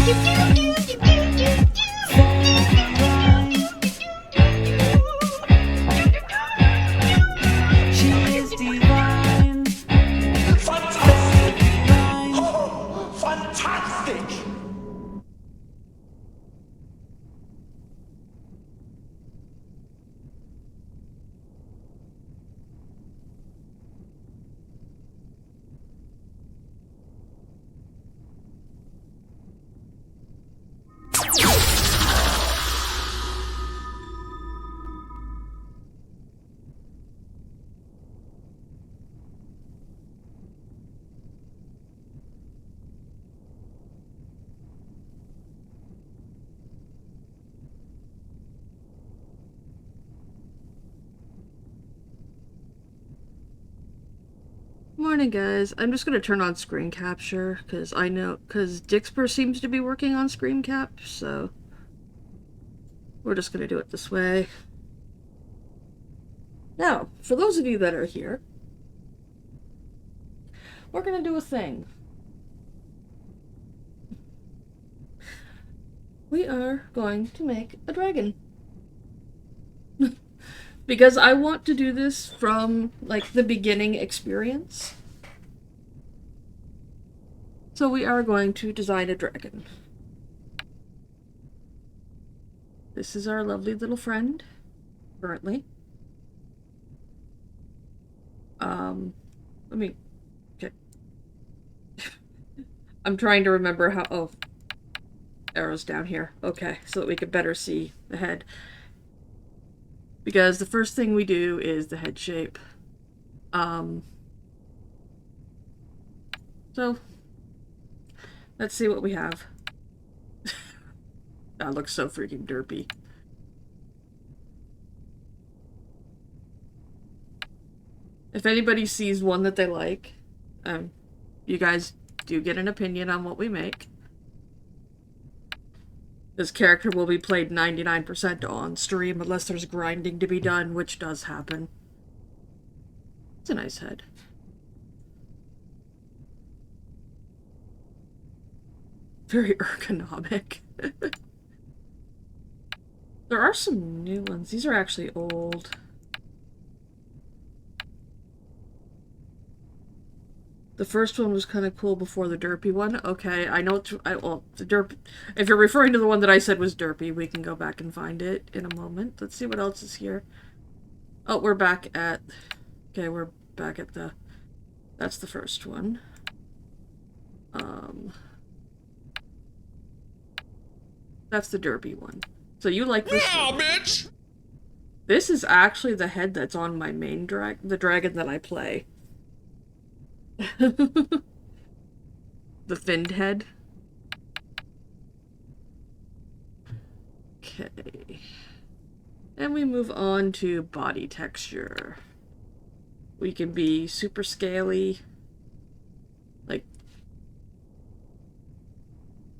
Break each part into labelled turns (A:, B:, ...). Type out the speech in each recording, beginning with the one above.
A: She is divine.
B: Fantastic! Oh, fantastic!
C: Morning, guys. I'm just gonna turn on screen capture because Dixper seems to be working on screen cap, so we're just gonna do it this way. Now, for those of you that are here, we're gonna do a thing. We are going to make a dragon. Because I want to do this from, like, the beginning experience. So we are going to design a dragon. This is our lovely little friend, currently. Okay. I'm trying to remember how, oh, arrows down here. Okay, so that we could better see the head. Because the first thing we do is the head shape. So, let's see what we have. That looks so freaking derpy. If anybody sees one that they like, you guys do get an opinion on what we make. This character will be played 99% on stream unless there's grinding to be done, which does happen. It's a nice head. Very ergonomic. There are some new ones. These are actually old. The first one was kind of cool before the derpy one. Okay, I know. Well, the derp. If you're referring to the one that I said was derpy, we can go back and find it in a moment. Let's see what else is here. Oh, we're back at. Okay, we're back at the. That's the first one. That's the derpy one. So you like this one?
B: Bitch!
C: This is actually the head that's on my main the dragon that I play. The finned head. Okay. And we move on to body texture. We can be super scaly. Like,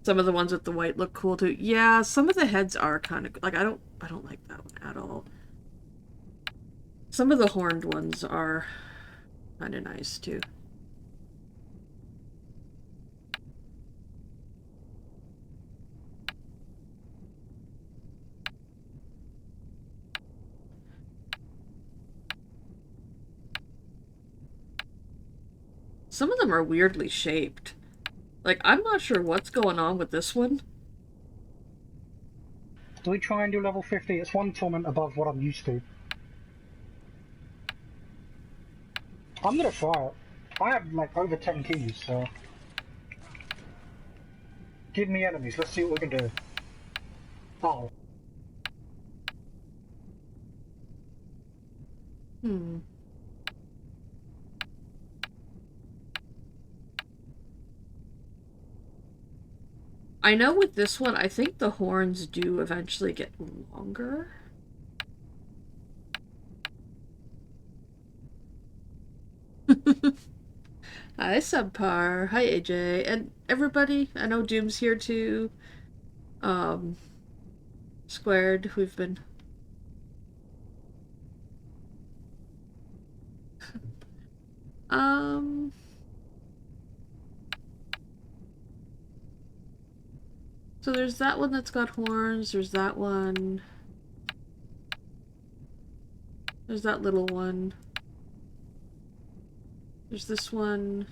C: some of the ones with the white look cool too. Yeah, some of the heads are kind of like I don't like that one at all. Some of the horned ones are kind of nice too. Some of them are weirdly shaped. Like, I'm not sure what's going on with this one.
D: Do we try and do level 50? It's one torment above what I'm used to. I'm gonna try it. I have like over 10 keys, so... Give me enemies, let's see what we can do. Oh.
C: I know with this one, I think the horns do eventually get longer. Hi, Subpar. Hi, AJ. And everybody, I know Doom's here too. Squared, we've been... So there's that one that's got horns, there's that one. There's that little one. There's this one.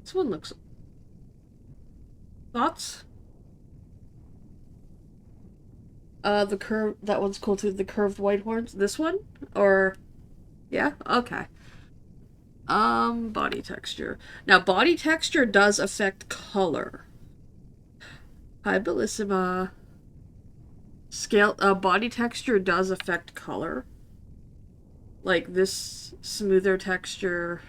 C: This one looks... Thoughts? The curve... That one's cool too. The curved white horns. This one? Or... Yeah? Okay. Body texture. Now, body texture does affect color. Hi, Bellissima. Scale... body texture does affect color. Like, this smoother texture...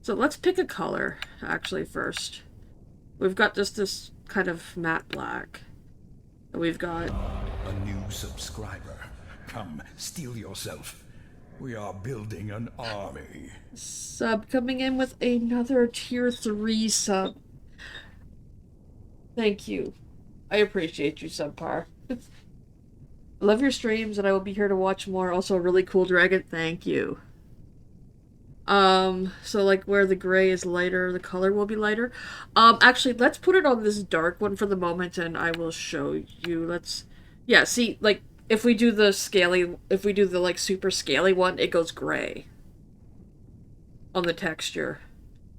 C: let's pick a color, actually, first. We've got just this kind of matte black. We've got...
B: A new subscriber. Come, steel yourself. We are building an army.
C: Sub coming in with another tier 3 sub. Thank you. I appreciate you, Subpar. I love your streams, and I will be here to watch more. Also, a really cool dragon. Thank you. So like where the gray is lighter, the color will be lighter. Actually, let's put it on this dark one for the moment, and I will show you. Yeah, see, like, if we do the scaly, if we do the, like, super scaly one, it goes gray on the texture.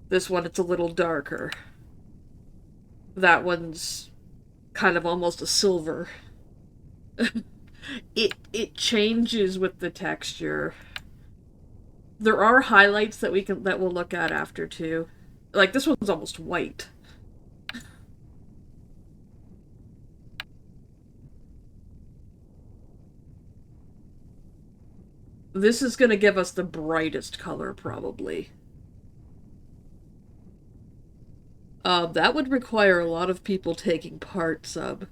C: This one, it's a little darker. That one's kind of almost a silver. It changes with the texture. There are highlights that we'll look at after too. Like, this one's almost white. This is gonna give us the brightest color, probably. That would require a lot of people taking part, Sub.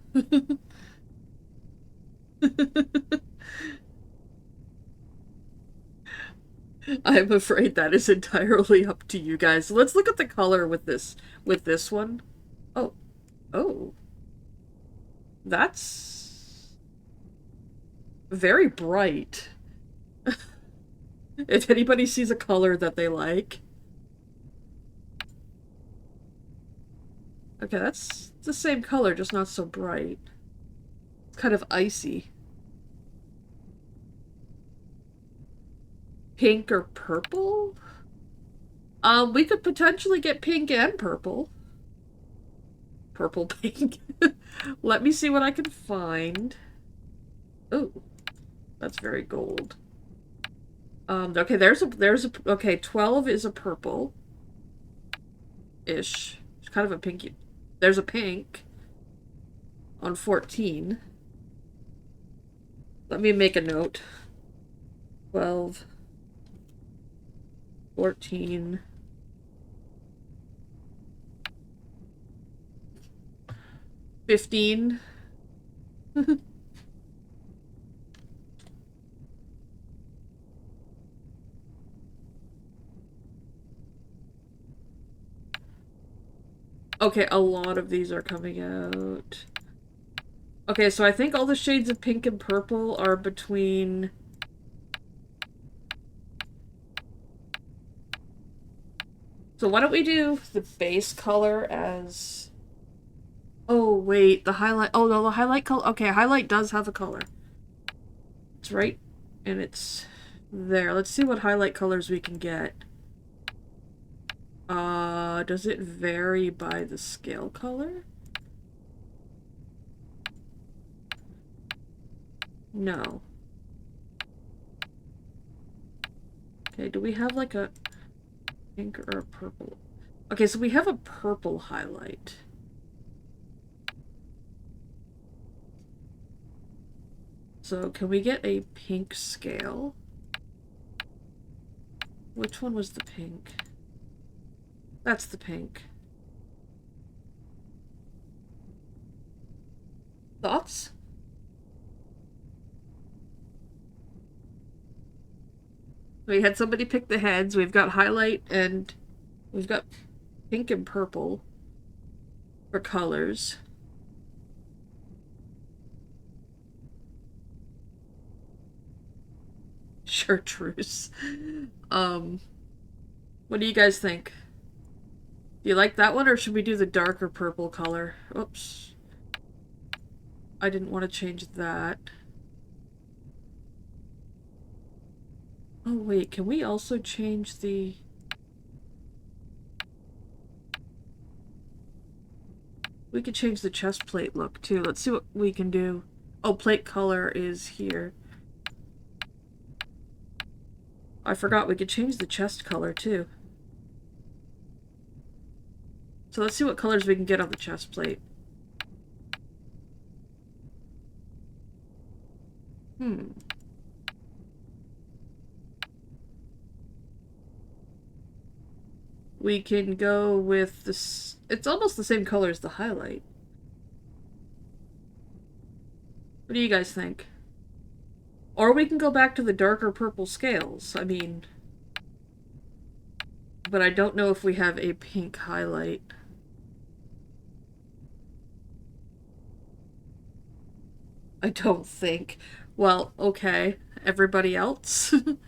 C: I'm afraid that is entirely up to you guys. Let's look at the color with this one. Oh. Oh. That's very bright. If anybody sees a color that they like. Okay, that's the same color, just not so bright. It's kind of icy. Pink or purple? We could potentially get pink and purple. Purple pink. Let me see what I can find. Oh, that's very gold. Okay, okay, 12 is a purple-ish. It's kind of a pinky. There's a pink on 14. Let me make a note. 12. 14. 15. Okay, a lot of these are coming out. Okay, so I think all the shades of pink and purple are between... So why don't we do the base color as... Oh, wait, the highlight... Oh, no, the highlight color... Okay, highlight does have a color. It's right, and it's there. Let's see what highlight colors we can get. Does it vary by the scale color? No. Okay, do we have like a pink or a purple? Okay, so we have a purple highlight. So can we get a pink scale? Which one was the pink? That's the pink. Thoughts? We had somebody pick the heads. We've got highlight and we've got pink and purple for colors. Chartreuse. What do you guys think? Do you like that one, or should we do the darker purple color? Oops. I didn't want to change that. Oh wait, can we also change the... We could change the chest plate look too. Let's see what we can do. Oh, plate color is here. I forgot we could change the chest color too. So let's see what colors we can get on the chest plate. We can go with this. It's almost the same color as the highlight. What do you guys think? Or we can go back to the darker purple scales. I mean... But I don't know if we have a pink highlight. I don't think. Well, okay. Everybody else? Do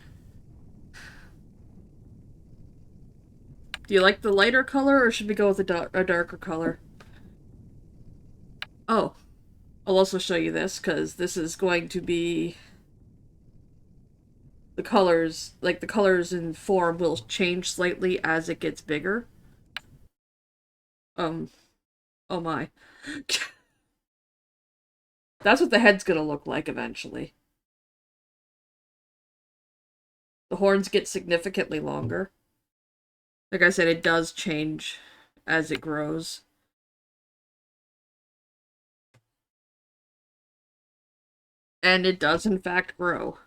C: you like the lighter color, or should we go with a darker color? Oh. I'll also show you this, because this is going to be... The colors, like the colors in form will change slightly as it gets bigger. Oh my. That's what the head's gonna look like eventually. The horns get significantly longer. Like I said, it does change as it grows. And it does, in fact, grow.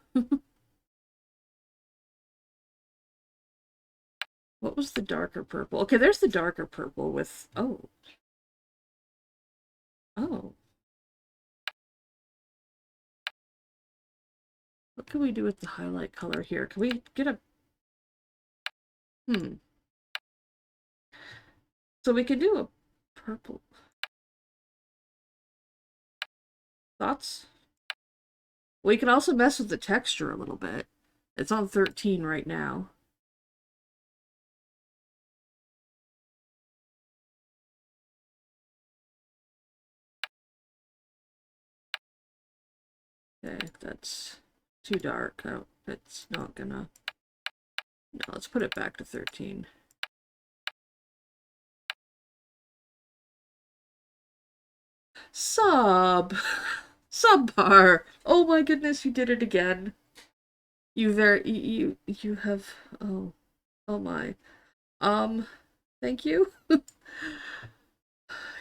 C: What was the darker purple? Okay, there's the darker purple with... Oh. Oh. What can we do with the highlight color here? Can we get a... So we can do a purple. Thoughts? We can also mess with the texture a little bit. It's on 13 right now. Okay, that's too dark. Oh, it's not gonna... No, let's put it back to 13. Sub! Subbar! Oh my goodness, you did it again. You have... Oh. Oh my. Thank you.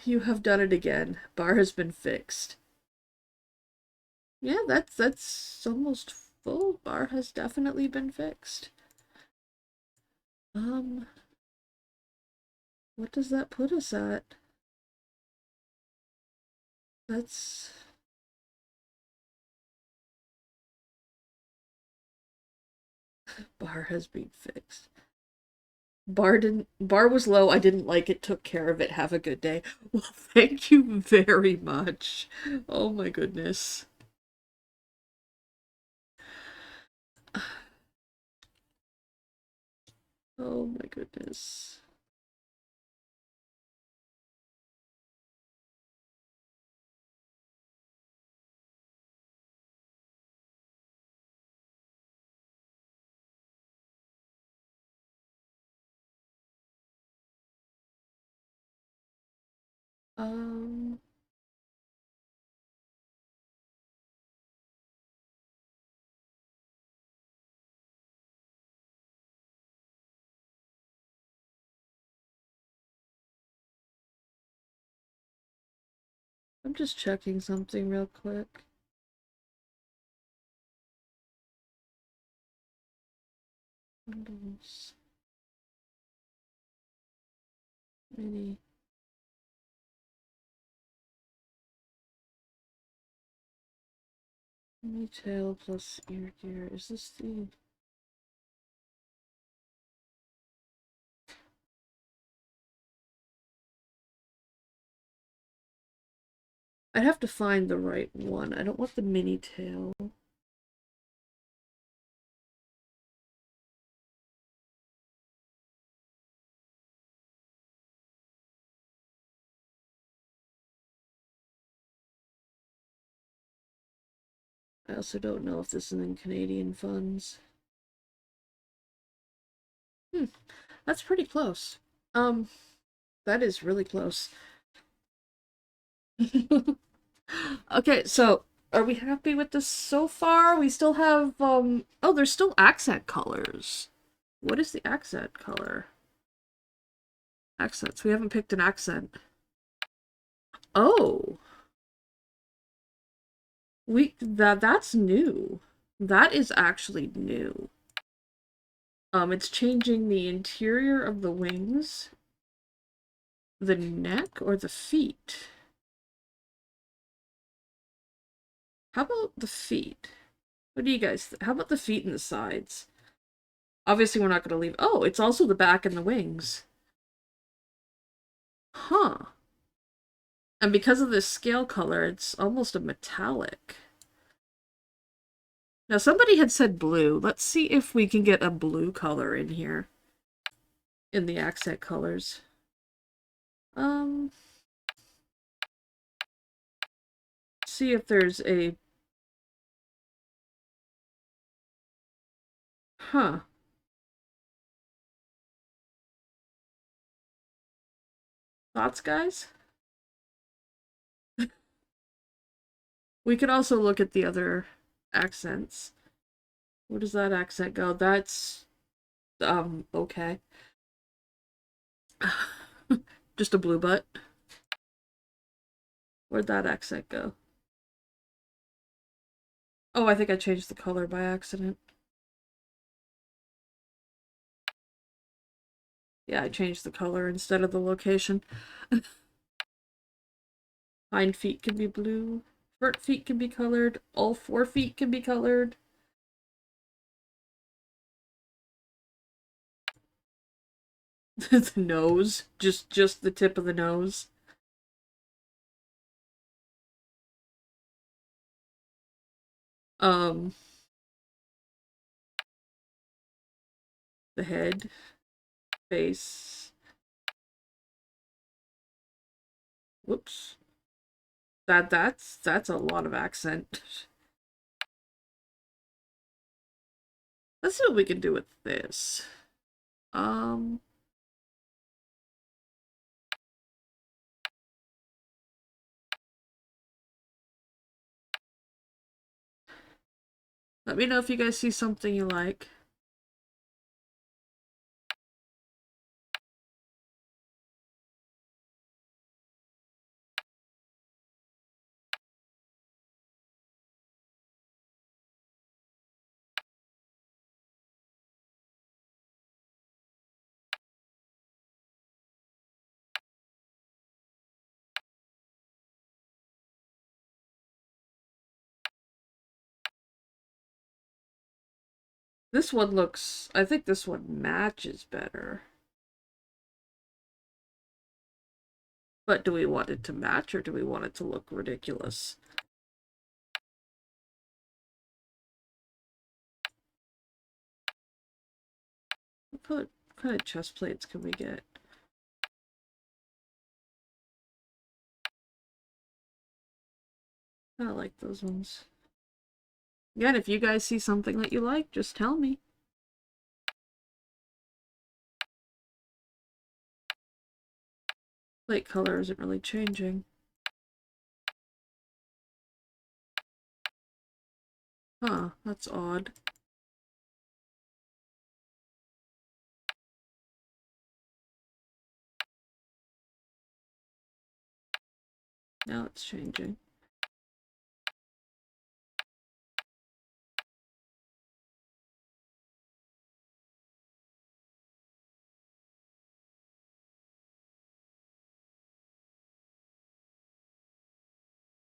C: You have done it again. Bar has been fixed. Yeah, that's almost full. Bar has definitely been fixed. What does that put us at? That's... Bar has been fixed. Bar was low, I didn't like it, took care of it, have a good day. Well, thank you very much. Oh my goodness. Oh my goodness. Um... I'm just checking something real quick. Bundles. Mini. Mini tail plus ear gear. Is this the... I'd have to find the right one. I don't want the mini tail. I also don't know if this is in Canadian funds. That's pretty close. That is really close. Okay, so are we happy with this so far? We still have, oh, there's still accent colors. What is the accent color? Accents. We haven't picked an accent. Oh. That's new. That is actually new. It's changing the interior of the wings, the neck, or the feet. How about the feet? What do you guys How about the feet and the sides? Obviously, we're not going to leave. Oh, it's also the back and the wings. Huh. And because of this scale color, it's almost a metallic. Now, somebody had said blue. Let's see if we can get a blue color in here. In the accent colors. See if there's a... Huh. Thoughts, guys? We could also look at the other accents. Where does that accent go? That's... okay. Just a blue butt. Where'd that accent go? Oh, I think I changed the color by accident. Yeah, I changed the color instead of the location. Hind feet can be blue. Front feet can be colored. All 4 feet can be colored. The nose. Just the tip of the nose. The head. Face. Whoops. That's a lot of accent. Let's see what we can do with this. Let me know if you guys see something you like. This one looks... I think this one matches better. But do we want it to match, or do we want it to look ridiculous? What kind of chest plates can we get? I like those ones. Again, if you guys see something that you like, just tell me. Plate color isn't really changing. Huh, that's odd. Now it's changing.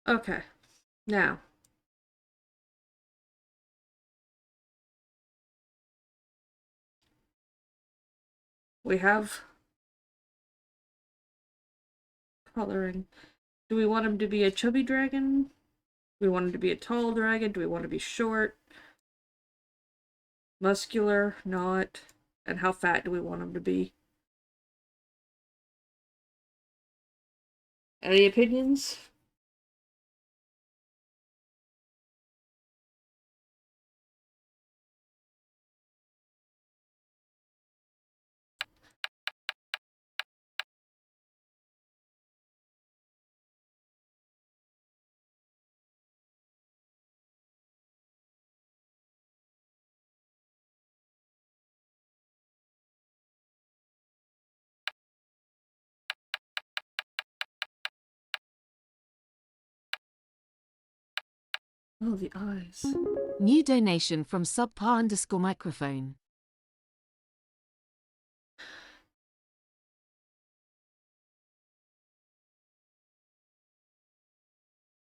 C: Okay, now. We have coloring. Do we want him to be a chubby dragon? Do we want him to be a tall dragon? Do we want to be short? Muscular? Not? And how fat do we want him to be? Any opinions? Oh, the eyes.
E: New donation from subpar_microphone.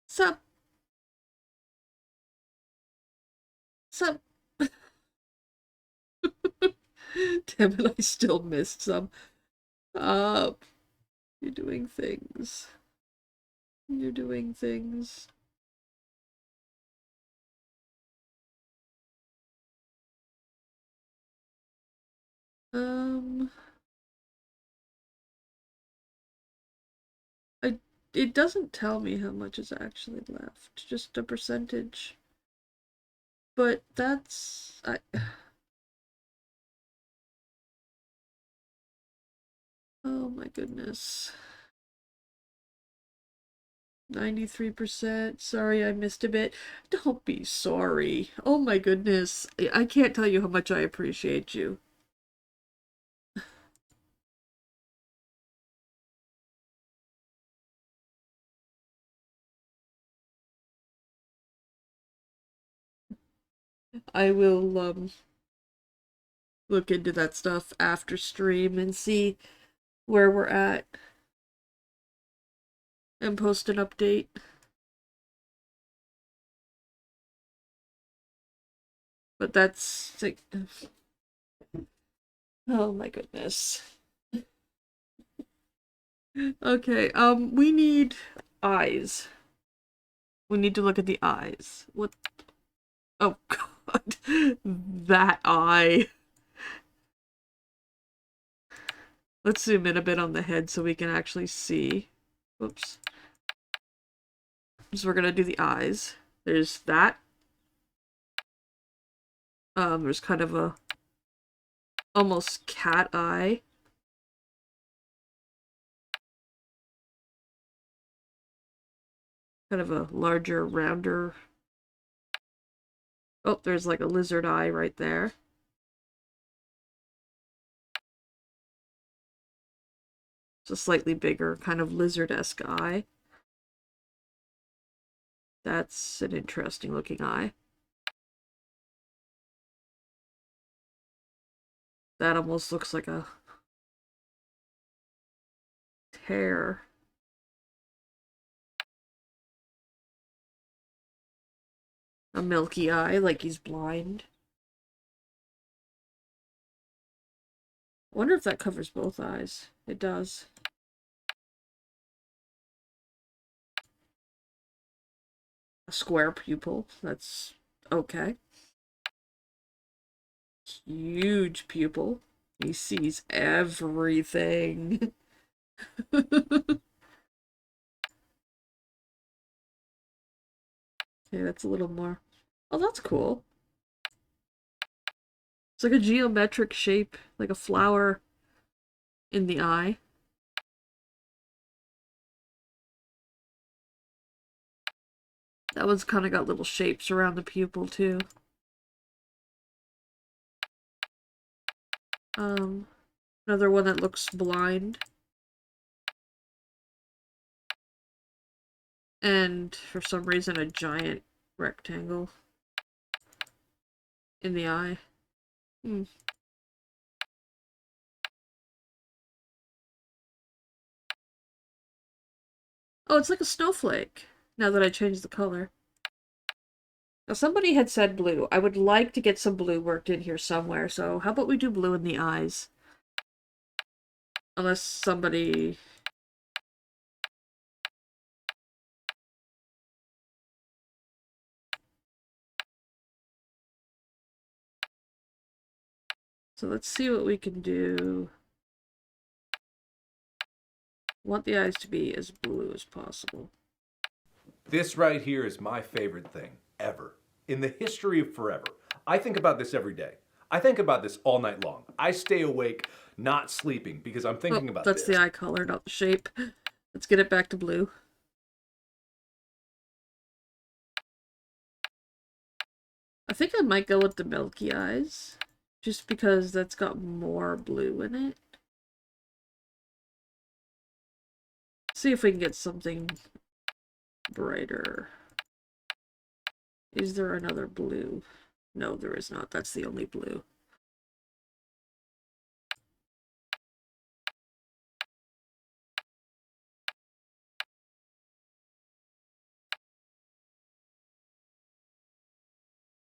C: Sup? Sup? Damn it, I still missed some. You're doing things. You're doing things. It doesn't tell me how much is actually left, just a percentage. But that's... Oh my goodness. 93%. Sorry, I missed a bit. Don't be sorry. Oh my goodness. I can't tell you how much I appreciate you. I will, look into that stuff after stream and see where we're at. And post an update. But that's like... Oh my goodness. Okay, we need eyes. We need to look at the eyes. What? Oh god. That eye. Let's zoom in a bit on the head so we can actually see. Whoops. So we're gonna do the eyes. There's that. There's kind of a almost cat eye. Kind of a larger, rounder. Oh, there's like a lizard eye right there. It's a slightly bigger, kind of lizard-esque eye. That's an interesting looking eye. That almost looks like a tear. A milky eye, like he's blind. I wonder if that covers both eyes. It does. A square pupil. That's okay. Huge pupil. He sees everything. Okay, that's a little more. Oh, that's cool. It's like a geometric shape, like a flower in the eye. That one's kind of got little shapes around the pupil, too. Another one that looks blind. And, for some reason, a giant rectangle in the eye. Oh, it's like a snowflake, now that I changed the color. Now, somebody had said blue. I would like to get some blue worked in here somewhere, so how about we do blue in the eyes? Unless somebody... So let's see what we can do. I want the eyes to be as blue as possible.
F: This right here is my favorite thing ever. In the history of forever. I think about this every day. I think about this all night long. I stay awake, not sleeping, because I'm thinking about
C: that's
F: this.
C: the eye color, not the shape. Let's get it back to blue. I think I might go with the milky eyes. Just because that's got more blue in it. See if we can get something brighter Is there another blue? No, there is not. That's the only blue.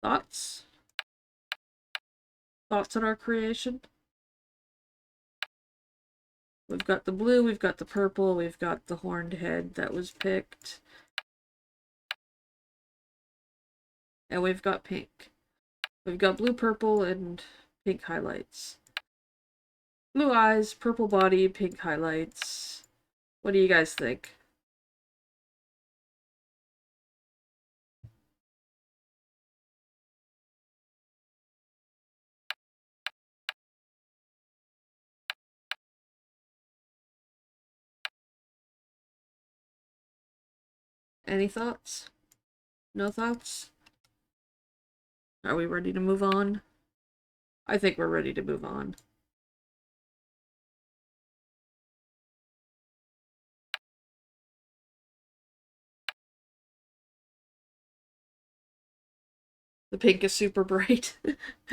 C: Thoughts? Thoughts on our creation? We've got the blue, we've got the purple, we've got the horned head that was picked. And we've got pink. We've got blue, purple, and pink highlights. Blue eyes, purple body, pink highlights. What do you guys think? Any thoughts? No thoughts? Are we ready to move on? I think we're ready to move on. The pink is super bright.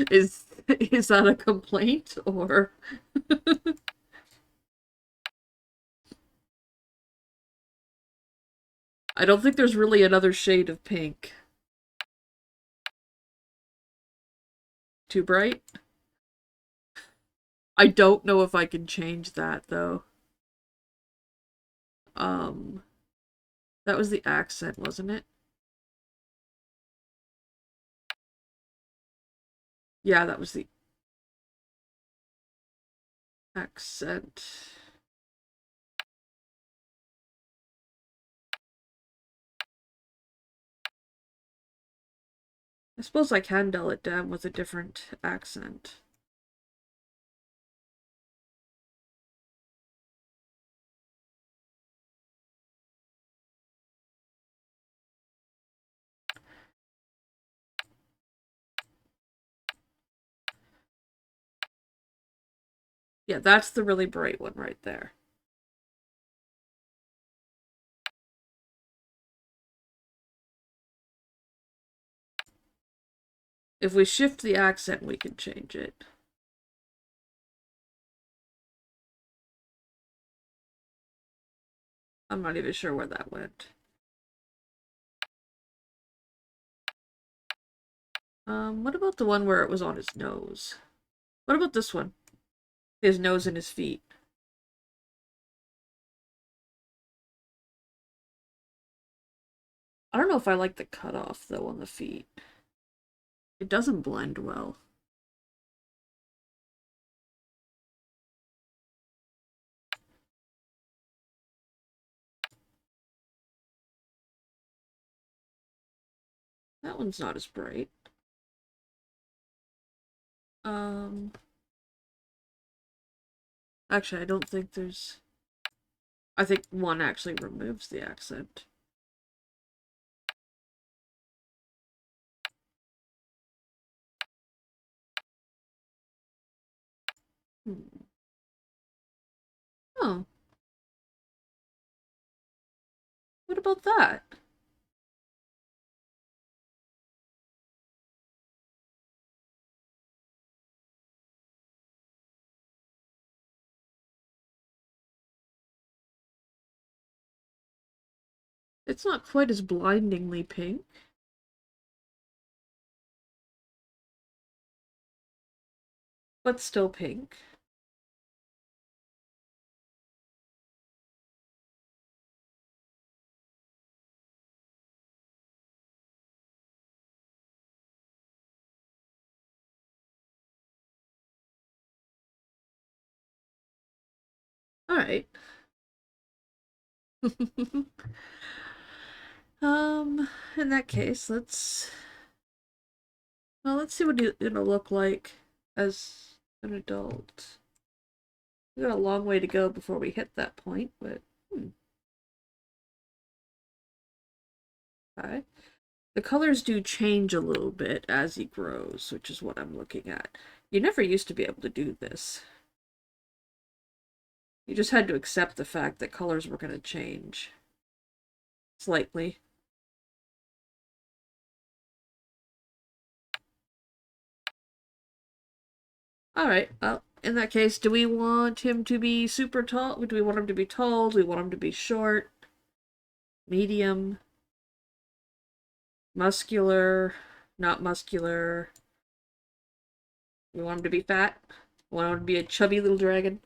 C: Is that a complaint or I don't think there's really another shade of pink. Too bright? I don't know if I can change that though. That was the accent, wasn't it? Yeah, that was the accent. I suppose I can dull it down with a different accent. Yeah, that's the really bright one right there. If we shift the accent, we can change it. I'm not even sure where that went. What about the one where it was on his nose? What about this one? His nose and his feet. I don't know if I like the cutoff, though, on the feet. It doesn't blend well. That one's not as bright. Actually, I don't think there's... I think one actually removes the accent. Oh. What about that? It's not quite as blindingly pink. But still pink. Alright. In that case, let's see what it'll look like as an adult. We got a long way to go before we hit that point, but okay. The colors do change a little bit as he grows, which is what I'm looking at. You never used to be able to do this. You just had to accept the fact that colors were going to change. Slightly. Alright, well, in that case, do we want him to be super tall? Do we want him to be tall? Do we want him to be short? Medium? Muscular? Not muscular? We want him to be fat? We want him to be a chubby little dragon?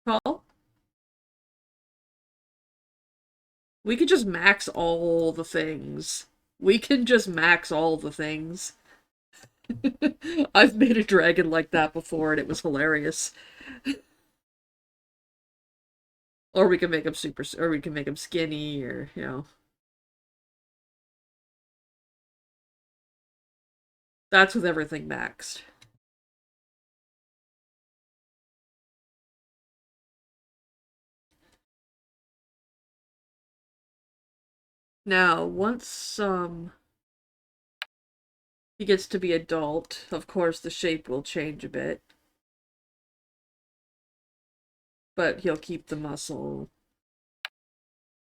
C: Tall? We could just max all the things. We can just max all the things. I've made a dragon like that before and it was hilarious. Or we can make him super, or we can make him skinny, or, you know. That's with everything maxed. Now, once, he gets to be adult, of course the shape will change a bit. But he'll keep the muscle.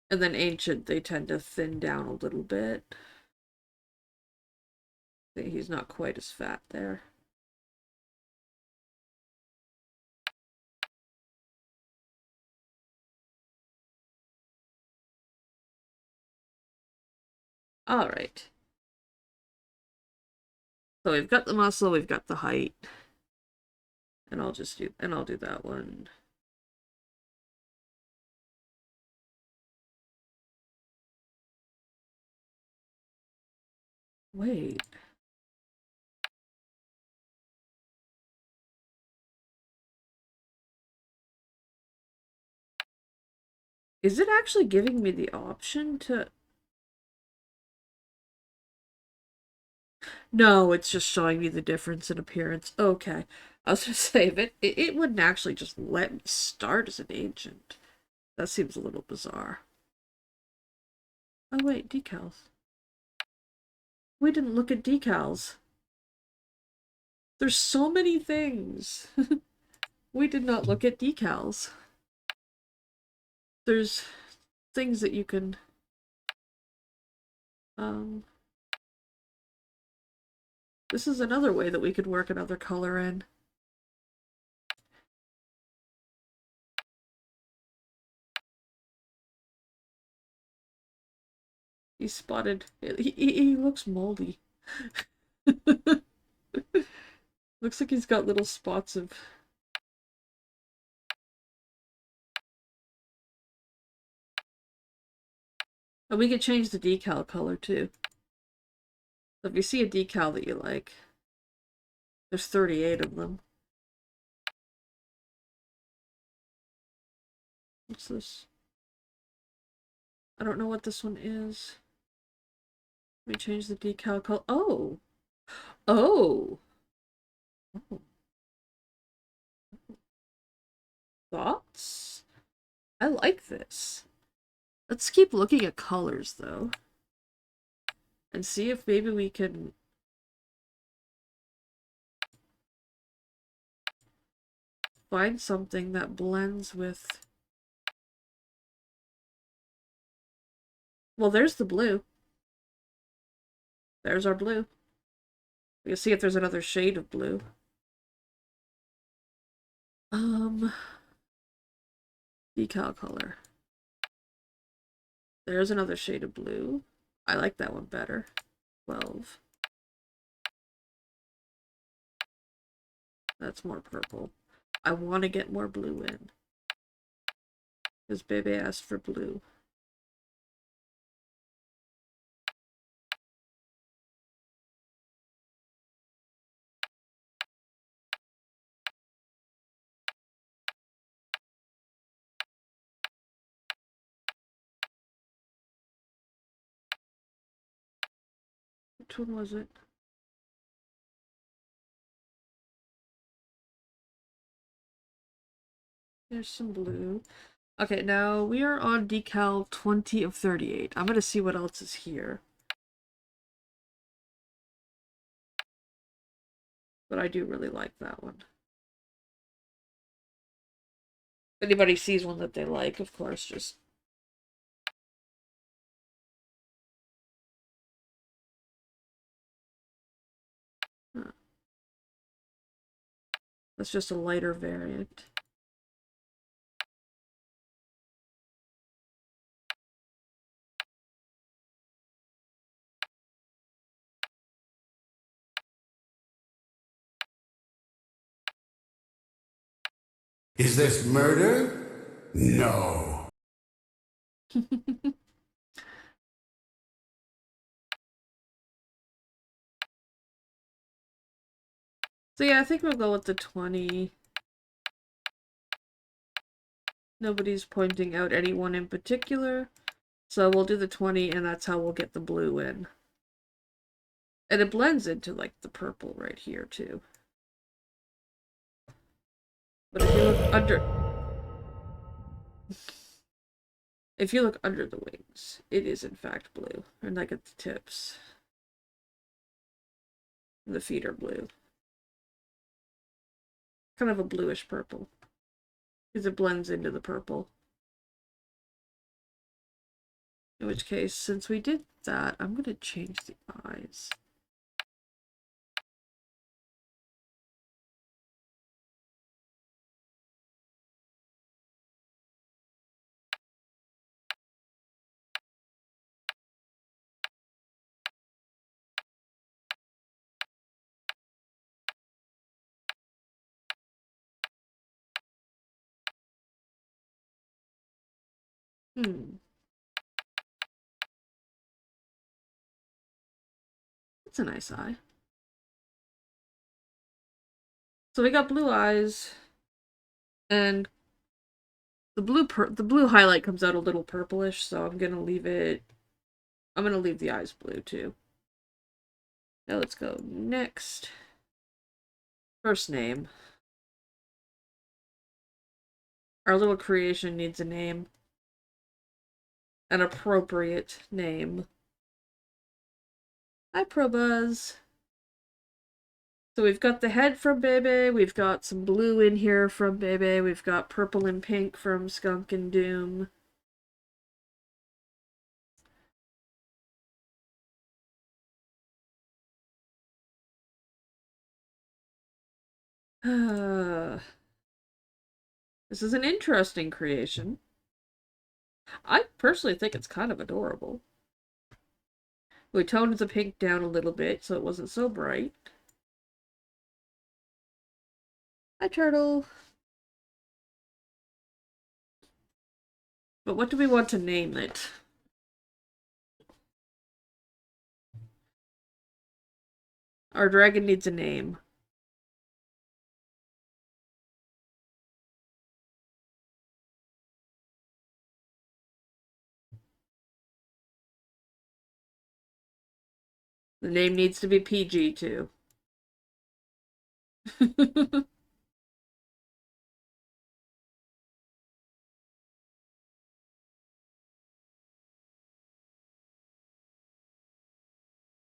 C: And then ancient, they tend to thin down a little bit. He's not quite as fat there. Alright. So we've got the muscle, we've got the height. And I'll do that one. Wait. Is it actually giving me the option to... No, it's just showing me the difference in appearance. Okay. I was gonna say, if it wouldn't actually just let me start as an ancient. That seems a little bizarre. Oh wait, decals. We didn't look at decals. There's so many things. We did not look at decals. There's things that you can... This is another way that we could work another color in. He's spotted. He looks moldy. Looks like he's got little spots of... And we could change the decal color too. So if you see a decal that you like, there's 38 of them. What's this? I don't know what this one is. Let me change the decal color. Oh! Oh! Oh. Thoughts? I like this. Let's keep looking at colors, though. And see if maybe we can... find something that blends with... Well, there's the blue. There's our blue. We can see if there's another shade of blue. Decal color. There's another shade of blue. I like that one better. 12. That's more purple. I want to get more blue in. Because baby asked for blue. Which one was it? There's some blue. Okay, now we are on decal 20 of 38. I'm gonna see what else is here. But I do really like that one. If anybody sees one that they like, of course, just... That's just a lighter variant.
G: Is this murder? No.
C: So yeah, I think we'll go with the 20. Nobody's pointing out anyone in particular. So we'll do the 20, and that's how we'll get the blue in. And it blends into, like, the purple right here, too. But if you look under... If you look under the wings, it is in fact blue. And like at the tips. The feet are blue. Kind of a bluish purple. Because it blends into the purple. In which case, since we did that, I'm going to change the eyes. That's a nice eye. So we got blue eyes, and the blue highlight comes out a little purplish, so I'm gonna leave it. I'm gonna leave the eyes blue too. Now let's go next. First name. Our little creation needs a name. An appropriate name. Hi, Probuzz. So we've got the head from Bebe, we've got some blue in here from Bebe, we've got purple and pink from Skunk and Doom. This is an interesting creation. I personally think it's kind of adorable. We toned the pink down a little bit so it wasn't so bright. Hi, Turtle. But what do we want to name it? Our dragon needs a name. The name needs to be PG, too.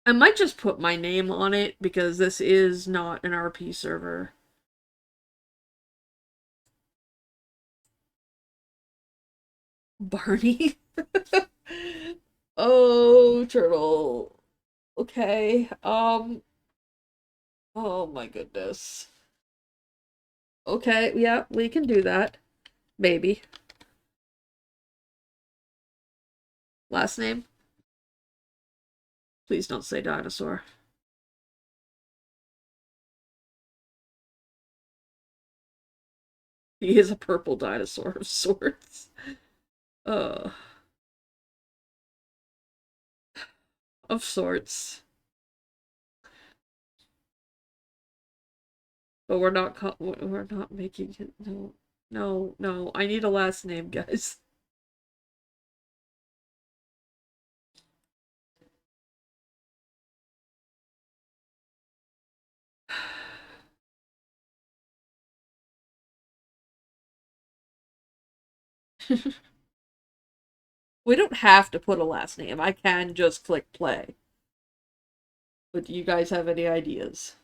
C: I might just put my name on it, because this is not an RP server. Barney? Oh, Turtle. Okay, oh my goodness. Okay, yeah, we can do that. Maybe. Last name? Please don't say dinosaur. He is a purple dinosaur of sorts. Uh, of sorts. But we're not making it. No, no, no. I need a last name, guys. We don't have to put a last name. I can just click play. But do you guys have any ideas?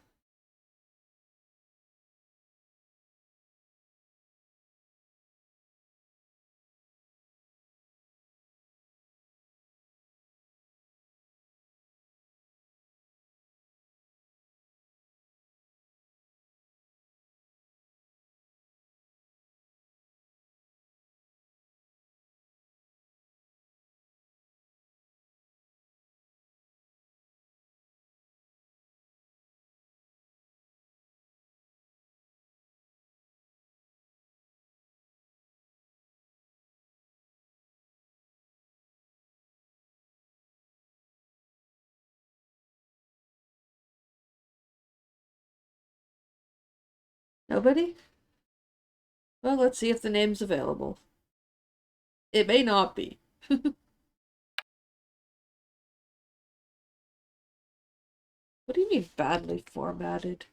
C: Nobody? Well, let's see if the name's available. It may not be. What do you mean badly formatted?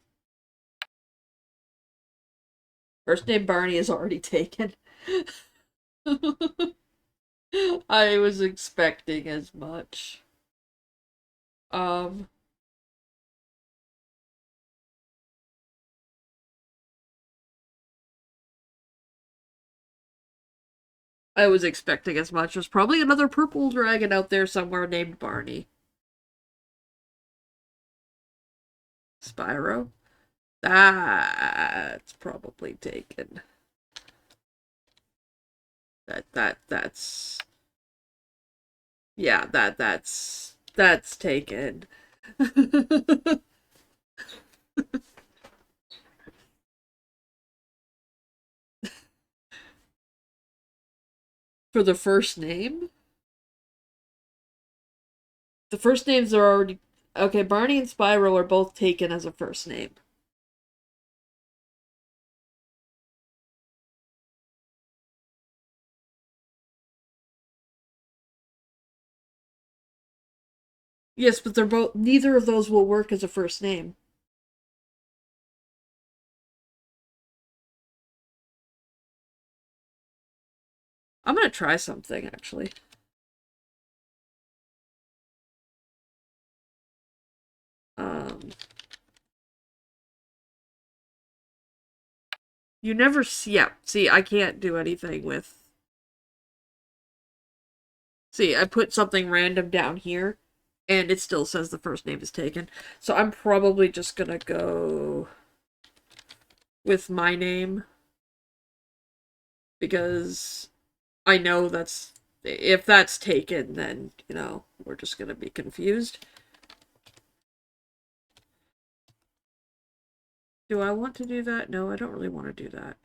C: First name Barney is already taken. I was expecting as much. Um, I was expecting as much. There's probably another purple dragon out there somewhere named Barney. Spyro? That's probably taken. That's yeah, that's taken. For the first name? The first names are already okay, Barney and Spyro are both taken as a first name. Yes, but they're both neither of those will work as a first name. I'm gonna try something actually. Um You never see yeah, see I can't do anything with see, I put something random down here and it still says the first name is taken. So I'm probably just gonna go with my name because I know that's if that's taken, then, you know, we're just gonna be confused. Do I want to do that? No, I don't really want to do that.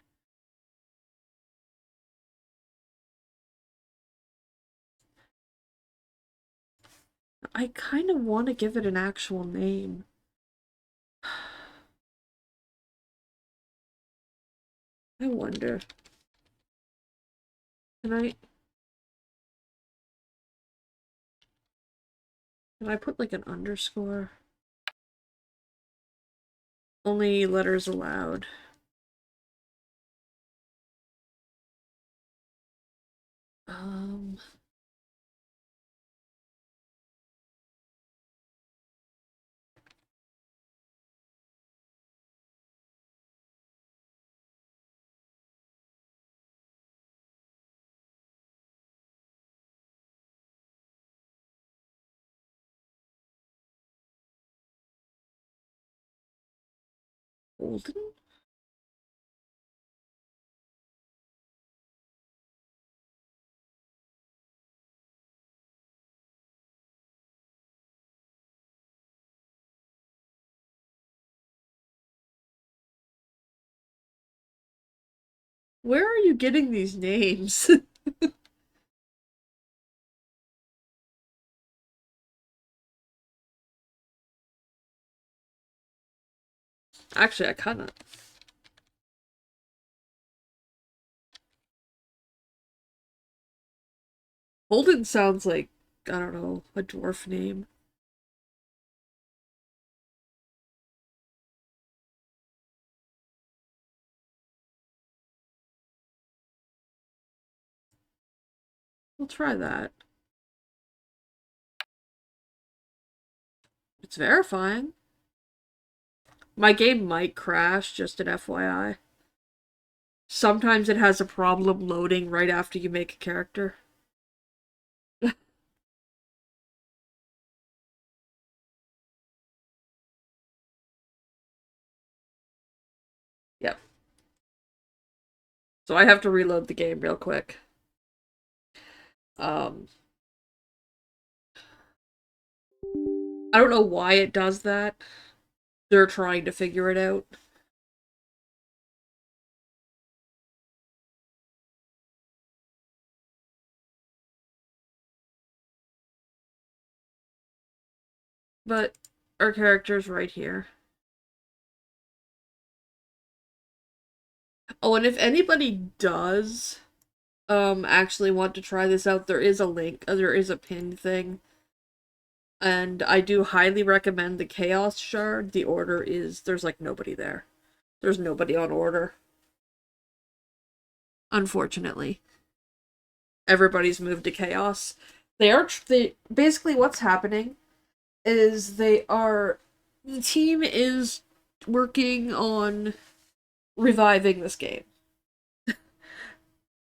C: I kind of want to give it an actual name. I wonder. Can I put like an underscore? Only letters allowed. Um, Golden? Where are you getting these names? Actually, I kind of... Holden sounds like, I don't know, a dwarf name. We'll try that. It's verifying. My game might crash, just an FYI. Sometimes it has a problem loading right after you make a character. Yep. So I have to reload the game real quick. Um, I don't know why it does that. They're trying to figure it out. But our character's right here. Oh, and if anybody does actually want to try this out, there is a link, there is a pinned thing. And I do highly recommend the Chaos Shard. The order is, there's like nobody there. There's nobody on order. Unfortunately. Everybody's moved to Chaos. They basically what's happening is the team is working on reviving this game.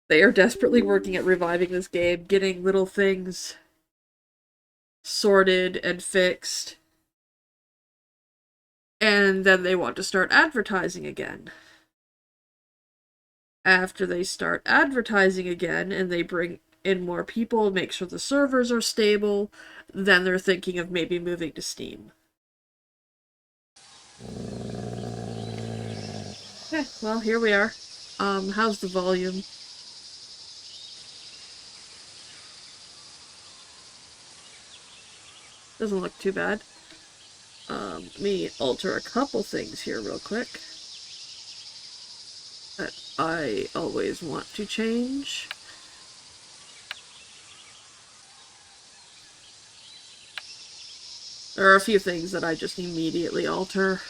C: They are desperately working at reviving this game, getting little things sorted and fixed. And then they want to start advertising again. After they start advertising again and they bring in more people, make sure the servers are stable, then they're thinking of maybe moving to Steam. Okay, well, here we are. How's the volume? Doesn't look too bad. Let me alter a couple things here real quick that I always want to change. There are a few things that I just immediately alter.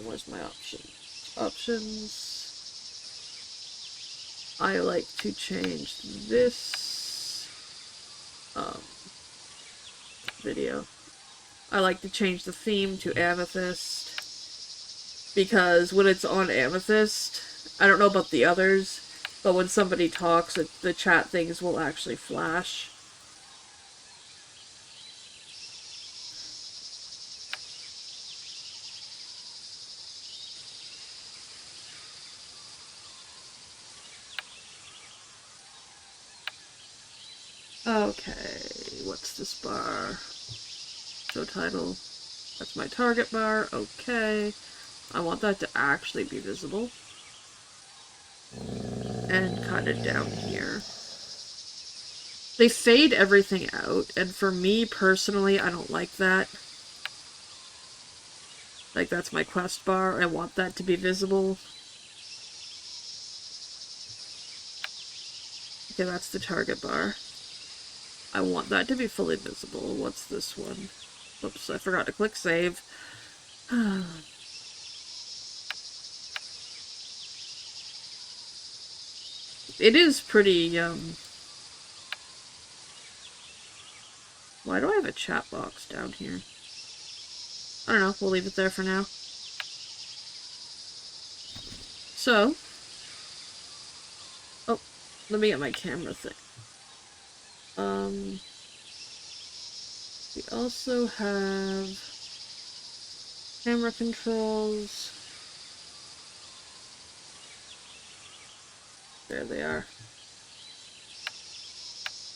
C: Where's my options? Options. I like to change this video. I like to change the theme to Amethyst because when it's on Amethyst, I don't know about the others, but when somebody talks, the chat things will actually flash. Okay, what's this bar? Show title. That's my target bar. Okay. I want that to actually be visible. And cut it down here. They fade everything out, and for me personally, I don't like that. Like, that's my quest bar. I want that to be visible. Okay, that's the target bar. I want that to be fully visible. What's this one? Oops, I forgot to click save. It is pretty, why do I have a chat box down here? I don't know, we'll leave it there for now. So, oh, let me get my camera thing. We also have camera controls. There they are.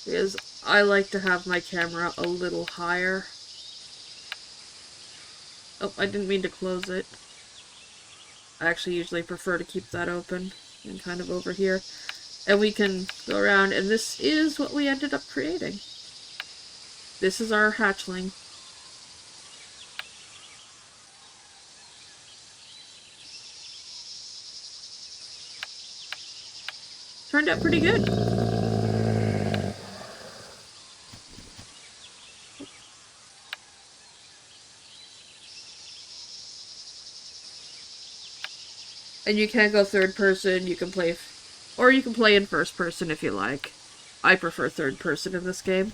C: Because I like to have my camera a little higher. Oh, I didn't mean to close it. I actually usually prefer to keep that open and kind of over here. And we can go around, and this is what we ended up creating. This is our hatchling. Turned out pretty good. And you can go third person, you can play, or you can play in first person if you like. I prefer third person in this game.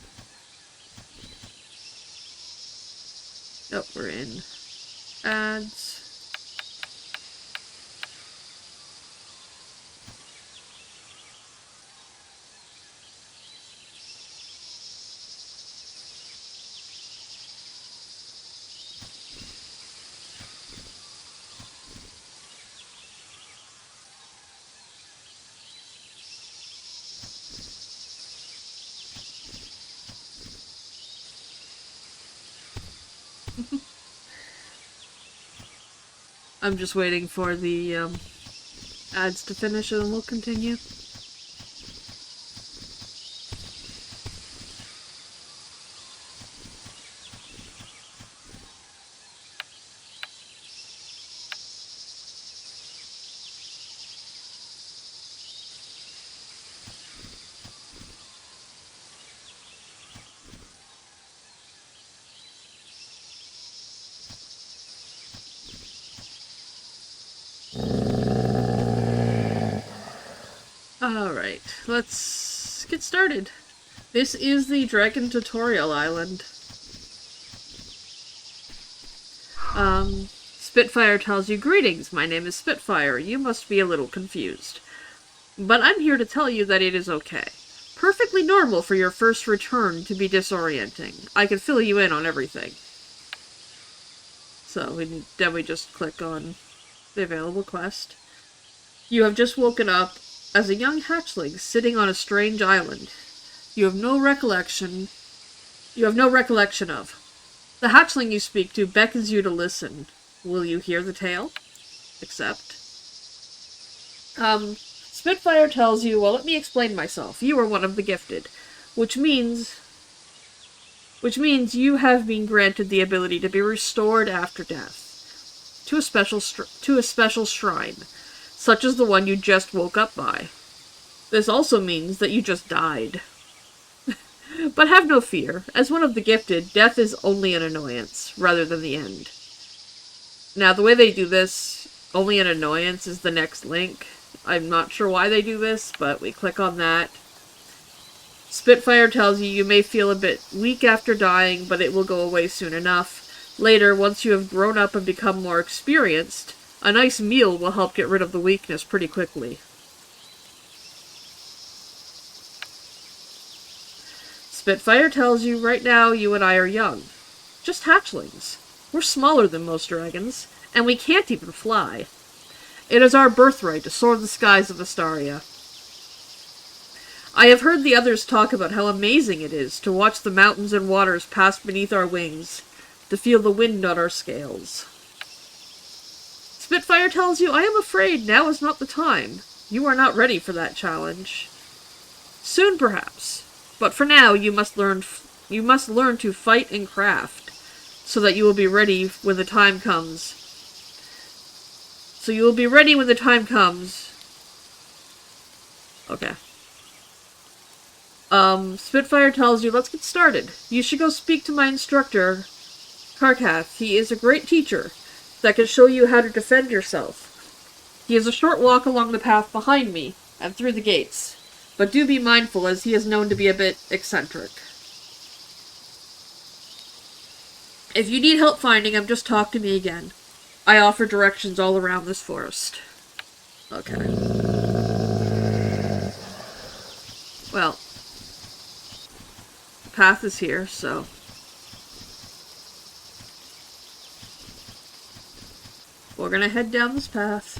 C: Oh, we're in ads. I'm just waiting for the ads to finish and then we'll continue. Alright, let's get started. This is the Dragon Tutorial Island. Spitfire tells you, "Greetings, my name is Spitfire. You must be a little confused. But I'm here to tell you that it is okay. Perfectly normal for your first return to be disorienting. I can fill you in on everything." So, then we just click on the available quest. You have just woken up as a young hatchling sitting on a strange island. You have no recollection of. The hatchling you speak to beckons you to listen. Will you hear the tale? Accept. Spitfire tells you, well, let me explain myself. You are one of the gifted, which means you have been granted the ability to be restored after death to a special shrine, such as the one you just woke up by. This also means that you just died. But have no fear. As one of the gifted, death is only an annoyance, rather than the end. Now, the way they do this, only an annoyance, is the next link. I'm not sure why they do this, but we click on that. Spitfire tells you you may feel a bit weak after dying, but it will go away soon enough. Later, once you have grown up and become more experienced, a nice meal will help get rid of the weakness pretty quickly. Spitfire tells you right now you and I are young. Just hatchlings. We're smaller than most dragons, and we can't even fly. It is our birthright to soar the skies of Istaria. I have heard the others talk about how amazing it is to watch the mountains and waters pass beneath our wings, to feel the wind on our scales. Spitfire tells you, I am afraid now is not the time. You are not ready for that challenge. Soon, perhaps. But for now, you must learn to fight and craft, so that you will be ready when the time comes. Okay. Spitfire tells you, let's get started. You should go speak to my instructor, Karkath. He is a great teacher that can show you how to defend yourself. He is a short walk along the path behind me, and through the gates. But do be mindful, as he is known to be a bit eccentric. If you need help finding him, just talk to me again. I offer directions all around this forest. Okay. Well, the path is here, so... we're gonna head down this path.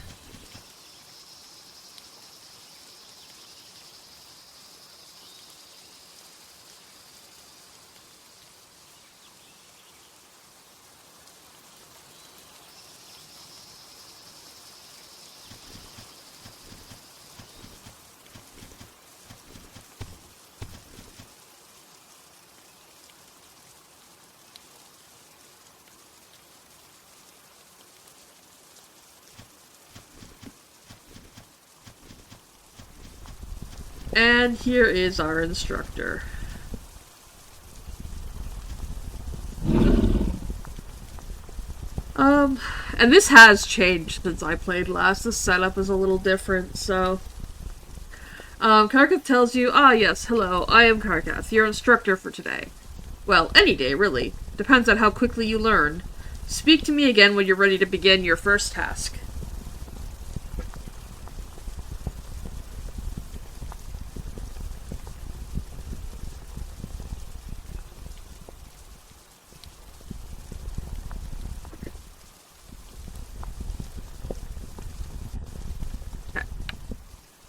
C: And here is our instructor. And this has changed since I played last. The setup is a little different, so... Karkath tells you, yes, hello, I am Karkath, your instructor for today. Well, any day, really. Depends on how quickly you learn. Speak to me again when you're ready to begin your first task.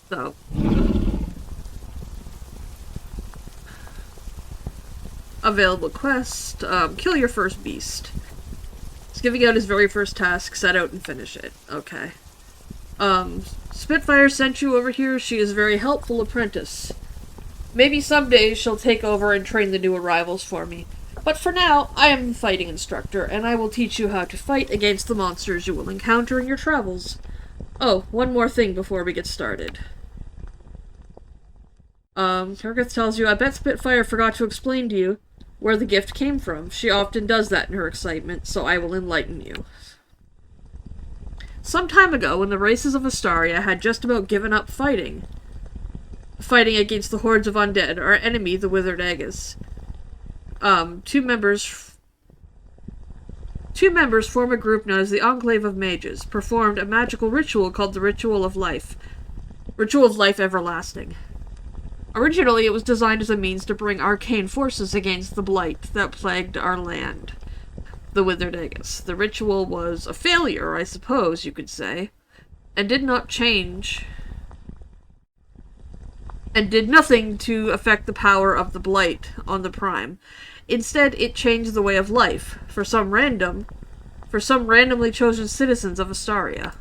C: So, available quest, kill your first beast. He's giving out his very first task, set out and finish it. Okay. Spitfire sent you over here. She is a very helpful apprentice. Maybe someday she'll take over and train the new arrivals for me. But for now, I am the fighting instructor, and I will teach you how to fight against the monsters you will encounter in your travels. Oh, one more thing before we get started. Karkath tells you, I bet Spitfire forgot to explain to you where the gift came from. She often does that in her excitement, so I will enlighten you. Some time ago, when the races of Istaria had just about given up fighting, fighting against the hordes of undead, our enemy, the Withered Aegis. Two members form a group known as the Enclave of Mages, performed a magical ritual called the Ritual of Life. Ritual of Life Everlasting. Originally, it was designed as a means to bring arcane forces against the blight that plagued our land, the Withered Aegis. The ritual was a failure, I suppose you could say, and did not change, and did nothing to affect the power of the blight on the Prime. Instead, it changed the way of life for some randomly chosen citizens of Istaria.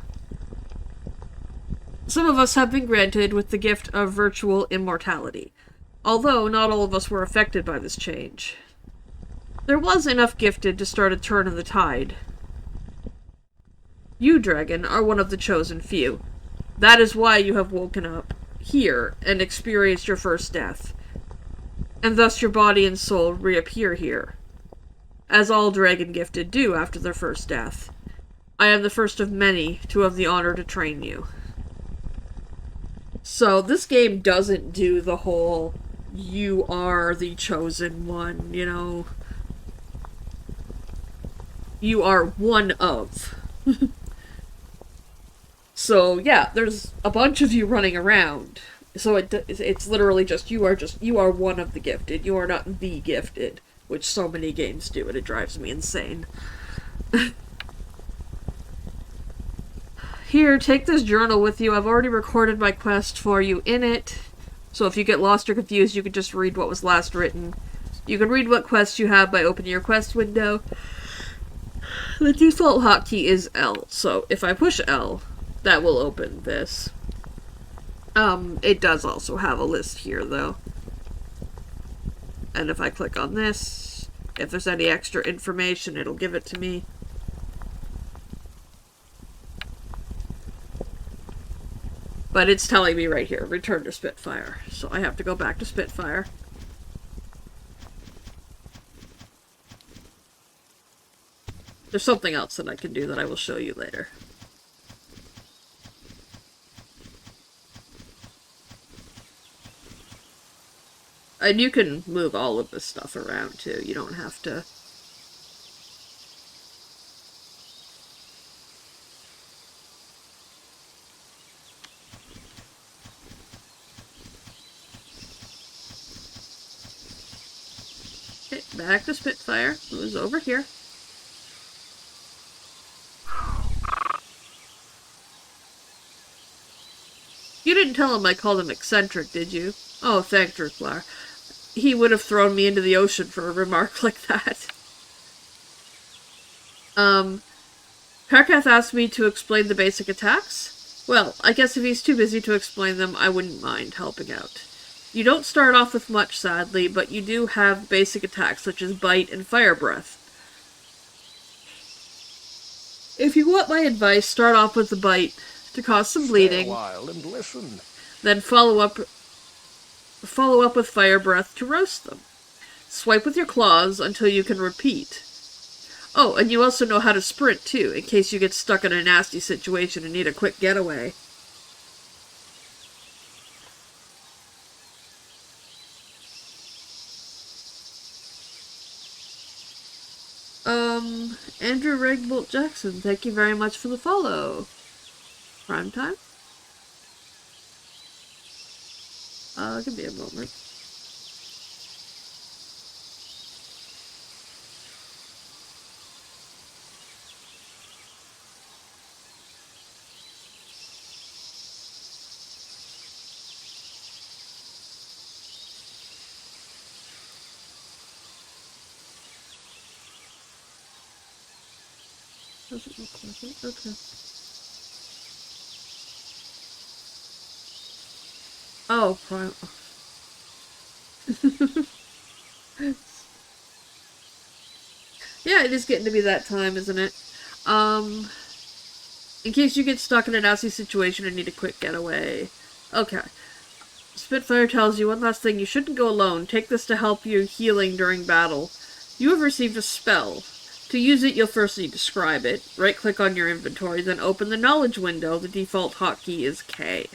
C: Some of us have been granted with the gift of virtual immortality, although not all of us were affected by this change. There was enough gifted to start a turn in the tide. You, dragon, are one of the chosen few. That is why you have woken up here and experienced your first death, and thus your body and soul reappear here, as all dragon gifted do after their first death. I am the first of many to have the honor to train you. So this game doesn't do the whole, you are the chosen one, you know. You are one of. So yeah, there's a bunch of you running around. So it's literally just you are one of the gifted. You are not the gifted, which so many games do, and it drives me insane. Here, take this journal with you. I've already recorded my quest for you in it. So if you get lost or confused, you can just read what was last written. You can read what quests you have by opening your quest window. The default hotkey is L, so if I push L, that will open this. It does also have a list here, though. And if I click on this, if there's any extra information, it'll give it to me. But it's telling me right here, return to Spitfire. So I have to go back to Spitfire. There's something else that I can do that I will show you later. And you can move all of this stuff around too. You don't have to... Okay, back to Spitfire. It was over here. You didn't tell him I called him eccentric, did you? Oh, thank Druklar. He would have thrown me into the ocean for a remark like that. Karkath asked me to explain the basic attacks. Well, I guess if he's too busy to explain them, I wouldn't mind helping out. You don't start off with much, sadly, but you do have basic attacks such as Bite and Fire Breath. If you want my advice, start off with the Bite to cause some bleeding.
H: Stay a while and listen.
C: Then follow up with Fire Breath to roast them. Swipe with your claws until you can repeat. Oh, and you also know how to sprint too, in case you get stuck in a nasty situation and need a quick getaway. Andrew Regbolt Jackson, thank you very much for the follow. Prime time? Give me a moment. Doesn't look like it. Okay. Oh, prime. Yeah, it is getting to be that time, isn't it? In case you get stuck in a nasty situation and need a quick getaway. Okay. Spitfire tells you one last thing. You shouldn't go alone. Take this to help you healing during battle. You have received a spell. To use it, you'll first need to describe it. Right-click on your inventory, then open the knowledge window. The default hotkey is K.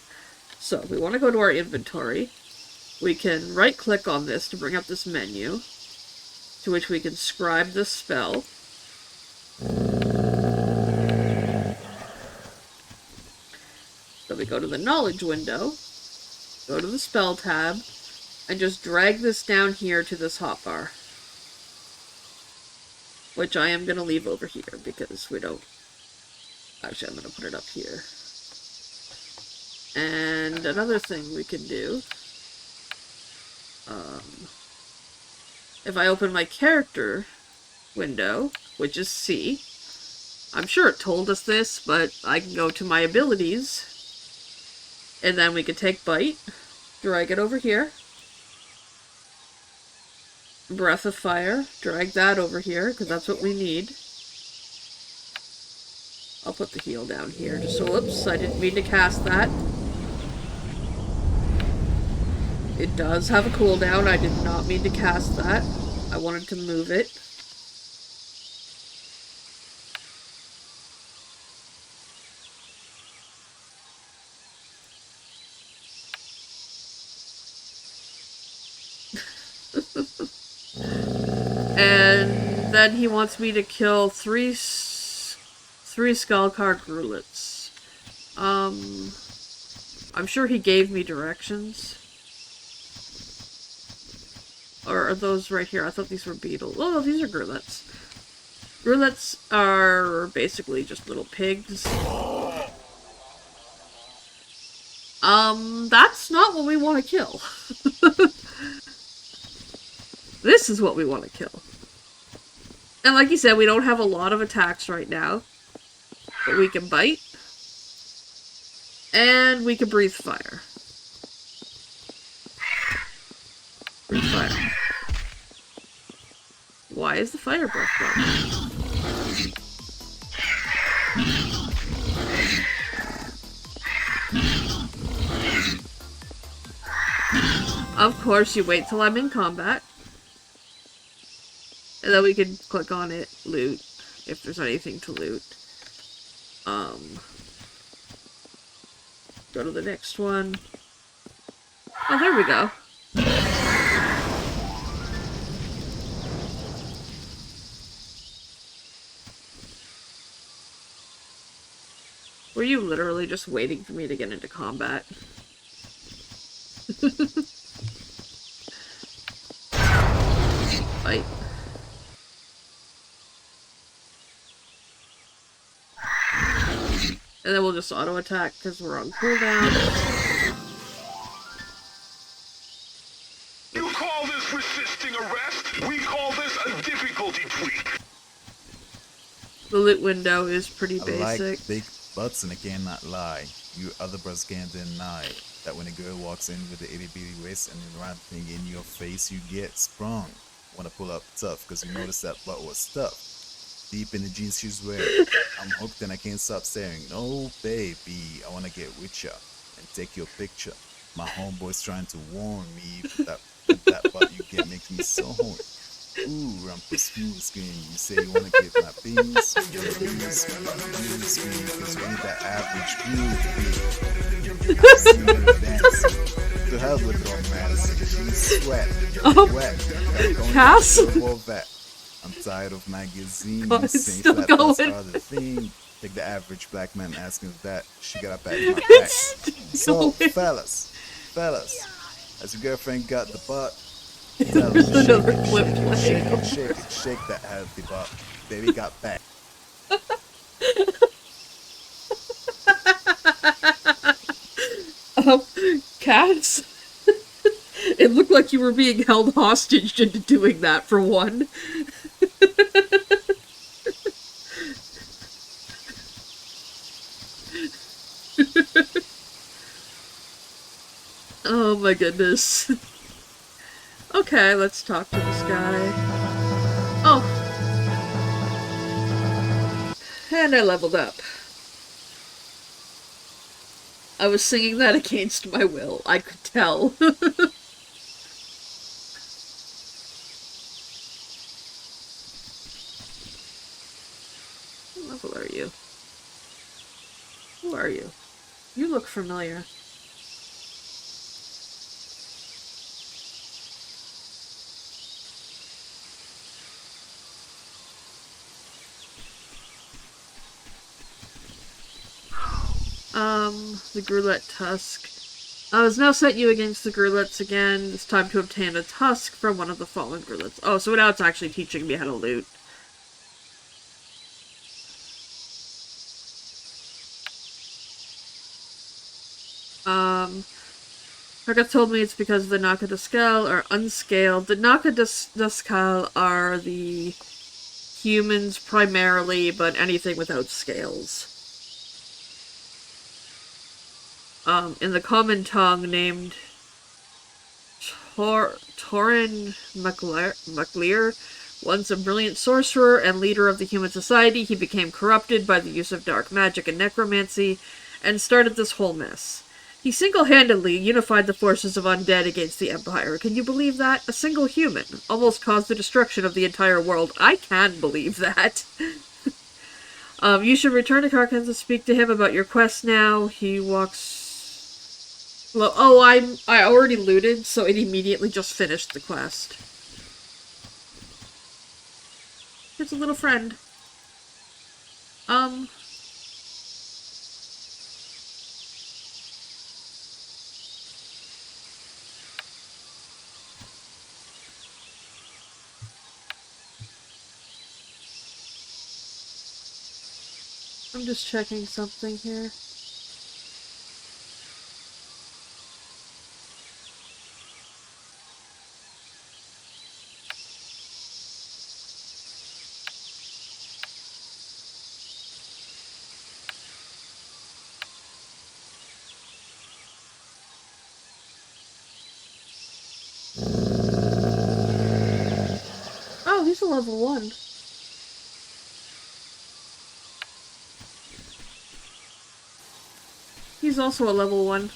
C: So, we want to go to our inventory. We can right-click on this to bring up this menu, to which we can scribe the spell. So we go to the knowledge window, go to the spell tab, and just drag this down here to this hotbar. Which I am going to leave over here, because we don't... Actually, I'm going to put it up here. And another thing we can do... if I open my character window, which is C, I'm sure it told us this, but I can go to my abilities, and then we can take Bite, drag it over here, Breath of Fire, drag that over here, because that's what we need. I'll put the heal down here, just so, whoops, I didn't mean to cast that. It does have a cooldown, I did not mean to cast that. I wanted to move it. And then he wants me to kill three Skullcar Grulets. I'm sure he gave me directions. Or are those right here? I thought these were beetles. Oh, no, these are Grulets. Grulets are basically just little pigs. That's not what we want to kill. This is what we want to kill. And like you said, we don't have a lot of attacks right now. But we can bite. And we can breathe fire. Breathe fire. Why is the fire breath going? Of course, you wait till I'm in combat. And then we can click on it, loot, if there's anything to loot. Go to the next one. Oh, there we go. Were you literally just waiting for me to get into combat? Fight. And then we'll just auto-attack because we're on cooldown.
H: You call this resisting arrest? We call this a difficulty tweak.
C: The loot window is pretty
I: I
C: basic.
I: like big butts and I cannot lie. You other bros can't deny that when a girl walks in with the itty bitty waist and the right thing in your face, you get sprung. Wanna pull up tough cause you notice that butt was stuffed. Deep in the jeans she's wearing. I'm hooked and I can't stop staring. No baby, I wanna get with ya and take your picture. My homeboy's trying to warn me, but that butt you get makes me so horny. Ooh, rumpa smooth skin. You say you wanna get my beans? Cause we ain't that average groove. To hell with it all, Madison. She's sweat. Wet.
C: Cass?
I: I'm tired of magazines.
C: God, it's
I: saying
C: still
I: flat butts
C: going.
I: are the thing. Take the average black man asking if that she got a back in my back.
C: It's
I: So,
C: going.
I: fellas, as your girlfriend got the butt,
C: There's another clip
I: shake
C: playing.
I: it, shake it, shake that healthy butt. Baby got back.
C: Cats? It looked like you were being held hostage into doing that, for one. Oh my goodness. Okay, let's talk to this guy. Oh. And I leveled up. I was singing that against my will. I could tell. What level are you? Who are you? You look familiar. The Grulette Tusk. Has now set you against the Grulettes again. It's time to obtain a tusk from one of the fallen Grulettes. Oh, so now it's actually teaching me how to loot. Herga told me it's because the Nakadaskal are unscaled. The Nakadaskal are the humans primarily, but anything without scales. In the common tongue named Torin MacLear, once a brilliant sorcerer and leader of the human society, he became corrupted by the use of dark magic and necromancy, and started this whole mess. He single-handedly unified the forces of undead against the Empire. Can you believe that? A single human almost caused the destruction of the entire world. I can believe that. You should return to Karkans and speak to him about your quest now. He walks slow. Oh, I already looted, so it immediately just finished the quest. Here's a little friend. I'm just checking something here. Oh, he's a level 1. He's also a level 1.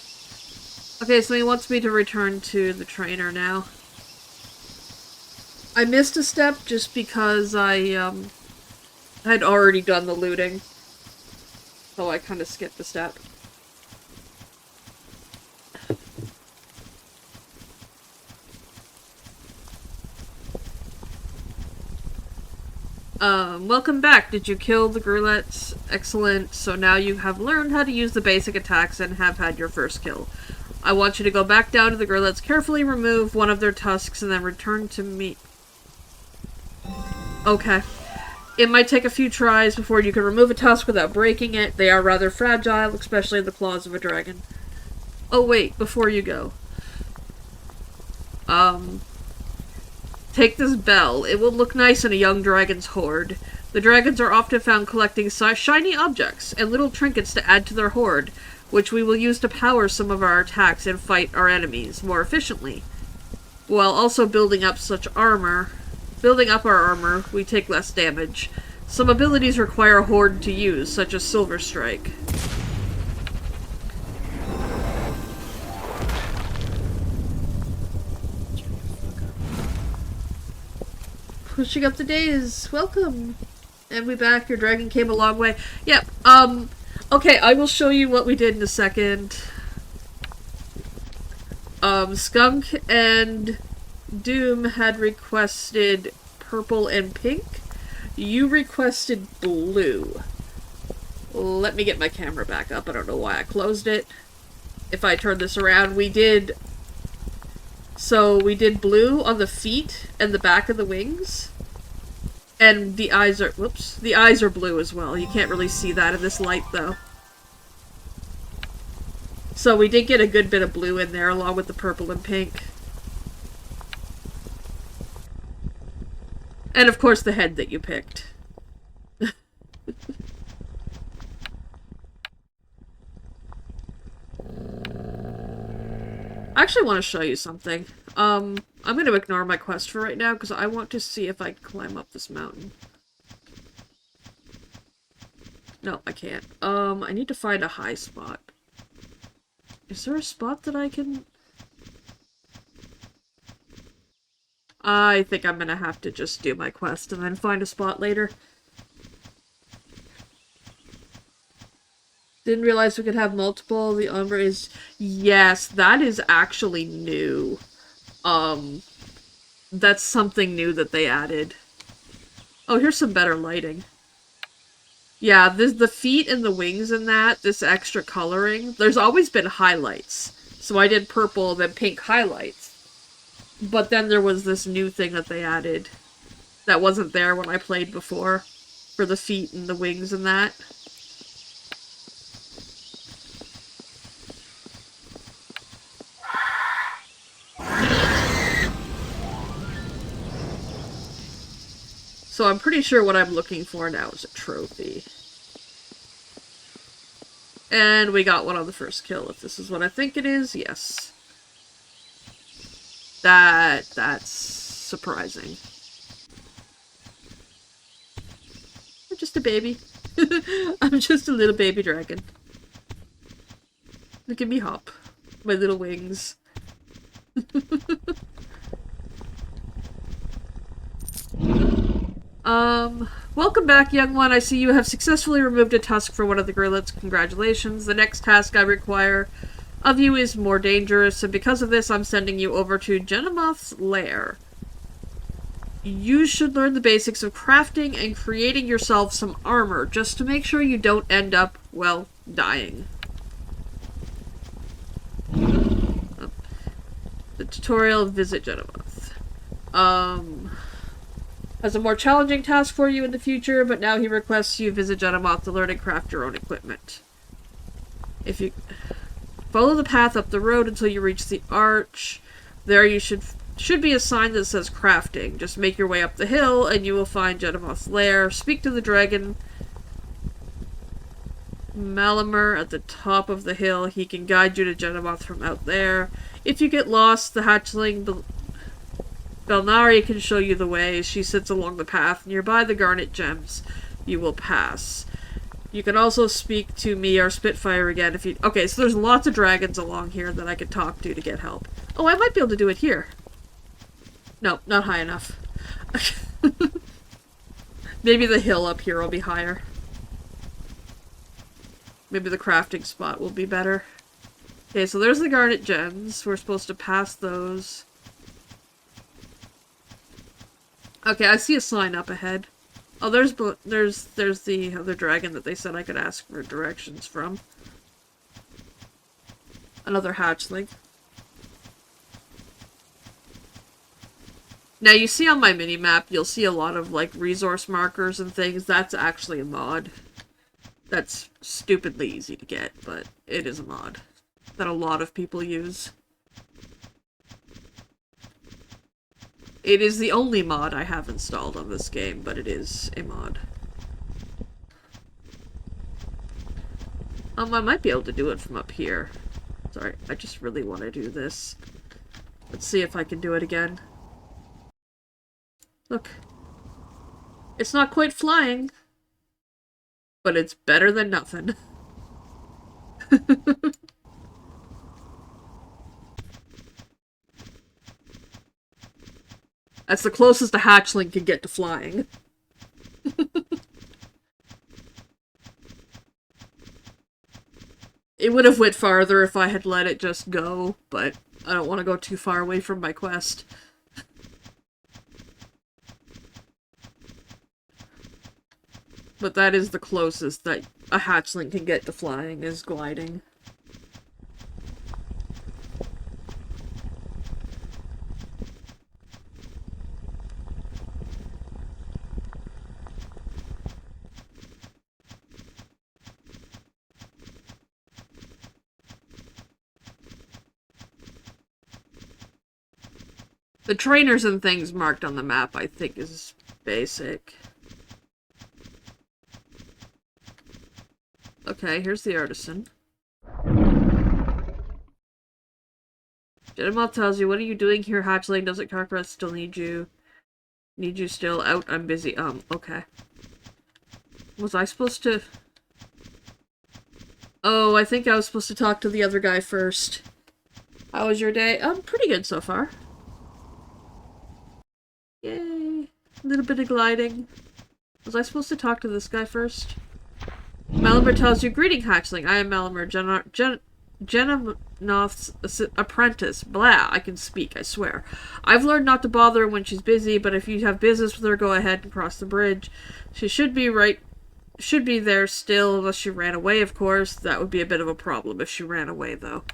C: Okay, so he wants me to return to the trainer now. I missed a step just because I had already done the looting. So I kind of skipped a step. Welcome back. Did you kill the Grulettes? Excellent. So now you have learned how to use the basic attacks and have had your first kill. I want you to go back down to the Grulettes, carefully remove one of their tusks, and then return to me. Okay. It might take a few tries before you can remove a tusk without breaking it. They are rather fragile, especially in the claws of a dragon. Oh wait, before you go. Take this bell. It will look nice in a young dragon's hoard. The dragons are often found collecting shiny objects and little trinkets to add to their hoard, which we will use to power some of our attacks and fight our enemies more efficiently. While also building up our armor, we take less damage. Some abilities require a hoard to use, such as Silver Strike. Pushing up the days. Welcome. And we back. Your dragon came a long way. Yep. Okay, I will show you what we did in a second. Skunk and Doom had requested purple and pink. You requested blue. Let me get my camera back up. I don't know why I closed it. If I turn this around, we did blue on the feet and the back of the wings. And the eyes are, the eyes are blue as well. You can't really see that in this light, though. So we did get a good bit of blue in there, along with the purple and pink. And of course the head that you picked. I actually want to show you something. I'm going to ignore my quest for right now, because I want to see if I can climb up this mountain. No, I can't. I need to find a high spot. Is there a spot that I can... I think I'm gonna have to just do my quest and then find a spot later. Didn't realize we could have multiple. The Umbra is... Yes, that is actually new. That's something new that they added. Oh, here's some better lighting. Yeah, the feet and the wings in that, this extra coloring, there's always been highlights. So I did purple, then pink highlights. But then there was this new thing that they added that wasn't there when I played before. For the feet and the wings and that. So I'm pretty sure what I'm looking for now is a trophy. And we got one on the first kill, if this is what I think it is. Yes. That's surprising. I'm just a baby. I'm just a little baby dragon. Look at me hop. My little wings. Welcome back, young one. I see you have successfully removed a tusk for one of the gorillas. Congratulations. The next task I require of you is more dangerous, and because of this, I'm sending you over to Genomoth's lair. You should learn the basics of crafting and creating yourself some armor, just to make sure you don't end up, well, dying. Oh. The tutorial, visit Genomoth. Has a more challenging task for you in the future, but now he requests you visit Genomoth to learn and craft your own equipment. If you follow the path up the road until you reach the arch, there you should be a sign that says crafting. Just make your way up the hill and you will find Genomoth's lair. Speak to the dragon Malamur at the top of the hill. He can guide you to Genomoth from out there. If you get lost, the hatchling Belnari can show you the way. She sits along the path nearby the garnet gems. You will pass. You can also speak to me or Spitfire again if you... Okay, so there's lots of dragons along here that I could talk to get help. Oh, I might be able to do it here. No, not high enough. Maybe the hill up here will be higher. Maybe the crafting spot will be better. Okay, so there's the garnet gems. We're supposed to pass those. Okay, I see a sign up ahead. Oh, there's the other dragon that they said I could ask for directions from. Another hatchling. Now you see on my mini-map, you'll see a lot of like resource markers and things. That's actually a mod. That's stupidly easy to get, but it is a mod that a lot of people use. It is the only mod I have installed on this game, but it is a mod. I might be able to do it from up here. Sorry, I just really want to do this. Let's see if I can do it again. Look. It's not quite flying, but it's better than nothing. That's the closest a hatchling can get to flying. It would have went farther if I had let it just go, but I don't want to go too far away from my quest. But that is the closest that a hatchling can get to flying, is gliding. The trainers and things marked on the map, I think, is basic. Okay, here's the artisan. Genomoth tells you, what are you doing here, hatchling? Doesn't Carcrath still need you? Need you still out? I'm busy. Okay. Was I supposed to... Oh, I think I was supposed to talk to the other guy first. How was your day? Pretty good so far. Yay. A little bit of gliding. Was I supposed to talk to this guy first? Malamur tells you, greeting, hatchling. I am Malamur, Genomoth's apprentice. Blah, I can speak, I swear. I've learned not to bother her when she's busy, but if you have business with her, go ahead and cross the bridge. She should be right should be there still, unless she ran away, of course. That would be a bit of a problem if she ran away, though.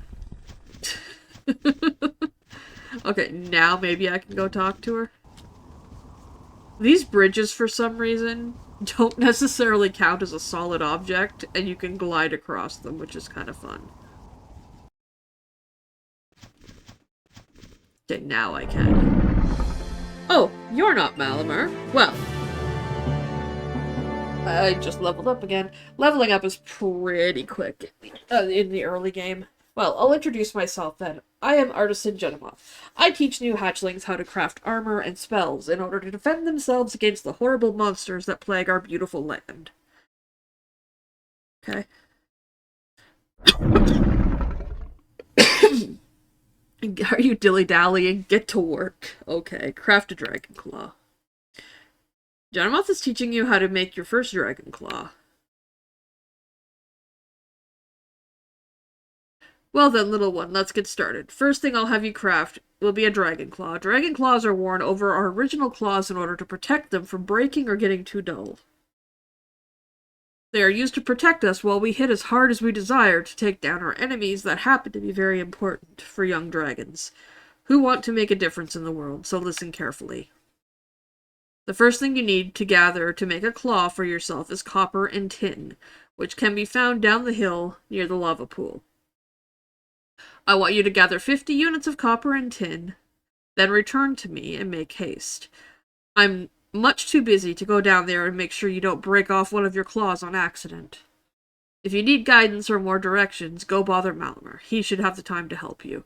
C: Okay, now maybe I can go talk to her. These bridges, for some reason, don't necessarily count as a solid object, and you can glide across them, which is kind of fun. Okay, now I can. Oh, you're not Malamar. Well, I just leveled up again. Leveling up is pretty quick in the early game. Well, I'll introduce myself then. I am Artisan Genemoth. I teach new hatchlings how to craft armor and spells in order to defend themselves against the horrible monsters that plague our beautiful land. Okay. Are you dilly-dallying? Get to work. Okay, craft a dragon claw. Genemoth is teaching you how to make your first dragon claw. Well then, little one, let's get started. First thing I'll have you craft will be a dragon claw. Dragon claws are worn over our original claws in order to protect them from breaking or getting too dull. They are used to protect us while we hit as hard as we desire to take down our enemies that happen to be very important for young dragons, who want to make a difference in the world, so listen carefully. The first thing you need to gather to make a claw for yourself is copper and tin, which can be found down the hill near the lava pool. I want you to gather 50 units of copper and tin, then return to me and make haste. I'm much too busy to go down there and make sure you don't break off one of your claws on accident. If you need guidance or more directions, go bother Malamar. He should have the time to help you.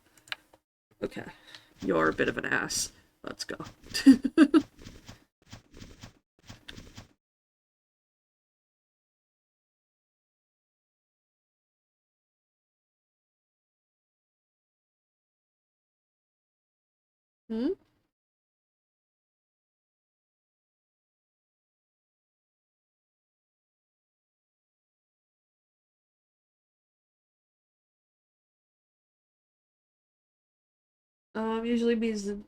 C: Okay. You're a bit of an ass. Let's go. Hmm? Usually means the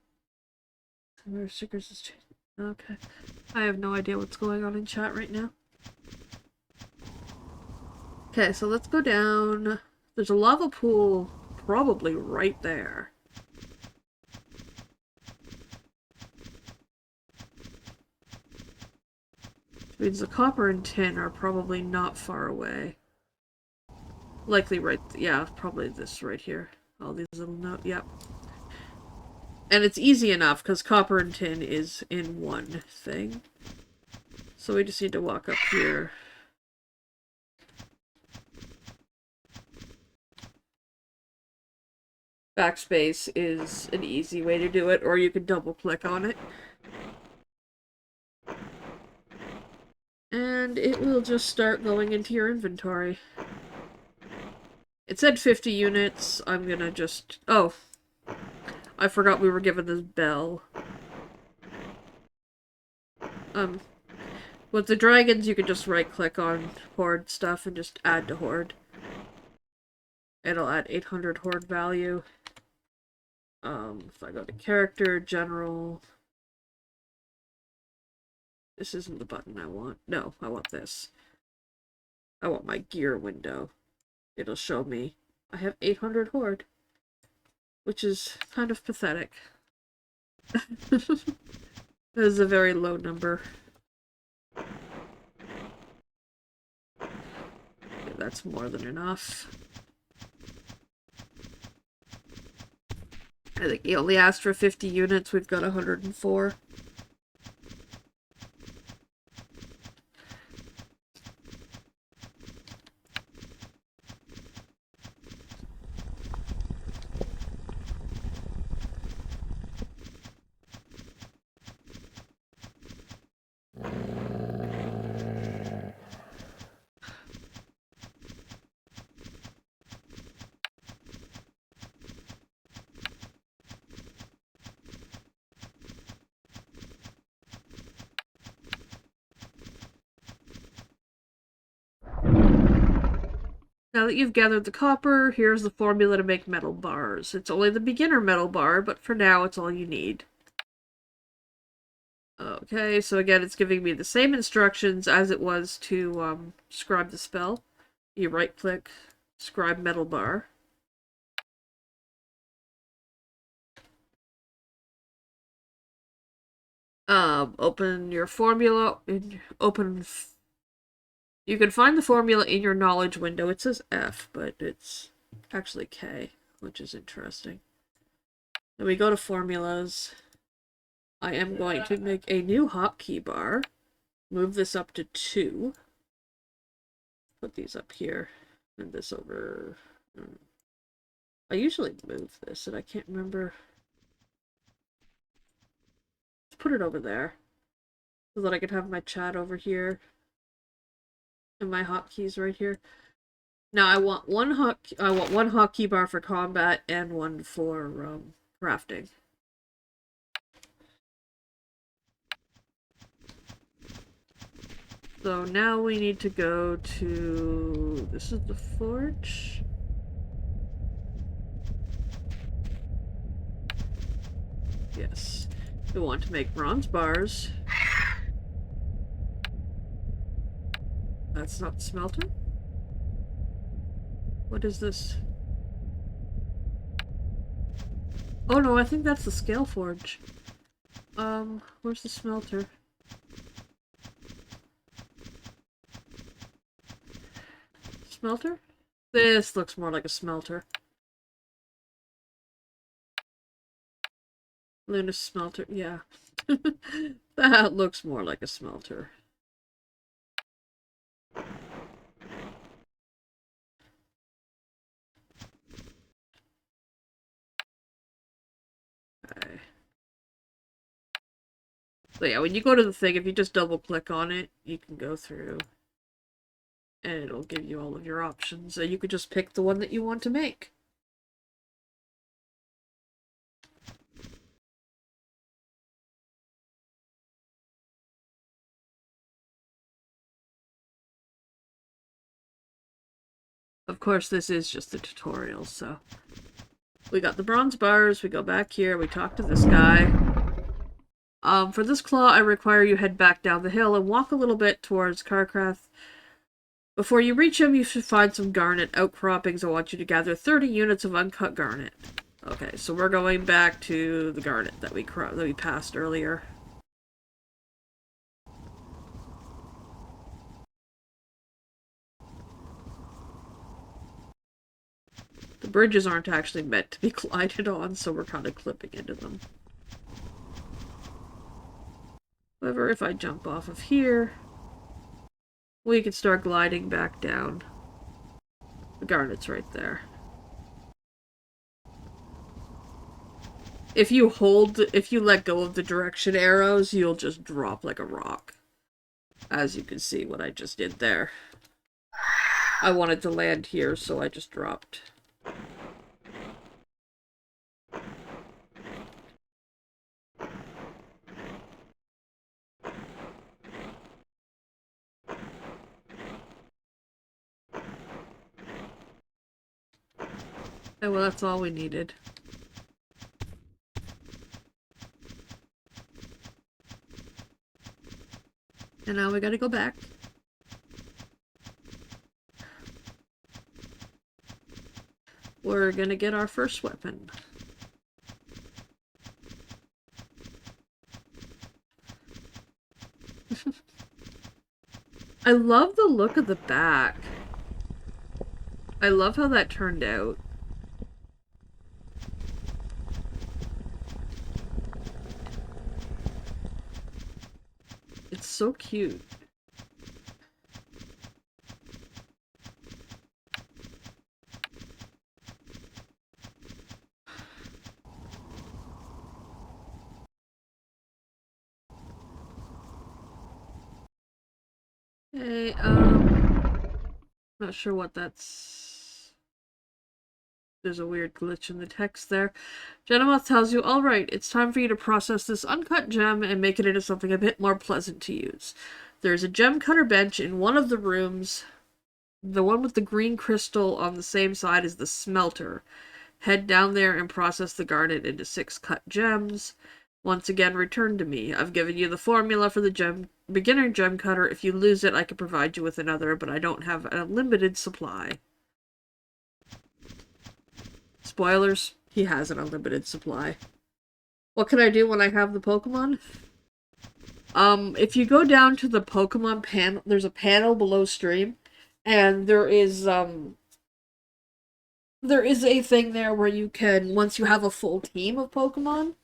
C: stickers is changing. Okay. I have no idea what's going on in chat right now. Okay, so let's go down. There's a lava pool probably right there. Which means the copper and tin are probably not far away. Likely right, yeah, probably this right here. All these little notes, yep. And it's easy enough, because copper and tin is in one thing. So we just need to walk up here. Backspace is an easy way to do it, or you can double click on it. And it will just start going into your inventory. It said 50 units. I'm gonna just... Oh. I forgot we were given this bell. With the dragons, you can just right-click on Horde stuff and just add to Horde. It'll add 800 Horde value. If I go to Character, General... This isn't the button I want. No, I want this. I want my gear window. It'll show me I have 800 Horde. Which is kind of pathetic. That is a very low number. Okay, that's more than enough. I think he only asked for 50 units. We've got 104. Now that you've gathered the copper, here's the formula to make metal bars. It's only the beginner metal bar, but for now it's all you need. Okay, so again, it's giving me the same instructions as it was to scribe the spell. You right-click, scribe metal bar. Open your formula. You can find the formula in your knowledge window. It says F, but it's actually K, which is interesting. Then we go to formulas. I am going to make a new hotkey bar. Move this up to 2. Put these up here. And this over. I usually move this, and I can't remember. Let's put it over there. So that I can have my chat over here. And my hotkeys right here. Now I want one hotkey bar for combat and one for crafting. So now we need to go to... This is the forge? Yes. We want to make bronze bars. That's not the smelter? What is this? Oh no, I think that's the scale forge. Where's the smelter? Smelter? This looks more like a smelter. Luna's smelter, yeah. That looks more like a smelter. Okay. So yeah, when you go to the thing, if you just double click on it, you can go through and it'll give you all of your options. And you could just pick the one that you want to make. Of course, this is just a tutorial, so... We got the bronze bars, we go back here, we talk to this guy. For this claw, I require you head back down the hill and walk a little bit towards Carcrath. Before you reach him, you should find some garnet outcroppings. I want you to gather 30 units of uncut garnet. Okay, so we're going back to the garnet that we passed earlier. The bridges aren't actually meant to be glided on, so we're kind of clipping into them. However, if I jump off of here, we can start gliding back down. The garnet's right there. If you let go of the direction arrows, you'll just drop like a rock. As you can see what I just did there. I wanted to land here, so I just dropped. Oh, well, that's all we needed. And now we gotta go back. We're gonna get our first weapon. I love the look of the back. I love how that turned out. It's so cute. Hey, not sure what that's... There's a weird glitch in the text there. Genomoth tells you, alright, it's time for you to process this uncut gem and make it into something a bit more pleasant to use. There's a gem cutter bench in one of the rooms. The one with the green crystal on the same side is the smelter. Head down there and process the garnet into 6 cut gems. Once again, return to me. I've given you the formula for the beginner gem cutter. If you lose it, I can provide you with another, but I don't have a limited supply. Spoilers, he has an unlimited supply. What can I do when I have the Pokemon? If you go down to the Pokemon panel, there's a panel below stream, and there is a thing there where you can, once you have a full team of Pokemon,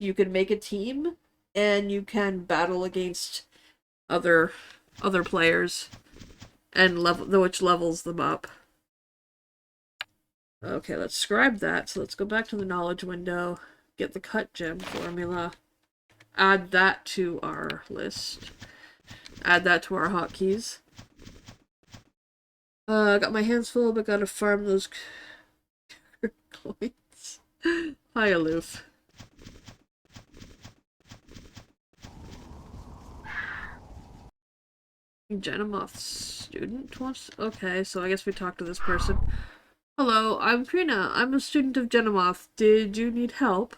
C: you can make a team, and you can battle against other players, and which levels them up. Okay, let's scribe that. So let's go back to the knowledge window, get the cut gem formula, add that to our list, add that to our hotkeys. Got my hands full, but gotta farm those coins. Hi, Aloof. Genomoth student wants... Okay, so I guess we talked to this person. Hello, I'm Trina. I'm a student of Genomoth. Did you need help?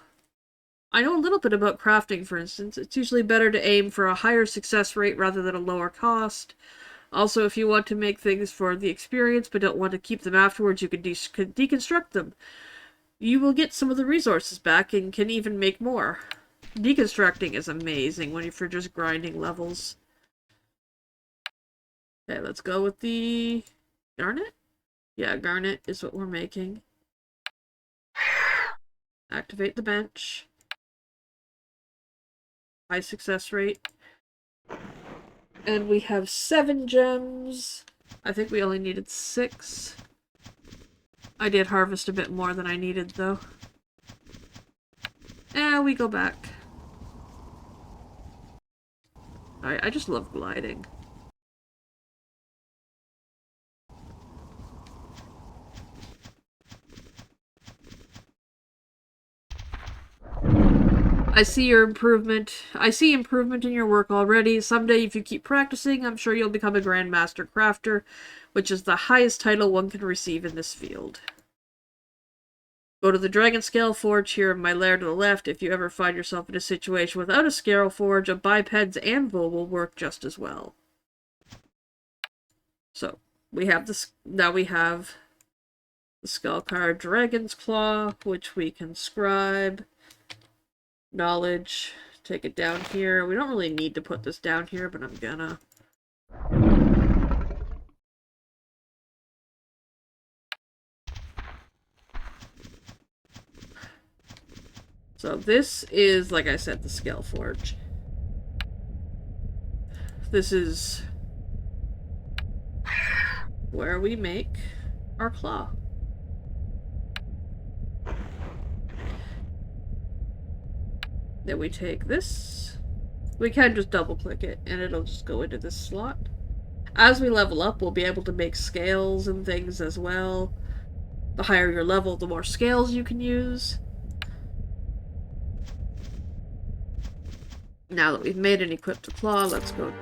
C: I know a little bit about crafting, for instance. It's usually better to aim for a higher success rate rather than a lower cost. Also, if you want to make things for the experience but don't want to keep them afterwards, you can deconstruct them. You will get some of the resources back and can even make more. Deconstructing is amazing when you're just grinding levels. Okay, let's go with the garnet? Yeah, garnet is what we're making. Activate the bench. High success rate. And we have 7 gems. I think we only needed 6. I did harvest a bit more than I needed, though. And we go back. Alright, I just love gliding. I see improvement in your work already. Someday, if you keep practicing, I'm sure you'll become a Grandmaster Crafter, which is the highest title one can receive in this field. Go to the Dragon Scale Forge here in my lair to the left. If you ever find yourself in a situation without a Scale Forge, a biped's anvil will work just as well. So, we have this. Now we have the Skull Card Dragon's Claw, which we can scribe. Knowledge, take it down here. We don't really need to put this down here, but I'm gonna. So this is, like I said, the Scale Forge. This is where we make our claw. Then we take this. We can just double click it and it'll just go into this slot. As we level up, we'll be able to make scales and things as well. The higher your level, the more scales you can use. Now that we've made and equipped the claw, let's go.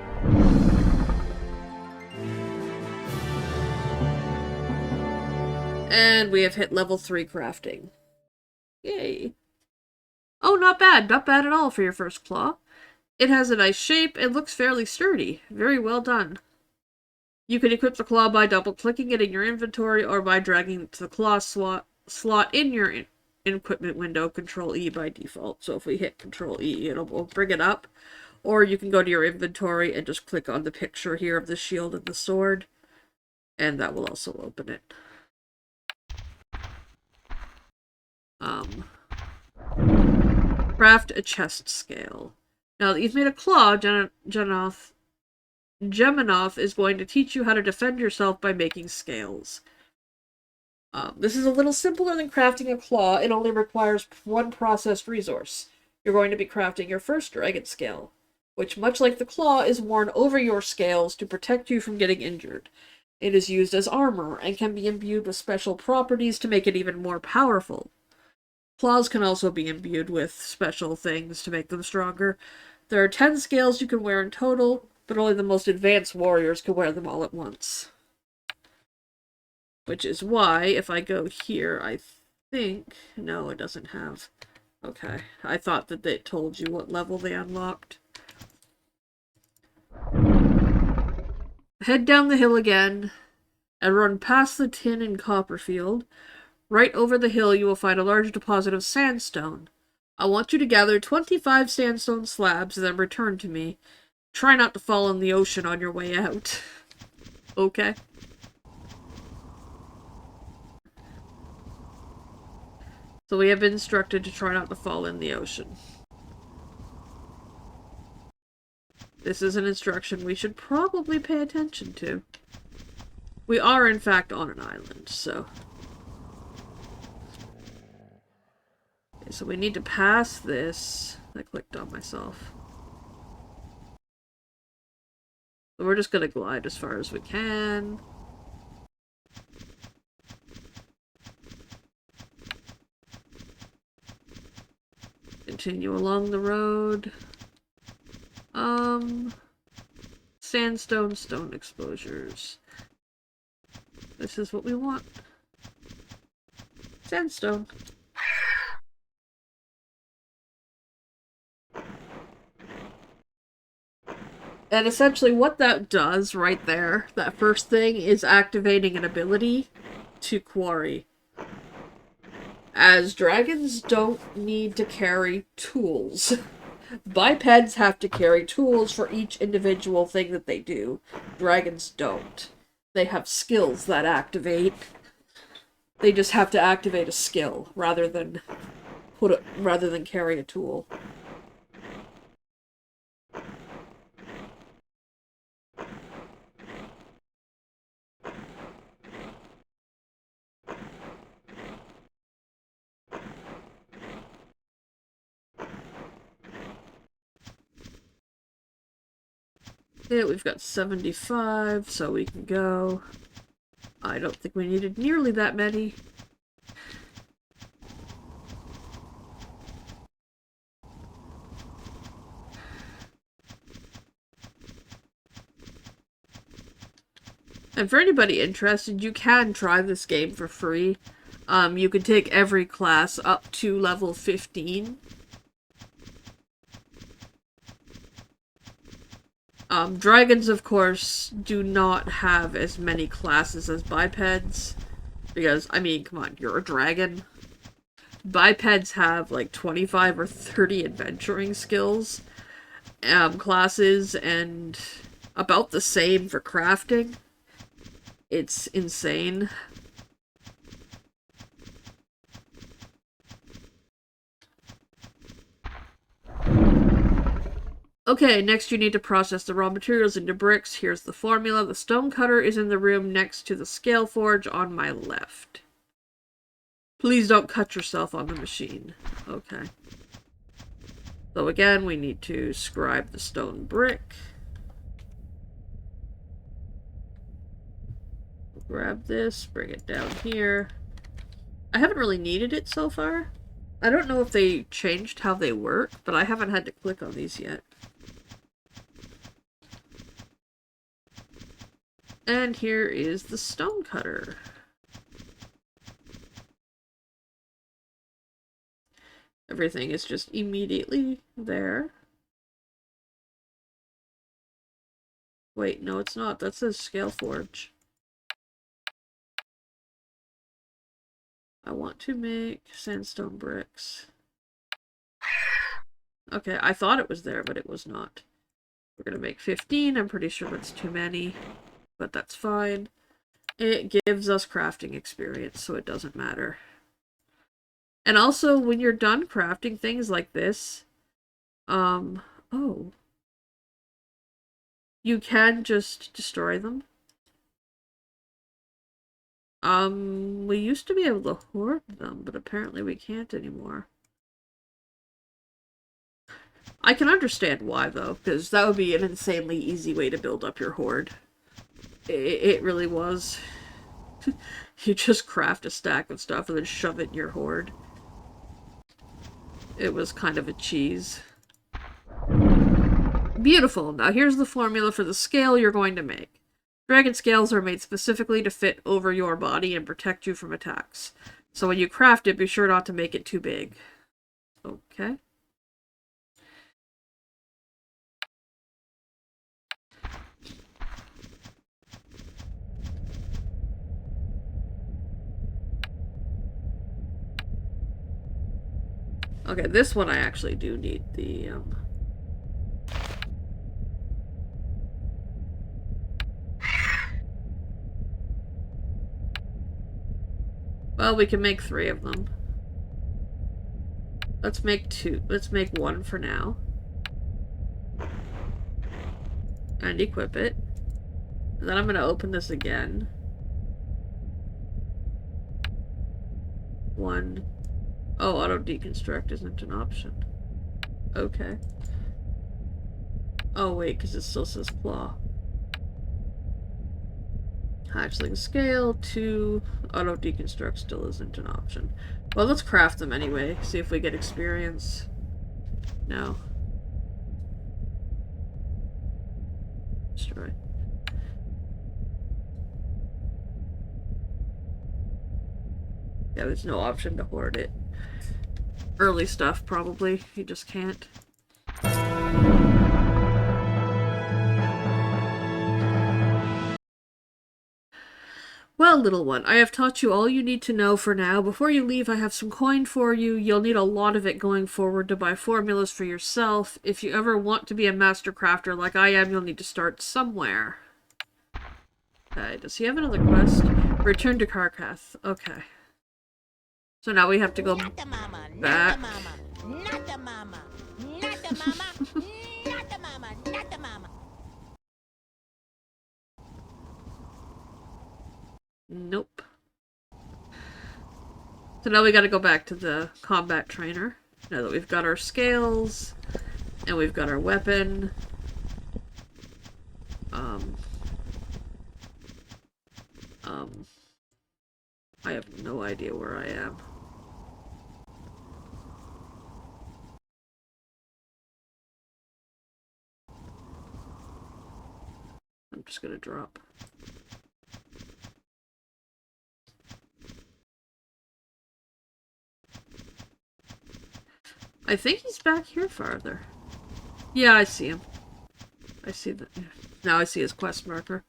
C: And we have hit level 3 crafting. Yay. Oh, not bad. Not bad at all for your first claw. It has a nice shape and looks fairly sturdy. Very well done. You can equip the claw by double-clicking it in your inventory or by dragging it to the claw slot in your equipment window, Control E by default. So if we hit Control E, will bring it up. Or you can go to your inventory and just click on the picture here of the shield and the sword. And that will also open it. Craft a chest scale. Now that you've made a claw, Geminoth is going to teach you how to defend yourself by making scales. This is a little simpler than crafting a claw. It only requires one processed resource. You're going to be crafting your first dragon scale, which, much like the claw, is worn over your scales to protect you from getting injured. It is used as armor and can be imbued with special properties to make it even more powerful. Claws can also be imbued with special things to make them stronger. There are 10 scales you can wear in total, but only the most advanced warriors can wear them all at once. Which is why, if I go here, I think... No, it doesn't have... Okay, I thought that they told you what level they unlocked. Head down the hill again, and run past the tin and copper field. Right over the hill you will find a large deposit of sandstone. I want you to gather 25 sandstone slabs and then return to me. Try not to fall in the ocean on your way out. Okay? So we have been instructed to try not to fall in the ocean. This is an instruction we should probably pay attention to. We are, in fact, on an island, so... Okay, so we need to pass this. I clicked on myself. So we're just gonna glide as far as we can. Continue along the road. Sandstone, stone exposures. This is what we want. Sandstone. And essentially what that does right there, that first thing, is activating an ability to quarry. As dragons don't need to carry tools. Bipeds have to carry tools for each individual thing that they do. Dragons don't. They have skills that activate. They just have to activate a skill rather than carry a tool. Yeah, we've got 75, so we can go. I don't think we needed nearly that many. And for anybody interested, you can try this game for free. You can take every class up to level 15. Dragons, of course, do not have as many classes as bipeds. Because, I mean, come on, you're a dragon. Bipeds have like 25 or 30 adventuring skills, classes, and about the same for crafting. It's insane. Okay, next you need to process the raw materials into bricks. Here's the formula. The stone cutter is in the room next to the scale forge on my left. Please don't cut yourself on the machine. Okay. So again, we need to scribe the stone brick. Grab this, bring it down here. I haven't really needed it so far. I don't know if they changed how they work, but I haven't had to click on these yet. And here is the stone cutter. Everything is just immediately there. Wait, no it's not. That says scale forge. I want to make sandstone bricks. Okay, I thought it was there, but it was not. We're gonna make 15. I'm pretty sure that's too many, but that's fine. It gives us crafting experience, so it doesn't matter. And also, when you're done crafting things like this, oh. You can just destroy them. We used to be able to hoard them, but apparently we can't anymore. I can understand why, though, because that would be an insanely easy way to build up your hoard. It really was. You just craft a stack of stuff and then shove it in your hoard. It was kind of a cheese. Beautiful. Now here's the formula for the scale you're going to make. Dragon scales are made specifically to fit over your body and protect you from attacks. So when you craft it, be sure not to make it too big. Okay. Okay, this one I actually do need the, well, we can make 3 of them. Let's make 2. Let's make 1 for now. And equip it. And then I'm gonna open this again. 1. Oh, auto deconstruct isn't an option. Okay. Oh wait, because it still says claw. Hatchling scale, 2. Auto deconstruct still isn't an option. Well, let's craft them anyway. See if we get experience. No. Destroy. Yeah, there's no option to hoard it. Early stuff, probably. You just can't. Well, little one, I have taught you all you need to know for now. Before you leave, I have some coin for you. You'll need a lot of it going forward to buy formulas for yourself. If you ever want to be a master crafter like I am, you'll need to start somewhere. Okay, does he have another quest? Return to Karkath. Okay. So now we have to go back.
J: Not the mama. Not the mama. Not the mama. Not the mama.
C: Nope. So now we gotta go back to the combat trainer. Now that we've got our scales, and we've got our weapon. I have no idea where I am. I'm just gonna drop. I think he's back here farther. Yeah, I see him. I see the... Now I see his quest marker.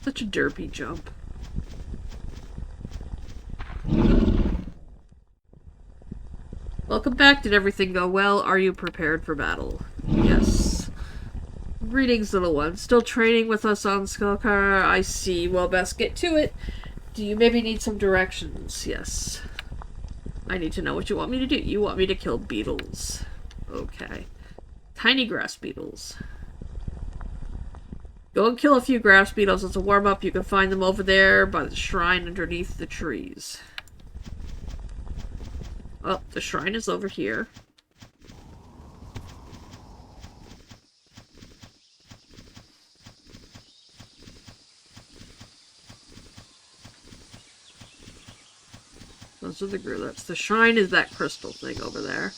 C: Such a derpy jump. Welcome back. Did everything go well? Are you prepared for battle? Yes. Greetings, little one. Still training with us on Skullcar? I see. Well, best get to it. Do you maybe need some directions? Yes. I need to know what you want me to do. You want me to kill beetles. Okay. Tiny grass beetles. Go and kill a few grass beetles as a warm-up. You can find them over there by the shrine underneath the trees. Oh, the shrine is over here. Those are the grillets. The shrine is that crystal thing over there.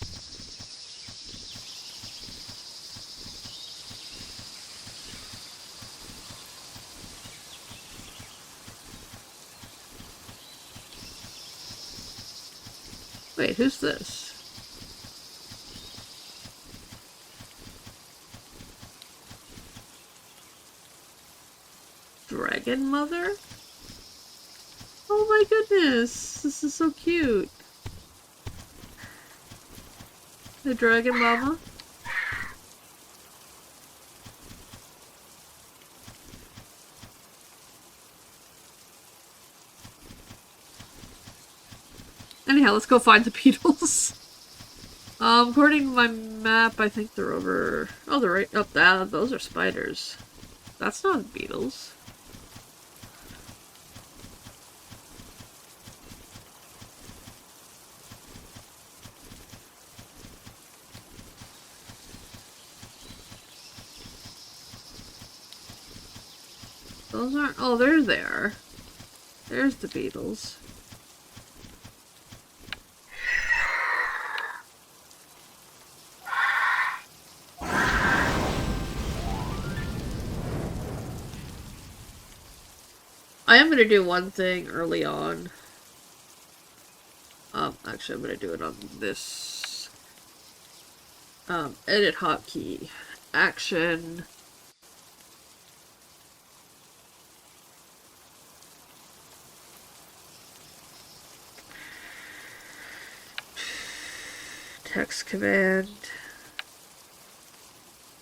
C: Wait, who's this? Dragon Mother? Oh my goodness, this is so cute. The Dragon Mama? Anyhow, let's go find the beetles. According to my map, I think they're over... Oh, they're right up there. Those are spiders. That's not beetles. Those aren't... Oh, they're there. There's the beetles. I am gonna do one thing early on. Actually, I'm gonna do it on this. Edit hotkey. Action. Text command.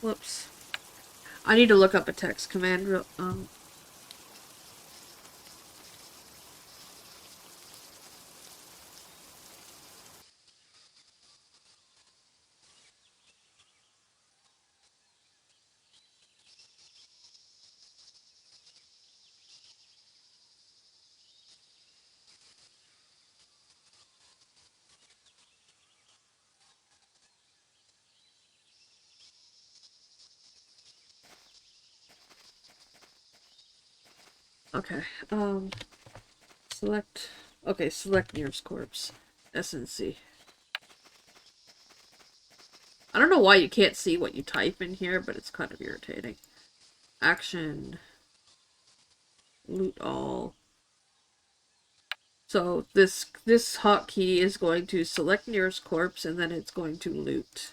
C: Whoops. I need to look up a text command. Okay, select, okay, select nearest corpse, SNC. I don't know why you can't see what you type in here, but it's kind of irritating. Action, loot all. So this hotkey is going to select nearest corpse, and then it's going to loot.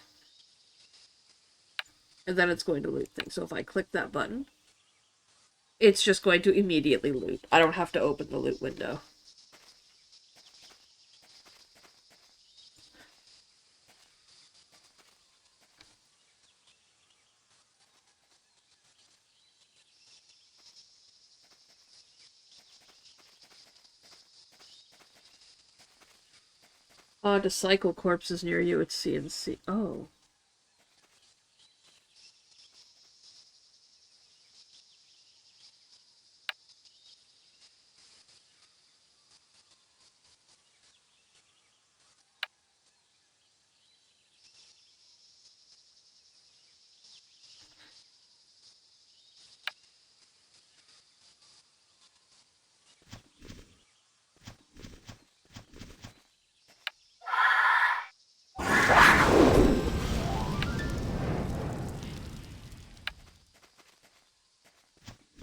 C: And then it's going to loot things. So if I click that button, it's just going to immediately loot. I don't have to open the loot window. To cycle corpses near you, it's CNC. Oh.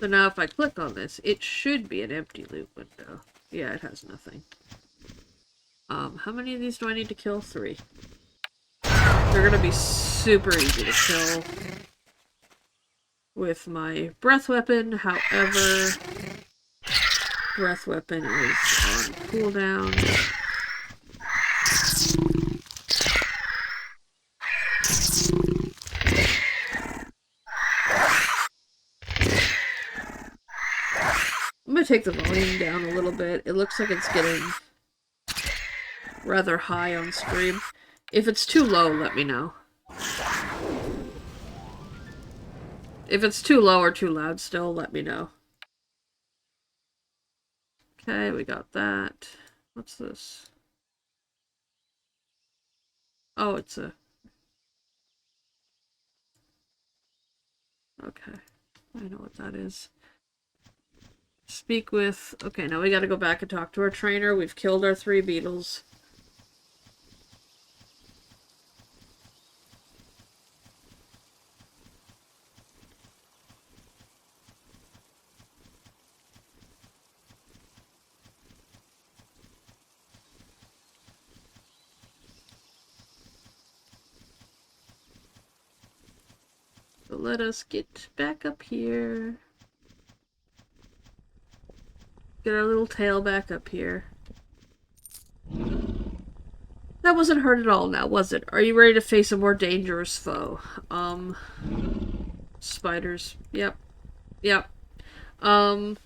C: So now if I click on this, it should be an empty loot window. Yeah, it has nothing. How many of these do I need to kill? 3. They're gonna be super easy to kill with my breath weapon. However, breath weapon is on cooldown. I'm gonna take the volume down a little bit. It looks like it's getting rather high on stream. If it's too low, let me know. If it's too low or too loud still, let me know. Okay, we got that. What's this? Oh, it's a... Okay. I know what that is. Speak with... Okay, now we gotta go back and talk to our trainer. We've killed our 3 beetles. So let us get back up here. Get our little tail back up here. That wasn't hurt at all now, was it? Are you ready to face a more dangerous foe? Spiders. Yep. Yep. The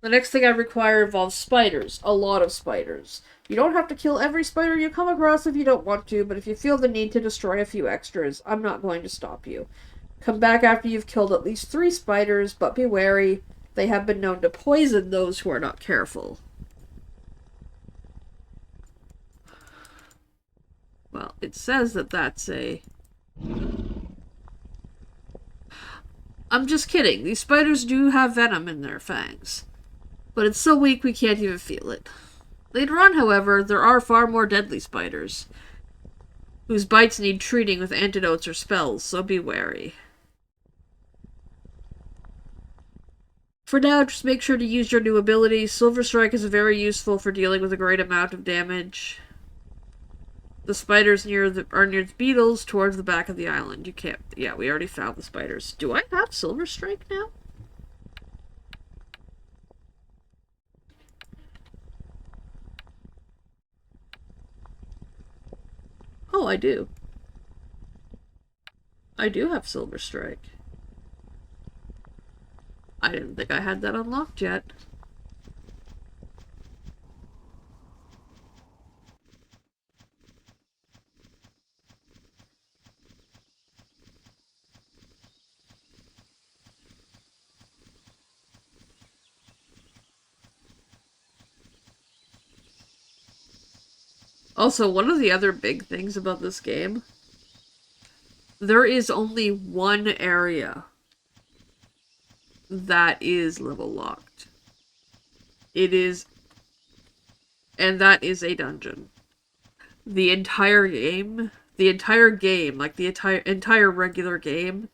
C: next thing I require involves spiders. A lot of spiders. You don't have to kill every spider you come across if you don't want to, but if you feel the need to destroy a few extras, I'm not going to stop you. Come back after you've killed at least 3 spiders, but be wary. They have been known to poison those who are not careful. Well, it says that that's a... I'm just kidding. These spiders do have venom in their fangs. But it's so weak we can't even feel it. Later on, however, there are far more deadly spiders, whose bites need treating with antidotes or spells, so be wary. For now, just make sure to use your new ability. Silver Strike is very useful for dealing with a great amount of damage. The spiders are near the beetles towards the back of the island. You can't... Yeah, we already found the spiders. Do I have Silver Strike now? Oh, I do. I do have Silver Strike. I didn't think I had that unlocked yet. Also, one of the other big things about this game, there is only one area that is level locked. It is, and that is a dungeon. The entire game, like the entire regular game,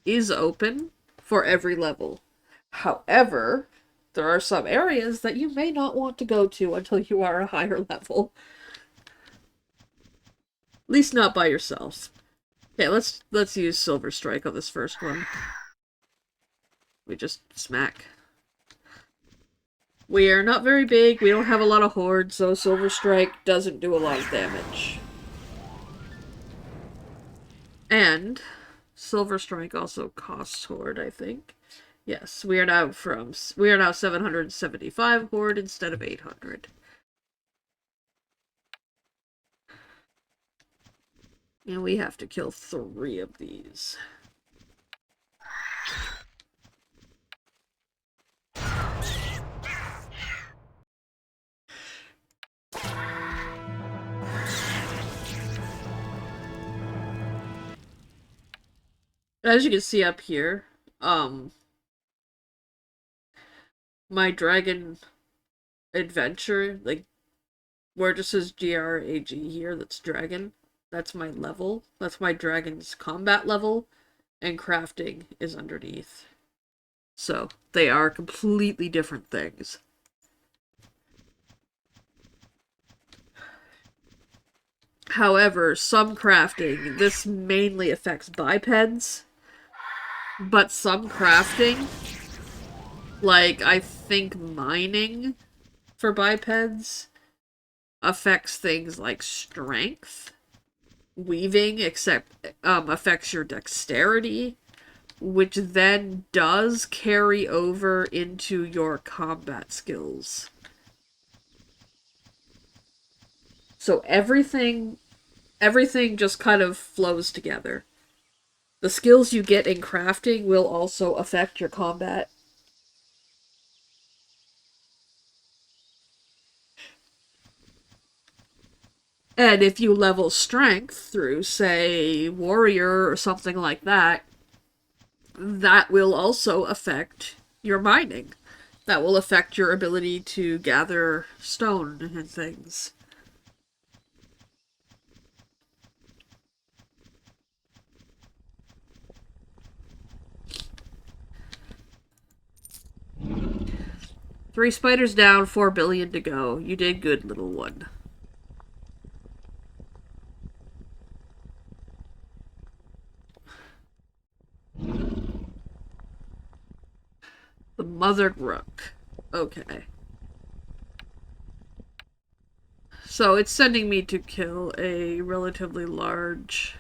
C: is open for every level. However, there are some areas that you may not want to go to until you are a higher level. At least not by yourself. Okay, let's use Silver Strike on this first one. We just smack. We are not very big, we don't have a lot of hordes, so Silver Strike doesn't do a lot of damage. And Silver Strike also costs horde, I think. Yes, we are now 775 horde instead of 800. And we have to kill 3 of these. As you can see up here, my dragon adventure, like, where it just says GRAG here, that's dragon. That's my level. That's my dragon's combat level. And crafting is underneath. So, they are completely different things. However, some crafting, this mainly affects bipeds. But some crafting, like, I think mining for bipeds, affects things like strength. Weaving affects your dexterity, which then does carry over into your combat skills. So everything just kind of flows together. The skills you get in crafting will also affect your combat. And if you level strength through, say, warrior or something like that, that will also affect your mining. That will affect your ability to gather stone and things. Three spiders down, 4 billion to go. You did good, little one. The mothered rook. Okay. So it's sending me to kill a relatively large...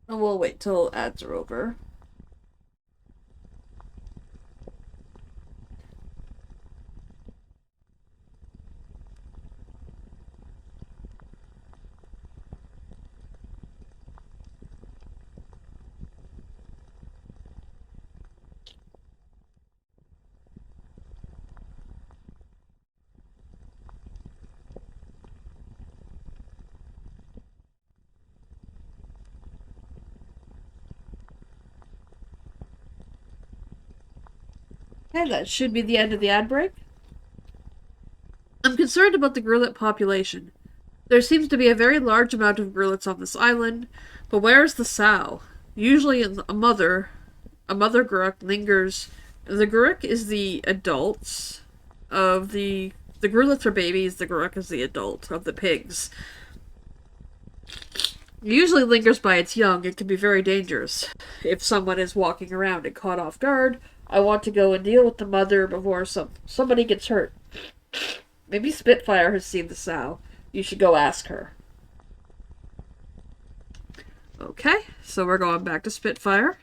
C: And we'll wait till ads are over. Okay, that should be the end of the ad break. I'm concerned about the gorilla population. There seems to be a very large amount of grillets on this island, but where's the sow? Usually a mother Guruk lingers. The Guruk is the adults of the grulets are babies, the Guruk is the adult of the pigs. It usually lingers by its young. It can be very dangerous. If someone is walking around and caught off guard, I want to go and deal with the mother before somebody gets hurt. Maybe Spitfire has seen the sow. You should go ask her. Okay, so we're going back to Spitfire.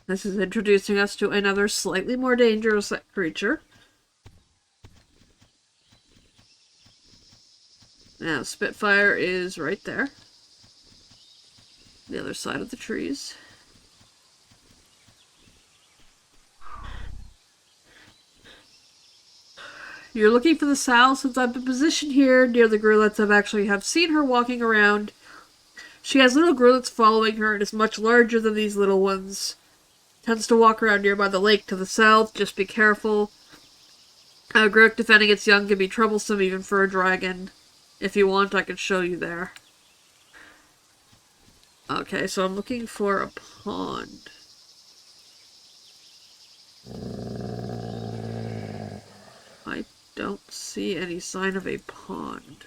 C: This is introducing us to another slightly more dangerous creature. Now, Spitfire is right there. The other side of the trees. You're looking for the sow. Since I've been positioned here near the grulets, I've actually have seen her walking around. She has little grulets following her and is much larger than these little ones. Tends to walk around nearby the lake to the south. Just be careful. Grullet defending its young can be troublesome even for a dragon. If you want, I can show you there. Okay, so I'm looking for a pond. I don't see any sign of a pond.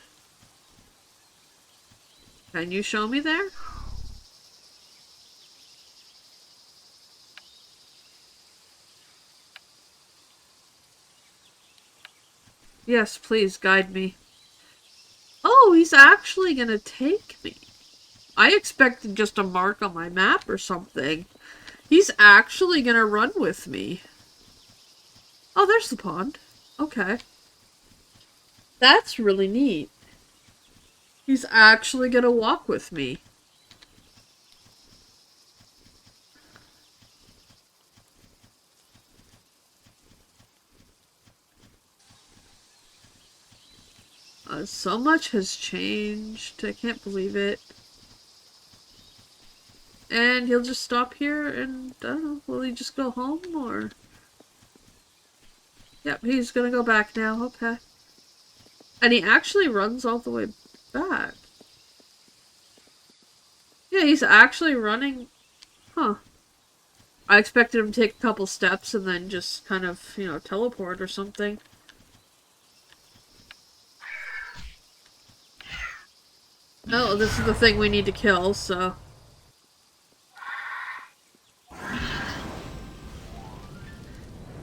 C: Can you show me there? Yes, please guide me. Oh, he's actually gonna take me. I expected just a mark on my map or something. He's actually gonna run with me. Oh, there's the pond. Okay. That's really neat. He's actually gonna walk with me. So much has changed. I can't believe it. And he'll just stop here and, I don't know, will he just go home or... Yep, he's gonna go back now, okay. And he actually runs all the way back. Yeah, he's actually running... Huh. I expected him to take a couple steps and then just kind of, you know, teleport or something. Oh, this is the thing we need to kill, so...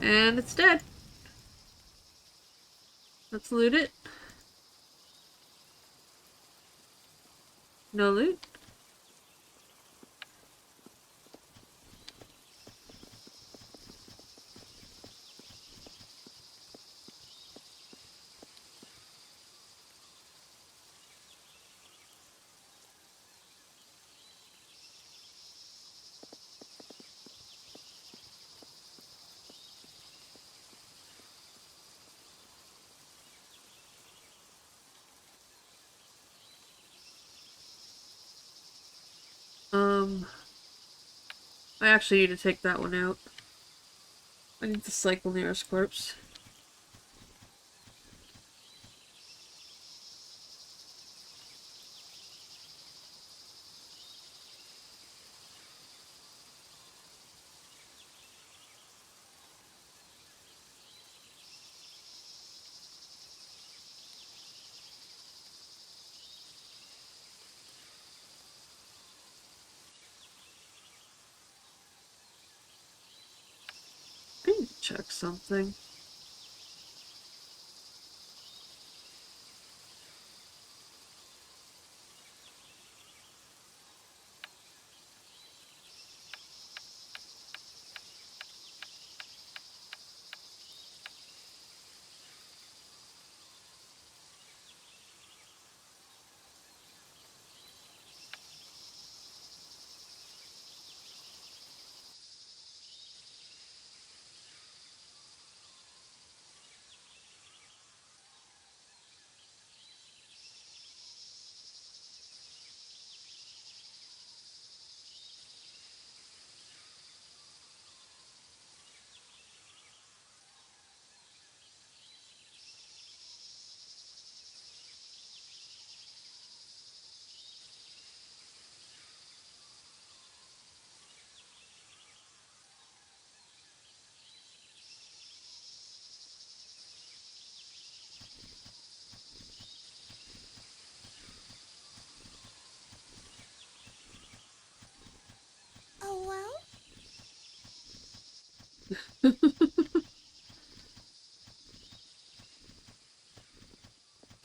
C: And it's dead. Let's loot it. No loot. I actually need to take that one out. I need to cycle nearest corpse. I need to check something.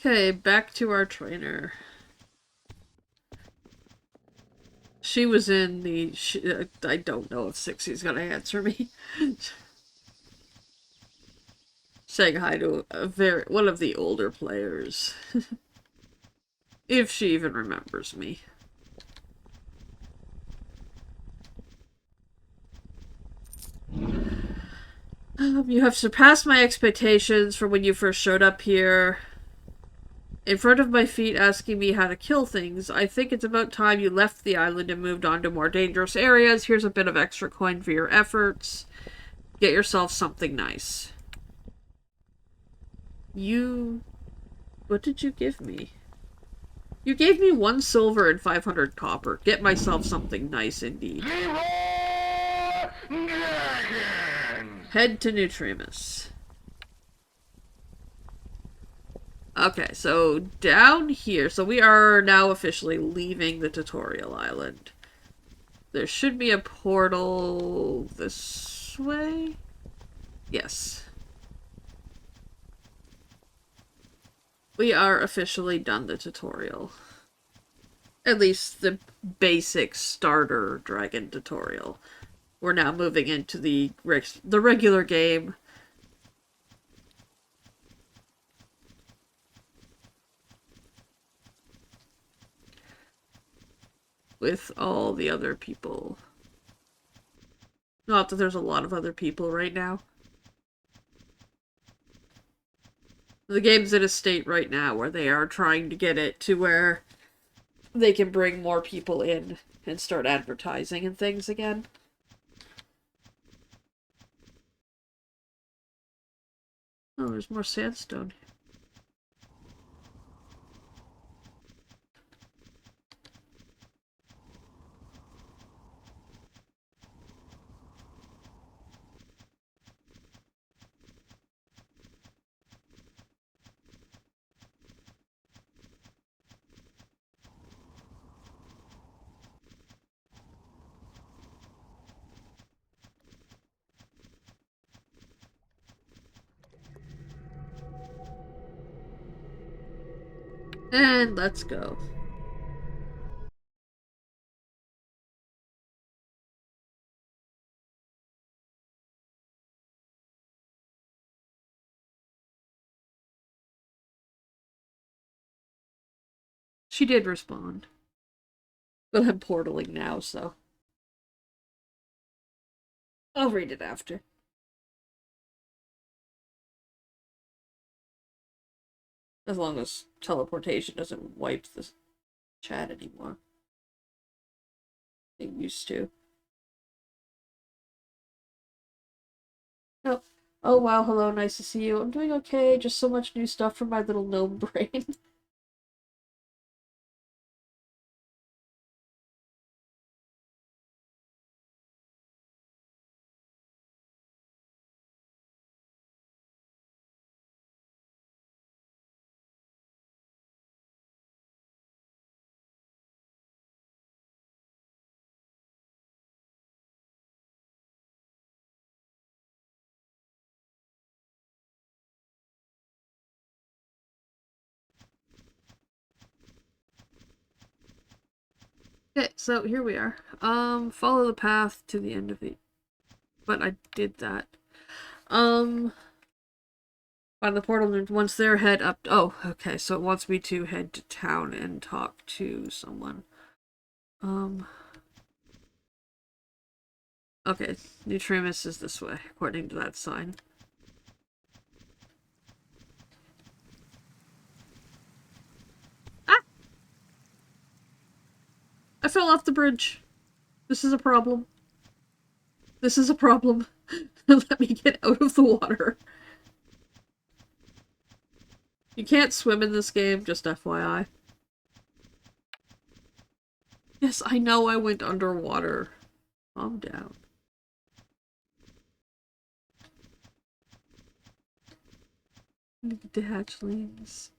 C: Okay, back to our trainer. She was in the... I don't know if Sixie's gonna answer me. Saying hi to one of the older players. If she even remembers me. You have surpassed my expectations from when you first showed up here. In front of my feet asking me how to kill things. I think it's about time you left the island and moved on to more dangerous areas. Here's a bit of extra coin for your efforts. Get yourself something nice. What did you give me? You gave me 1 silver and 500 copper. Get myself something nice indeed. Head to Nutrimus. Okay, so down here. So we are now officially leaving the tutorial island. There should be a portal this way? Yes. We are officially done the tutorial. At least the basic starter dragon tutorial. We're now moving into the regular game. With all the other people. Not that there's a lot of other people right now. The game's in a state right now where they are trying to get it to where they can bring more people in and start advertising and things again. Oh, there's more sandstone. And let's go. She did respond. But I'm portaling now, so I'll read it after. As long as teleportation doesn't wipe the chat anymore. It used to. Oh. Oh wow, hello, nice to see you. I'm doing okay, just so much new stuff for my little gnome brain. Okay, so here we are. Follow the path to the end of the... But I did that. Find the portal, and once there, head up... Oh, okay, so it wants me to head to town and talk to someone. Okay, Nutrimus is this way, according to that sign. Ah! I fell off the bridge. This is a problem. This is a problem. Let me get out of the water. You can't swim in this game, just FYI. Yes, I know I went underwater. Calm down. The hatchlings.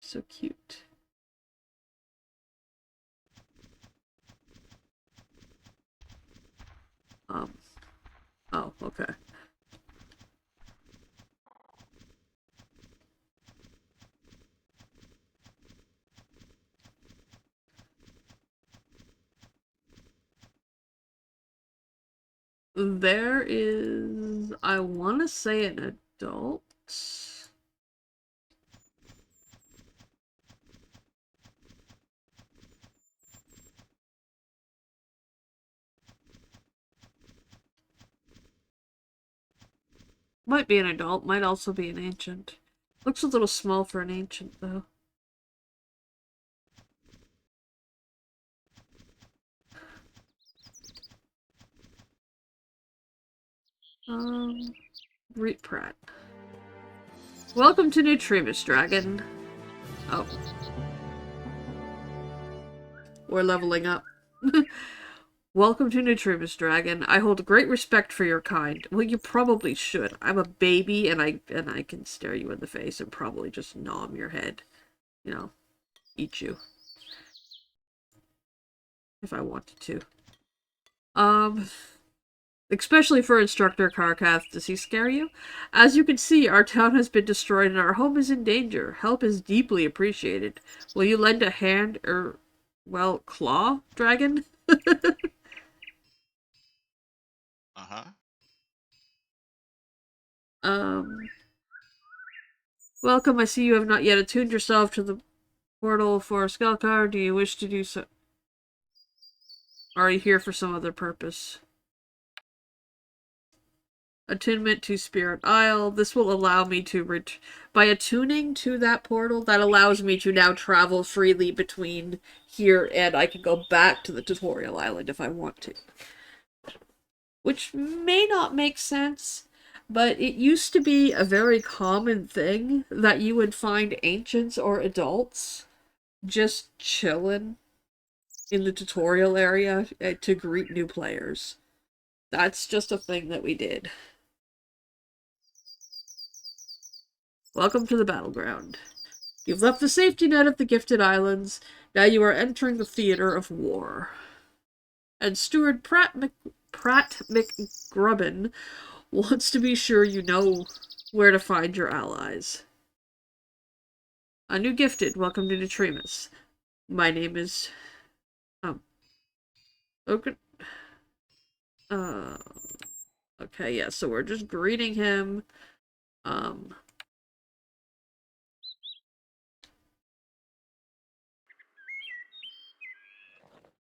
C: So cute. Oh, okay. There is, I want to say, an adult. Might be an adult, might also be an ancient. Looks a little small for an ancient, though. Reet Pratt. Welcome to Neutrimus, Dragon. Oh. We're leveling up. Welcome to Neutrimus, Dragon. I hold great respect for your kind. Well, you probably should. I'm a baby, and I can stare you in the face and probably just nom your head. You know, eat you. If I wanted to. Especially for Instructor Karkath, does he scare you? As you can see, our town has been destroyed and our home is in danger. Help is deeply appreciated. Will you lend a hand or, well, claw, Dragon?
K: Uh-huh.
C: Welcome. I see you have not yet attuned yourself to the portal for Skelkar. Do you wish to do so? Are you here for some other purpose? Attunement to Spirit Isle. This will allow me to by attuning to that portal, that allows me to now travel freely between here and I can go back to the tutorial island if I want to. Which may not make sense, but it used to be a very common thing that you would find ancients or adults just chilling in the tutorial area to greet new players. That's just a thing that we did. Welcome to the battleground. You've left the safety net of the Gifted Islands. Now you are entering the theater of war. And Steward Pratt McGrubbin wants to be sure you know where to find your allies. A new Gifted, welcome to Neutrimus. My name is... Okay. Okay, yeah, so we're just greeting him.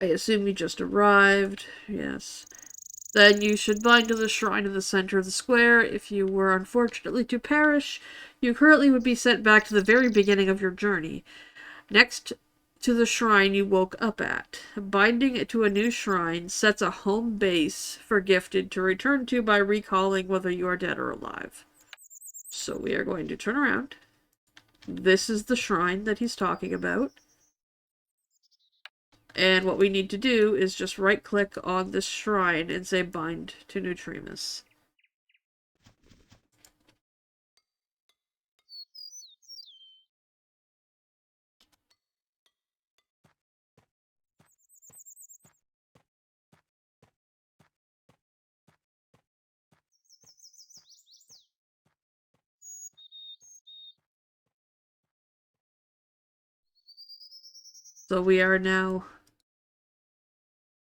C: I assume you just arrived. Yes. Then you should bind to the shrine in the center of the square. If you were unfortunately to perish, you currently would be sent back to the very beginning of your journey. Next to the shrine you woke up at. Binding it to a new shrine sets a home base for Gifted to return to by recalling whether you are dead or alive. So we are going to turn around. This is the shrine that he's talking about. And what we need to do is just right-click on this shrine and say bind to Neutrimus. So we are now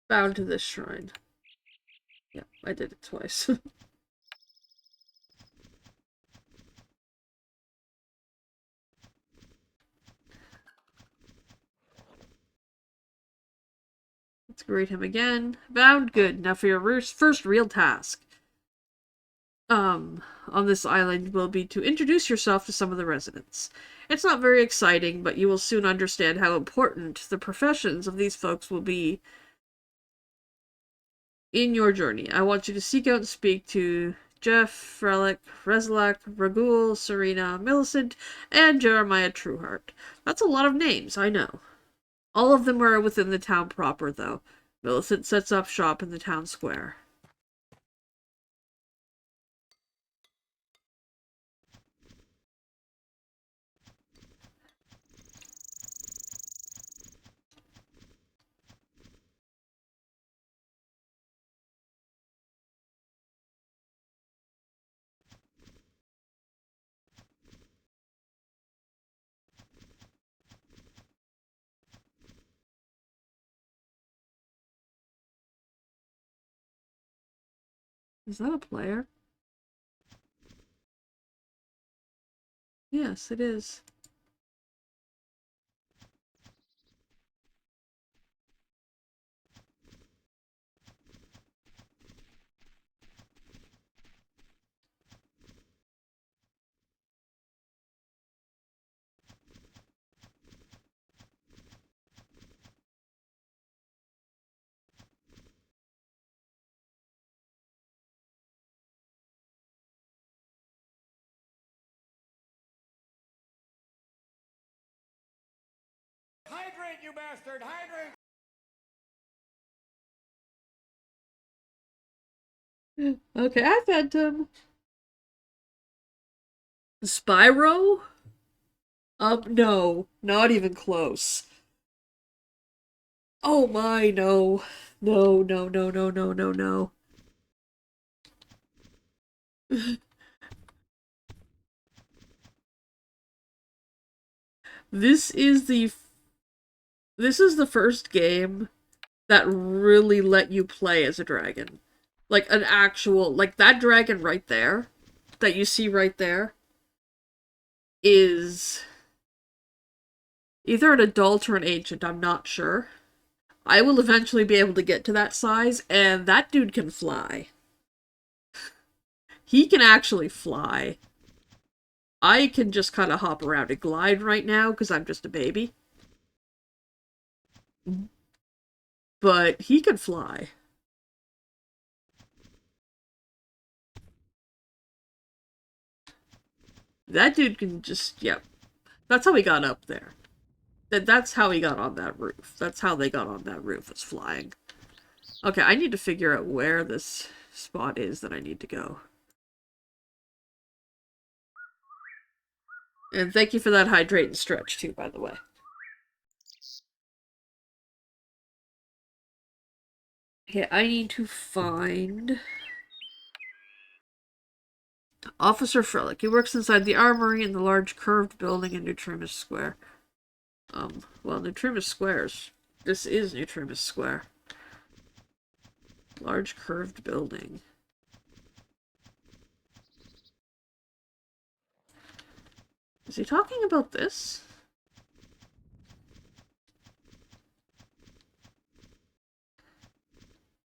C: bound to this shrine. Yep, I did it twice. Let's greet him again. Bound, good. Now for your first real task. On this island will be to introduce yourself to some of the residents. It's not very exciting, but you will soon understand how important the professions of these folks will be in your journey. I want you to seek out and speak to Jeff, Relic, Reslak, Ragul, Serena, Millicent, and Jeremiah Trueheart. That's a lot of names, I know. All of them are within the town proper, though. Millicent sets up shop in the town square. Is that a player? Yes, it is.
L: Hydrate, you bastard! Hydrate!
C: Okay, I Phantom. Spyro? No. Not even close. Oh my, no. No, no, no, no, no, no, no. This is the first game that really let you play as a dragon. Like an actual, like that dragon right there, that you see right there, is either an adult or an ancient, I'm not sure. I will eventually be able to get to that size, and that dude can fly. He can actually fly. I can just kind of hop around and glide right now, because I'm just a baby. But he can fly. That dude can just, yep. That's how he got up there. That's how he got on that roof. That's how they got on that roof, was flying. Okay, I need to figure out where this spot is that I need to go. And thank you for that hydrate and stretch, too, by the way. Okay, I need to find Officer Frelick. He works inside the armory in the large curved building in Nutrimus Square. Well, Nutrimus Squares. This is Nutrimus Square. Large curved building. Is he talking about this?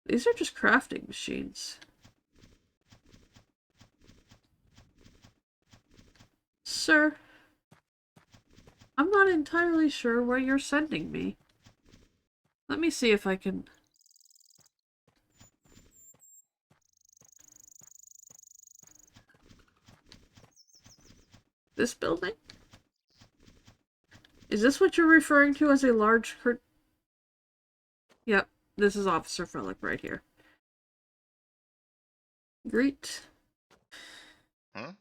C: These are just crafting machines. Sir, I'm not entirely sure where you're sending me. Let me see if I can... This building? Is this what you're referring to as a large Yep, this is Officer Frelick right here. Great.
K: Huh?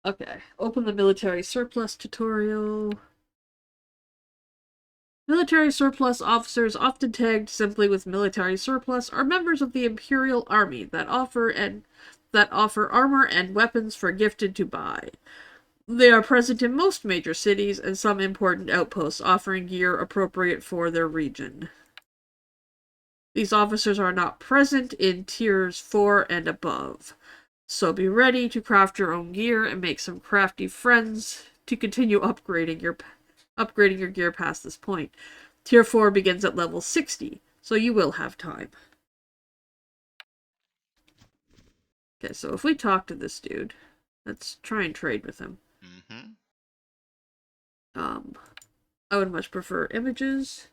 C: Okay, open the military surplus tutorial. Military surplus officers, often tagged simply with military surplus, are members of the Imperial Army that offer armor and weapons for gifted to buy. They are present in most major cities and some important outposts, offering gear appropriate for their region. These officers are not present in tiers 4 and above. So be ready to craft your own gear and make some crafty friends to continue upgrading your gear past this point. Tier 4 begins at level 60, so you will have time. Okay, so if we talk to this dude, let's try and trade with him.
K: Mm-hmm.
C: I would much prefer images.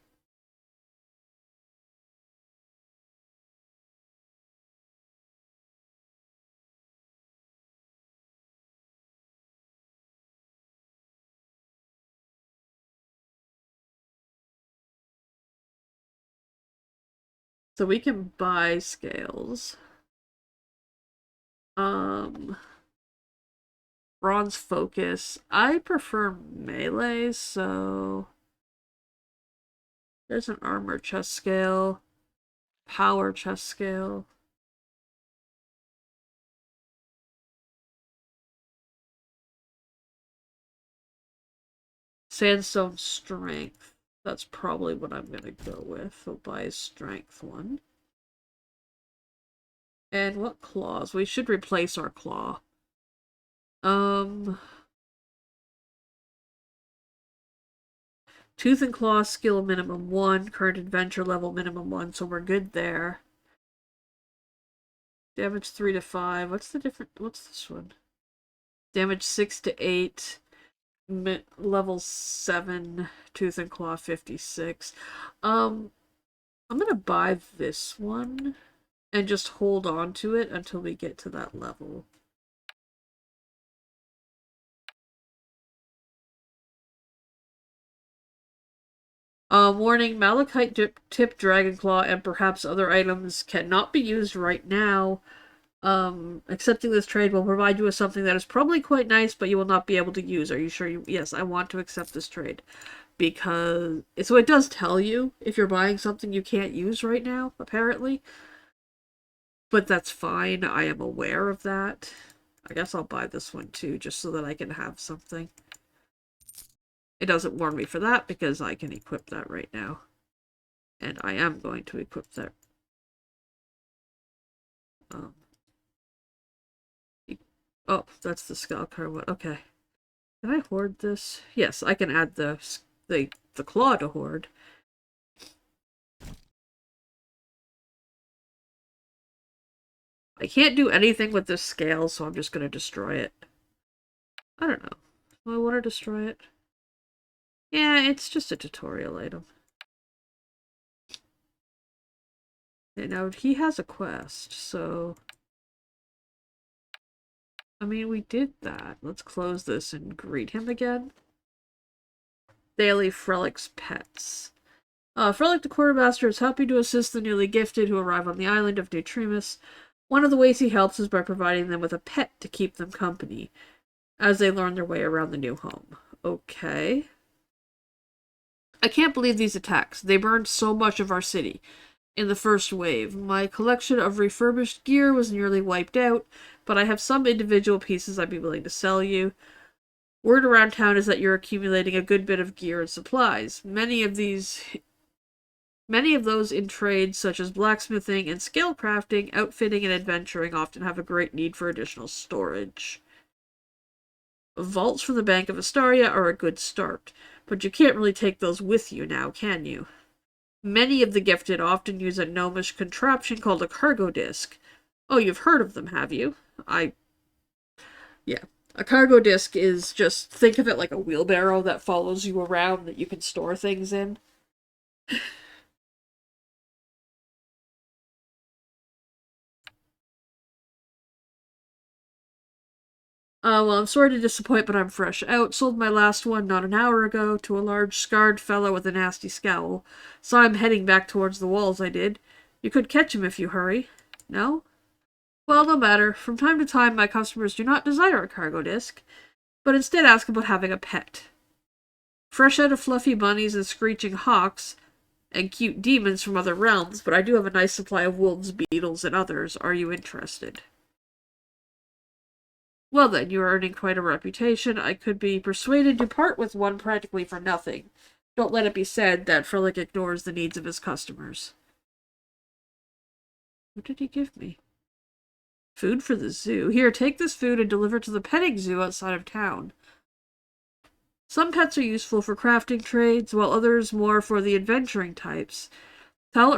C: So we can buy scales. Bronze focus. I prefer melee, so there's an armor chest scale, power chest scale. Sandstone strength. That's probably what I'm gonna go with. I'll buy a strength one. And what claws? We should replace our claw. Tooth and claw skill minimum 1, current adventure level minimum 1, so we're good there. Damage 3 to 5. What's the different? What's this one? Damage 6 to 8. Level 7. Tooth and claw 56. I'm gonna buy this one and just hold on to it until we get to that level. Warning, Malachite tip Dragonclaw and perhaps other items cannot be used right now. Accepting this trade will provide you with something that is probably quite nice, but you will not be able to use. Are you sure you... Yes, I want to accept this trade. Because... So it does tell you if you're buying something you can't use right now, apparently. But that's fine. I am aware of that. I guess I'll buy this one too, just so that I can have something. It doesn't warn me for that because I can equip that right now. And I am going to equip that. Oh, that's the Skullcar one. Okay. Can I hoard this? Yes, I can add the claw to hoard. I can't do anything with this scale, so I'm just going to destroy it. I don't know. Do I want to destroy it? Yeah, it's just a tutorial item. Okay, now he has a quest, so... I mean, we did that. Let's close this and greet him again. Daily Frelic's Pets. Frelic the Quartermaster is happy to assist the newly gifted who arrive on the island of Neutrimus. One of the ways he helps is by providing them with a pet to keep them company, as they learn their way around the new home. Okay. I can't believe these attacks. They burned so much of our city in the first wave. My collection of refurbished gear was nearly wiped out, but I have some individual pieces I'd be willing to sell you. Word around town is that you're accumulating a good bit of gear and supplies. Many of those in trades such as blacksmithing and skill crafting, outfitting, and adventuring often have a great need for additional storage. Vaults from the Bank of Istaria are a good start, but you can't really take those with you now, can you? Many of the gifted often use a gnomish contraption called a cargo disc. Oh, you've heard of them, have you? Yeah. A cargo disc is just, think of it like a wheelbarrow that follows you around that you can store things in. Well, I'm sorry to disappoint, but I'm fresh out. Sold my last one not an hour ago to a large, scarred fellow with a nasty scowl. Saw him heading back towards the walls, I did. You could catch him if you hurry. No? Well, no matter. From time to time, my customers do not desire a cargo disc, but instead ask about having a pet. Fresh out of fluffy bunnies and screeching hawks, and cute demons from other realms, but I do have a nice supply of wolves, beetles, and others. Are you interested? Well then, you are earning quite a reputation. I could be persuaded to part with one practically for nothing. Don't let it be said that Frelick ignores the needs of his customers. What did he give me? Food for the zoo. Here, take this food and deliver to the petting zoo outside of town. Some pets are useful for crafting trades, while others more for the adventuring types. Tell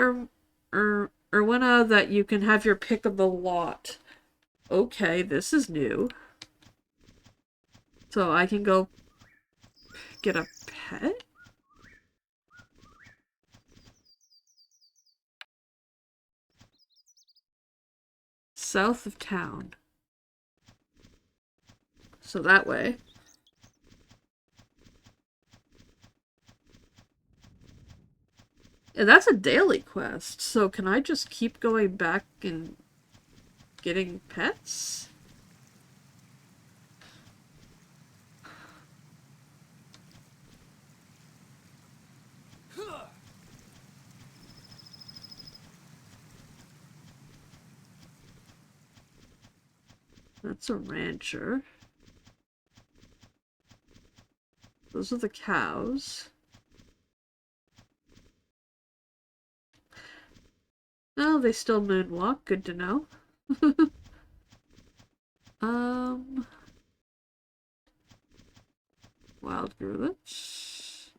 C: Erwina that you can have your pick of the lot. Okay, this is new. So I can go get a pet? South of town. So that way. And that's a daily quest, so can I just keep going back and getting pets? That's a rancher. Those are the cows. Oh, they still moonwalk. Good to know. Wild grulets.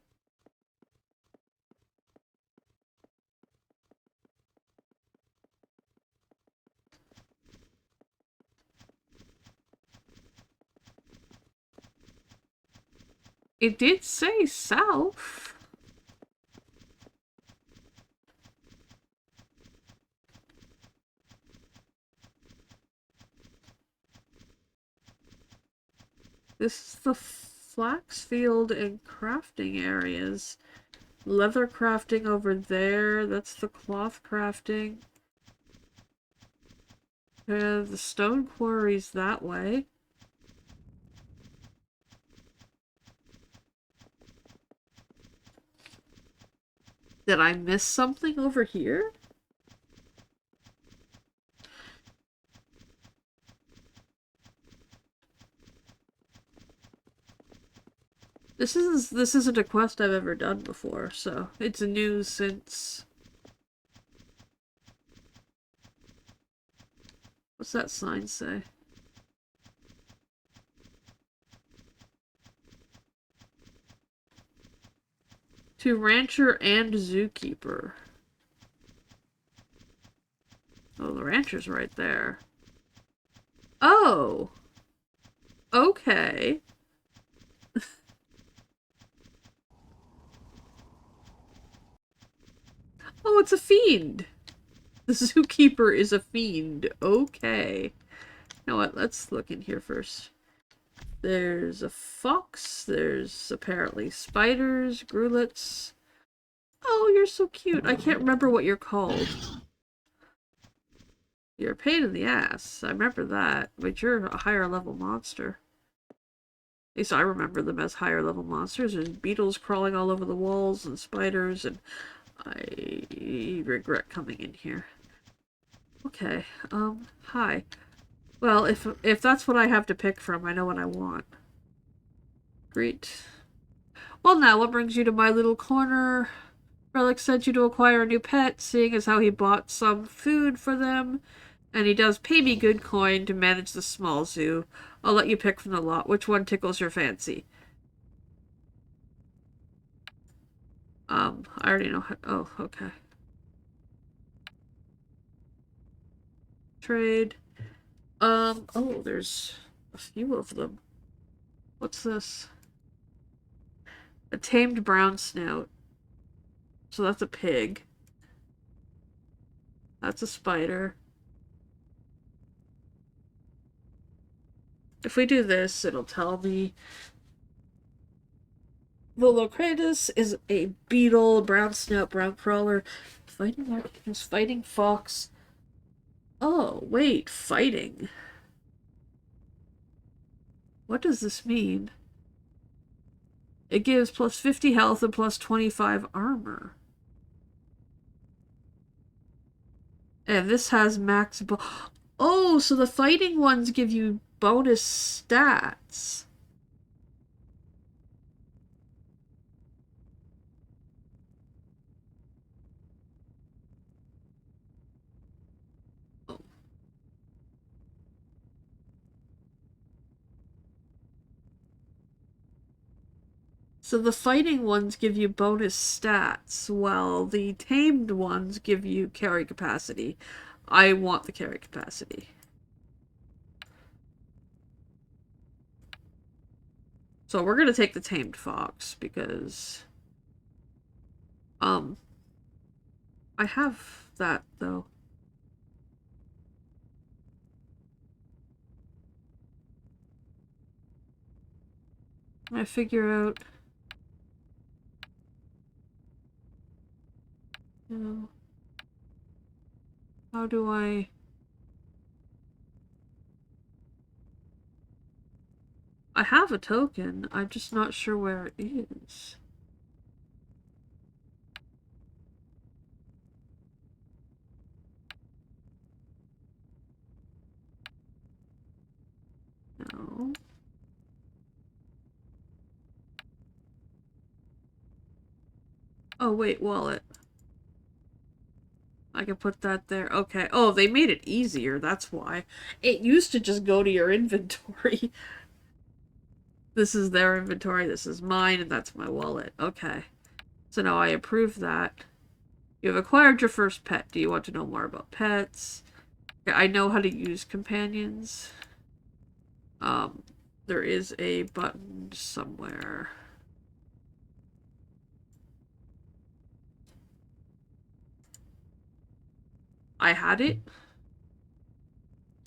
C: It did say south. This is the flax field and crafting areas. Leather crafting over there. That's the cloth crafting. The stone quarries that way. Did I miss something over here? This isn't a quest I've ever done before, so it's new since... What's that sign say? To rancher and zookeeper. Oh, the rancher's right there. Oh! Okay. Oh, it's a fiend! The zookeeper is a fiend. Okay. You know what? Let's look in here first. There's a fox. There's apparently spiders, grulets. Oh, you're so cute. I can't remember what you're called. You're a pain in the ass. I remember that. But you're a higher level monster. At least I remember them as higher level monsters. There's beetles crawling all over the walls and spiders, and I regret coming in here. Okay, hi. Well, if that's what I have to pick from, I know what I want. Great. Well, now, what brings you to my little corner? Relic sent you to acquire a new pet, seeing as how he bought some food for them. And he does pay me good coin to manage the small zoo. I'll let you pick from the lot. Which one tickles your fancy? I already know how... Oh, okay. Trade. Oh, there's a few of them. What's this? A tamed brown snout. So that's a pig. That's a spider. If we do this, it'll tell me Volocratus is a beetle, brown snout, brown crawler, fighting fox. Oh, wait, fighting. What does this mean? It gives plus 50 health and plus 25 armor. And this has max Oh, so the fighting ones give you bonus stats. So the fighting ones give you bonus stats, while the tamed ones give you carry capacity. I want the carry capacity. So we're gonna take the tamed fox, because... I have that, though. I figure out... You know... How do I... I have a token, I'm just not sure where it is. No. Oh, wait, wallet. I can put that there. Okay. Oh, they made it easier. That's why. It used to just go to your inventory. This is their inventory. This is mine, and that's my wallet. Okay. So now I approve that. You have acquired your first pet. Do you want to know more about pets? Okay, I know how to use companions. There is a button somewhere. I had it.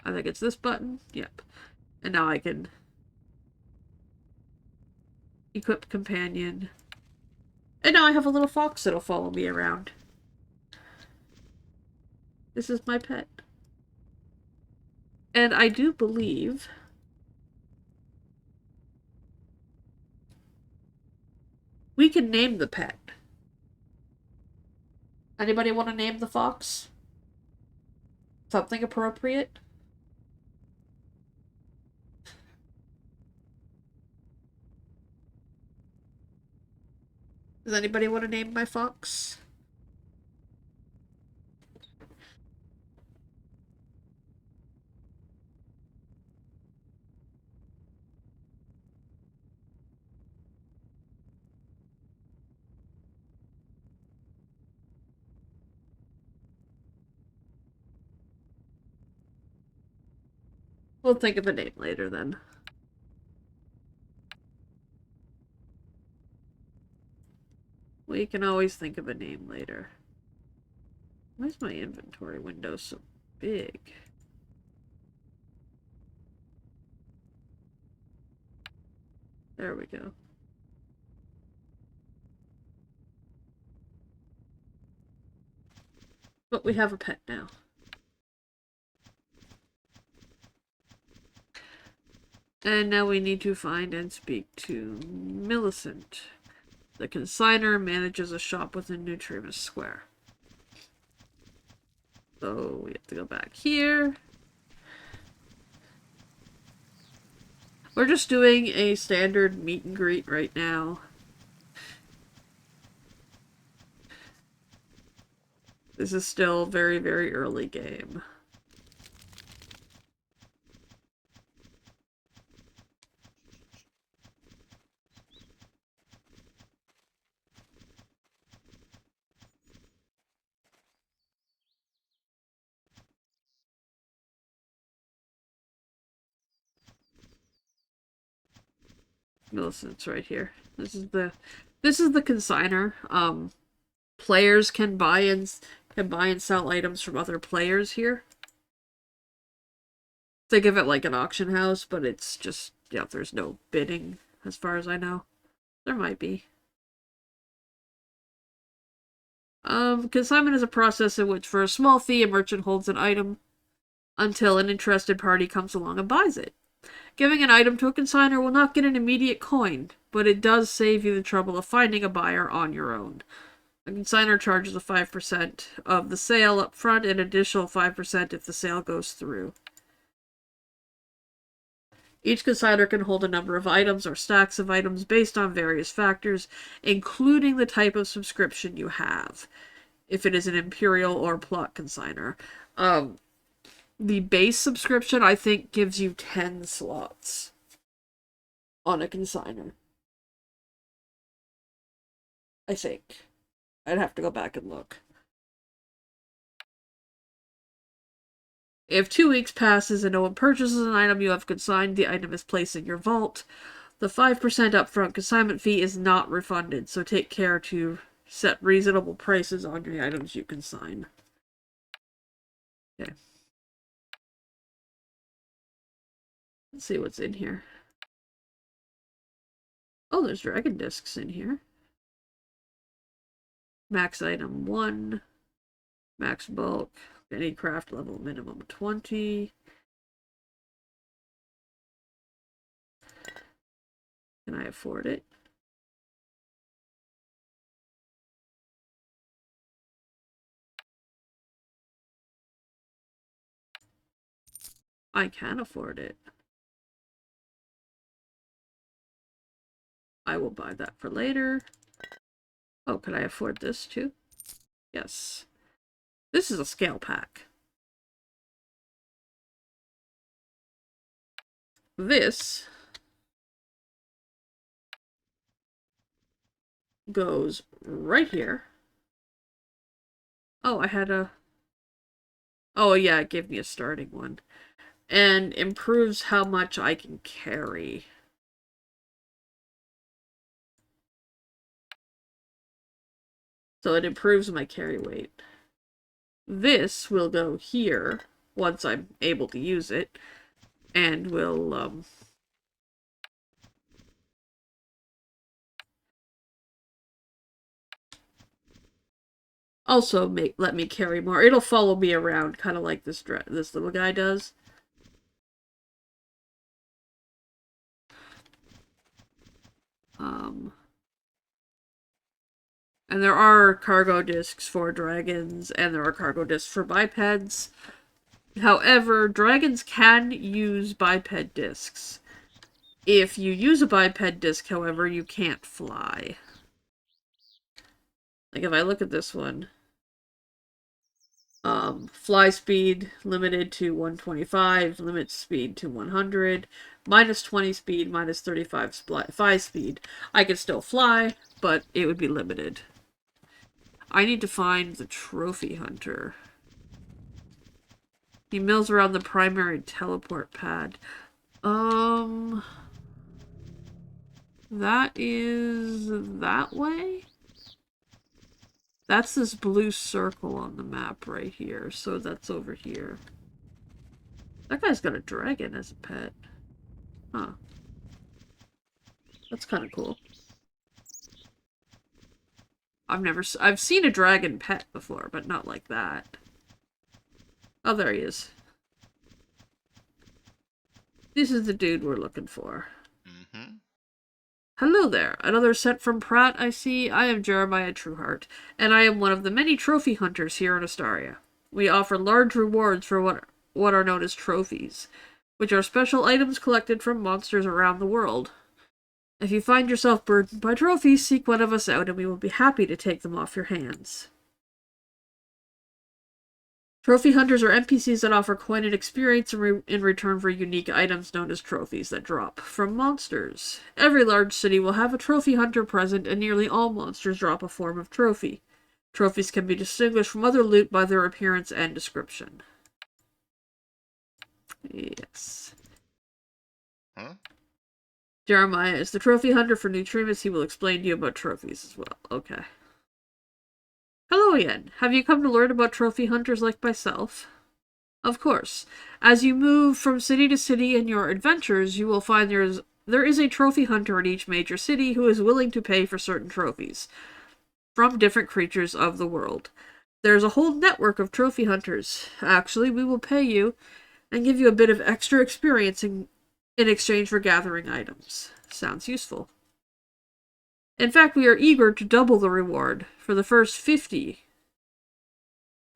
C: I think it's this button. Yep. And now I can equip companion. And now I have a little fox that'll follow me around. This is my pet. And I do believe we can name the pet. Anybody want to name the fox? Something appropriate? Does anybody want to name my fox? We'll think of a name later then. We can always think of a name later. Why is my inventory window so big? There we go. But we have a pet now. And now we need to find and speak to Millicent. The consignor manages a shop within Nutrimus Square. So we have to go back here. We're just doing a standard meet and greet right now. This is still very, very early game. Millicent's right here. This is the consignor. Players can buy and sell items from other players here. Think of it like an auction house, but it's just, yeah, there's no bidding as far as I know. There might be. Consignment is a process in which for a small fee a merchant holds an item until an interested party comes along and buys it. Giving an item to a consignor will not get an immediate coin, but it does save you the trouble of finding a buyer on your own. A consignor charges a 5% of the sale up front and an additional 5% if the sale goes through. Each consignor can hold a number of items or stacks of items based on various factors, including the type of subscription you have, if it is an Imperial or Plot consignor. The base subscription, I think, gives you 10 slots on a consignor. I think. I'd have to go back and look. If 2 weeks passes and no one purchases an item you have consigned, the item is placed in your vault. The 5% upfront consignment fee is not refunded, so take care to set reasonable prices on the items you consign. Okay. Let's see what's in here. Oh, there's dragon discs in here. Max item 1. Max bulk. Any craft level minimum 20. Can I afford it? I can afford it. I will buy that for later. Oh, could I afford this too? Yes. This is a scale pack. This goes right here. Oh, I had a... Oh, yeah, it gave me a starting one. And improves how much I can carry. So it improves my carry weight. This will go here once I'm able to use it. And will, also let me carry more. It'll follow me around, kind of like this little guy does. And there are cargo discs for dragons, and there are cargo discs for bipeds. However, dragons can use biped discs. If you use a biped disc, however, you can't fly. Like if I look at this one, fly speed limited to 125, limit speed to 100, minus 20 speed, minus 35 fly speed. I could still fly, but it would be limited. I need to find the trophy hunter. He mills around the primary teleport pad. That is that way? That's this blue circle on the map right here, so that's over here. That guy's got a dragon as a pet. Huh. That's kind of cool. I've seen a dragon pet before, but not like that. Oh, there he is. This is the dude we're looking for. Hello there. Another set from Pratt, I see. I am Jeremiah Trueheart, and I am one of the many trophy hunters here in Istaria. We offer large rewards for what are known as trophies, which are special items collected from monsters around the world. If you find yourself burdened by trophies, seek one of us out and we will be happy to take them off your hands. Trophy hunters are NPCs that offer coin and experience in return for unique items known as trophies that drop from monsters. Every large city will have a trophy hunter present, and nearly all monsters drop a form of trophy. Trophies can be distinguished from other loot by their appearance and description. Yes.
K: Huh?
C: Jeremiah is the trophy hunter for Neutrimus. He will explain to you about trophies as well. Okay. Hello again. Have you come to learn about trophy hunters like myself? Of course. As you move from city to city in your adventures, you will find there is a trophy hunter in each major city who is willing to pay for certain trophies from different creatures of the world. There's a whole network of trophy hunters. Actually, we will pay you and give you a bit of extra experience in exchange for gathering items. Sounds useful. In fact, we are eager to double the reward for the first 50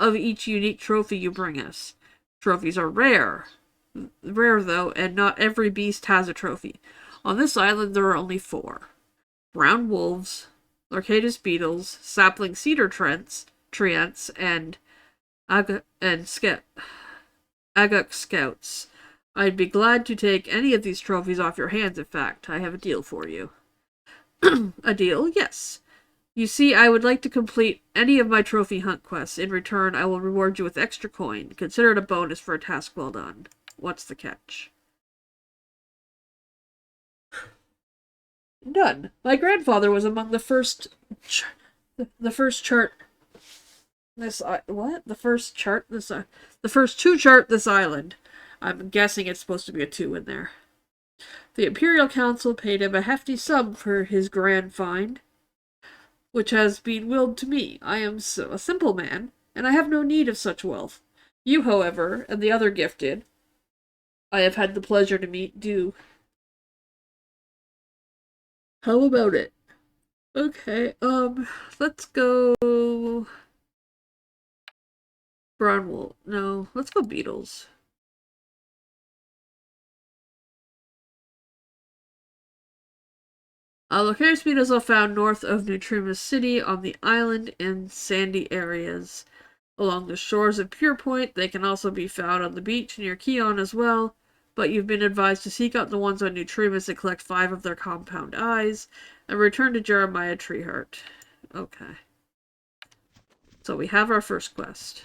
C: of each unique trophy you bring us. Trophies are rare though, and not every beast has a trophy. On this island, there are only 4. Brown wolves, Lorcatus beetles, sapling cedar treants, and aguk scouts. I'd be glad to take any of these trophies off your hands, in fact. I have a deal for you. A deal? Yes. You see, I would like to complete any of my trophy hunt quests. In return, I will reward you with extra coin. Consider it a bonus for a task well done. What's the catch? None. My grandfather was among the first chart this the first to chart this island. I'm guessing it's supposed to be a 2 in there. The Imperial Council paid him a hefty sum for his grand find, which has been willed to me. I am a simple man, and I have no need of such wealth. You, however, and the other gifted I have had the pleasure to meet do. How about it? Okay, let's go... Brown wool. No, let's go beetles. Locaris beetles are found north of Neutrima City on the island in sandy areas. Along the shores of Pure Point, they can also be found on the beach near Keon as well, but you've been advised to seek out the ones on Neutrimus and collect 5 of their compound eyes, and return to Jeremiah Treeheart. Okay. So we have our first quest.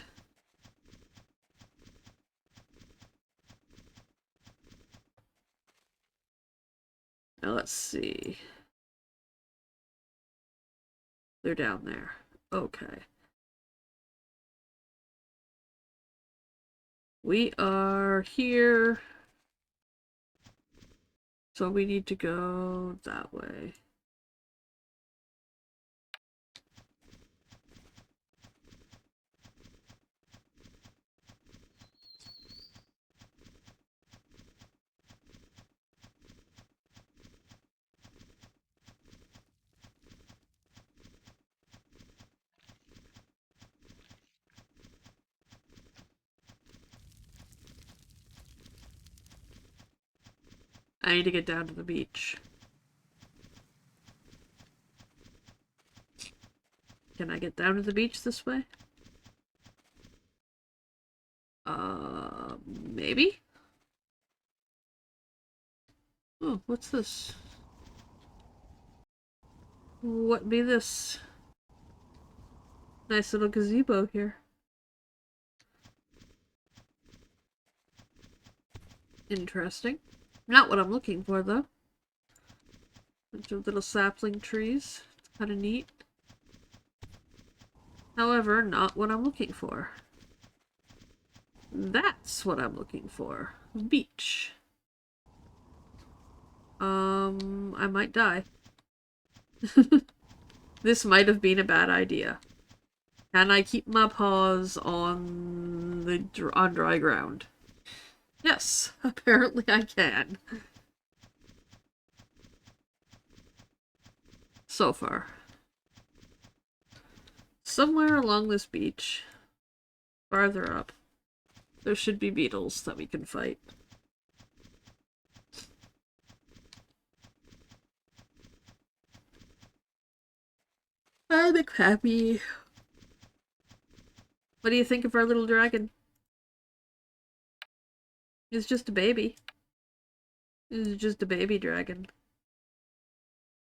C: Now let's see. They're down there. Okay. We are here. So we need to go that way. I need to get down to the beach. Can I get down to the beach this way? Maybe? Oh, what's this? What be this? Nice little gazebo here. Interesting. Not what I'm looking for, though. Bunch of little sapling trees. It's kind of neat. However, not what I'm looking for. That's what I'm looking for. Beach. I might die. This might have been a bad idea. Can I keep my paws on dry ground? Yes, apparently I can. So far. Somewhere along this beach, farther up, there should be beetles that we can fight. I'm happy. What do you think of our little dragon? It's just a baby. It's just a baby dragon.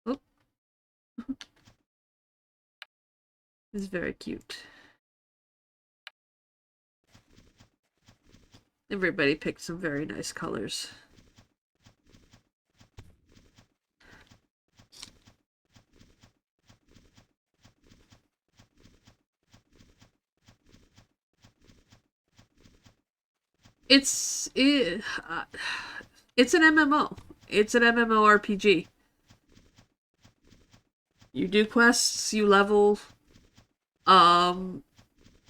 C: Oh. It's very cute. Everybody picked some very nice colors. It's an MMO. It's an MMORPG. You do quests, you level. I'm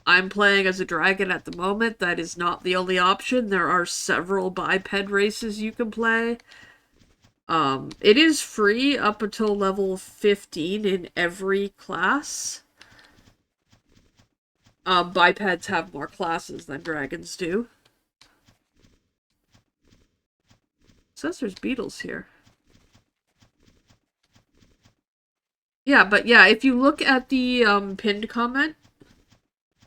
C: playing as a dragon at the moment. That is not the only option. There are several biped races you can play. It is free up until level 15 in every class. Bipeds have more classes than dragons do. Says there's beetles here. Yeah, but yeah, if you look at the pinned comment,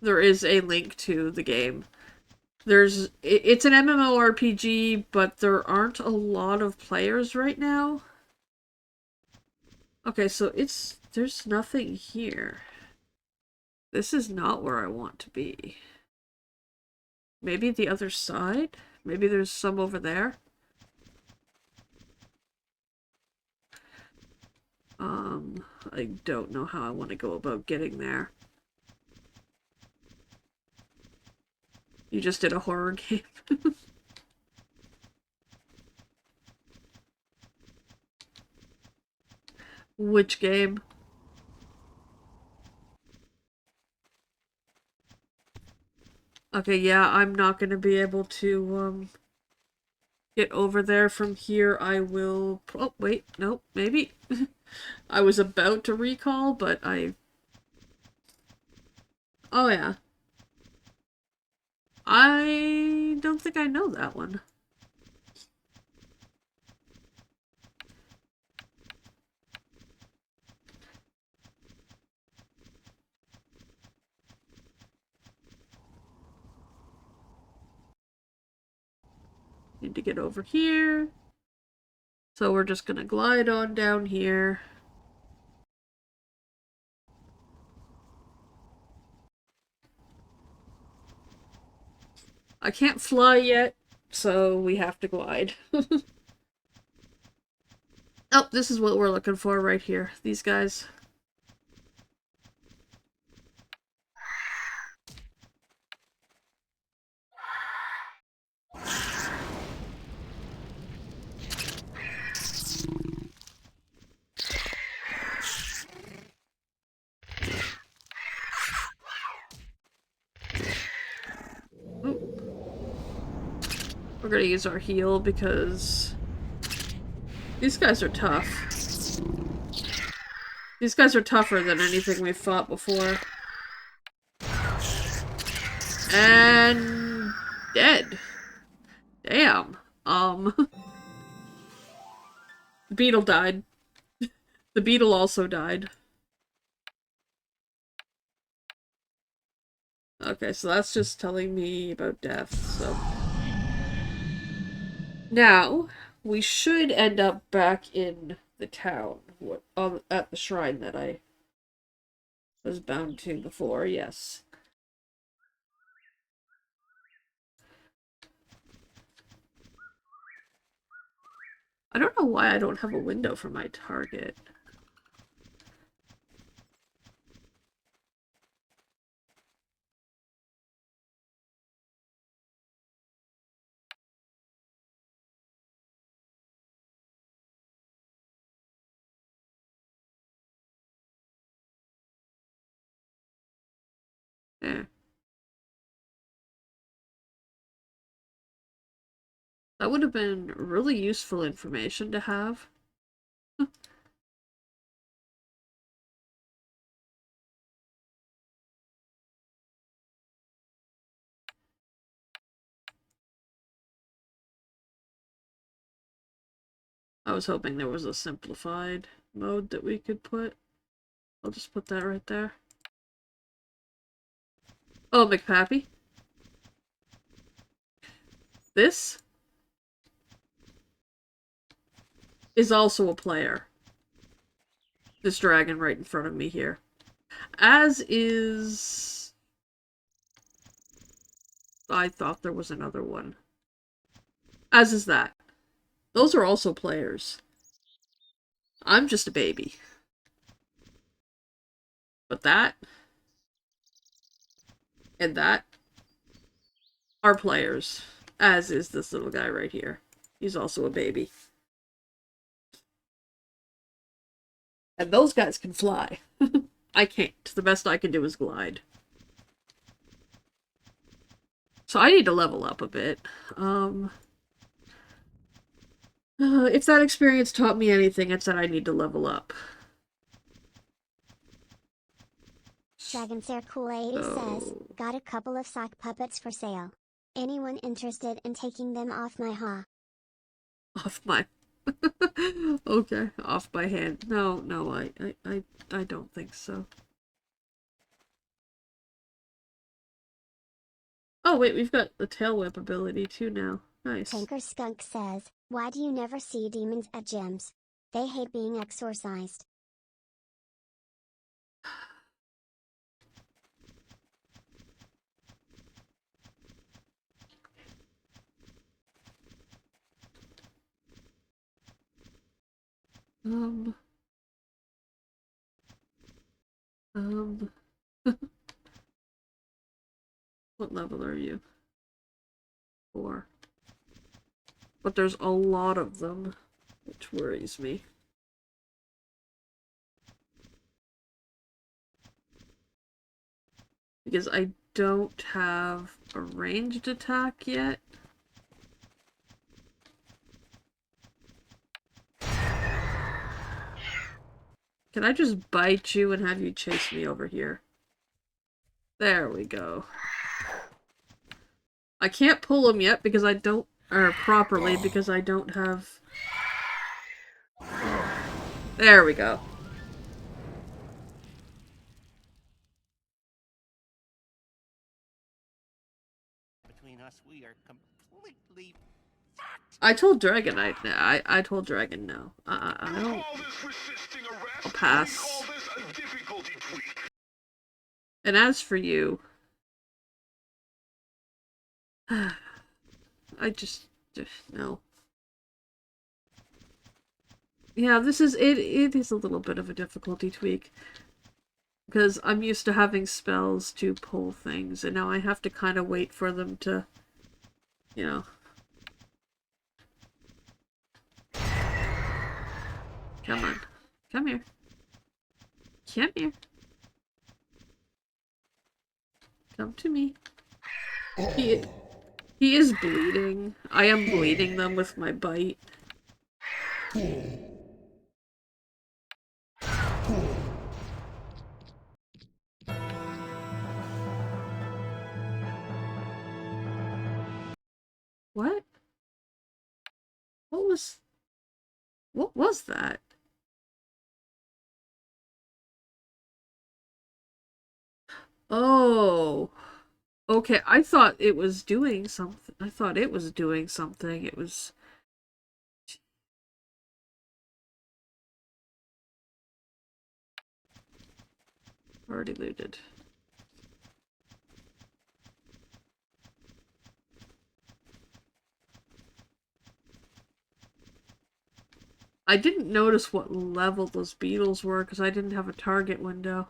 C: there is a link to the game. It's an MMORPG, but there aren't a lot of players right now. Okay, so there's nothing here. This is not where I want to be. Maybe the other side? Maybe there's some over there? I don't know how I want to go about getting there. You just did a horror game. Which game? Okay, yeah, I'm not gonna be able to, get over there from here. I will... Oh, wait, nope, maybe. I was about to recall, but I... Oh, yeah. I don't think I know that one. Need to get over here. So we're just gonna glide on down here. I can't fly yet, so we have to glide. Oh, this is what we're looking for right here. These guys. We're gonna use our heal because these guys are tough. These guys are tougher than anything we've fought before. And dead. Damn. The beetle died. The beetle also died. Okay, so that's just telling me about death, so. Now, we should end up back in the town, at the shrine that I was bound to before, yes. I don't know why I don't have a window for my target. There. That would have been really useful information to have. I was hoping there was a simplified mode that we could put. I'll just put that right there. Oh, McPappy. This is also a player. This dragon right in front of me here. As is... I thought there was another one. As is that. Those are also players. I'm just a baby. But that and that are players. As is this little guy right here. He's also a baby. And those guys can fly. I can't. The best I can do is glide. So I need to level up a bit. If that experience taught me anything, it's that I need to level up.
M: Dragon Sir Cool 80 says, got a couple of sock puppets for sale. Anyone interested in taking them off my
C: Off my... Okay, off my hand. No, I don't think so. Oh wait, we've got the tail whip ability too now. Nice.
M: Tanker Skunk says, why do you never see demons at gyms? They hate being exorcised.
C: What level are you? 4. But there's a lot of them, which worries me. Because I don't have a ranged attack yet. Can I just bite you and have you chase me over here? There we go. I can't pull him yet because I don't, or properly because I don't have... There we go.
N: Between us, we are completely
C: I told Dragon I told Dragon no. I don't. I'll pass. And as for you, I just no. Yeah, this is it. It is a little bit of a difficulty tweak because I'm used to having spells to pull things, and now I have to kind of wait for them to, you know. Come on, come here. Come here. Come to me. He is bleeding. I am bleeding them with my bite. What? What was that? Oh. Okay, I thought it was doing something. I thought it was doing something. It was... Already looted. I didn't notice what level those beetles were because I didn't have a target window.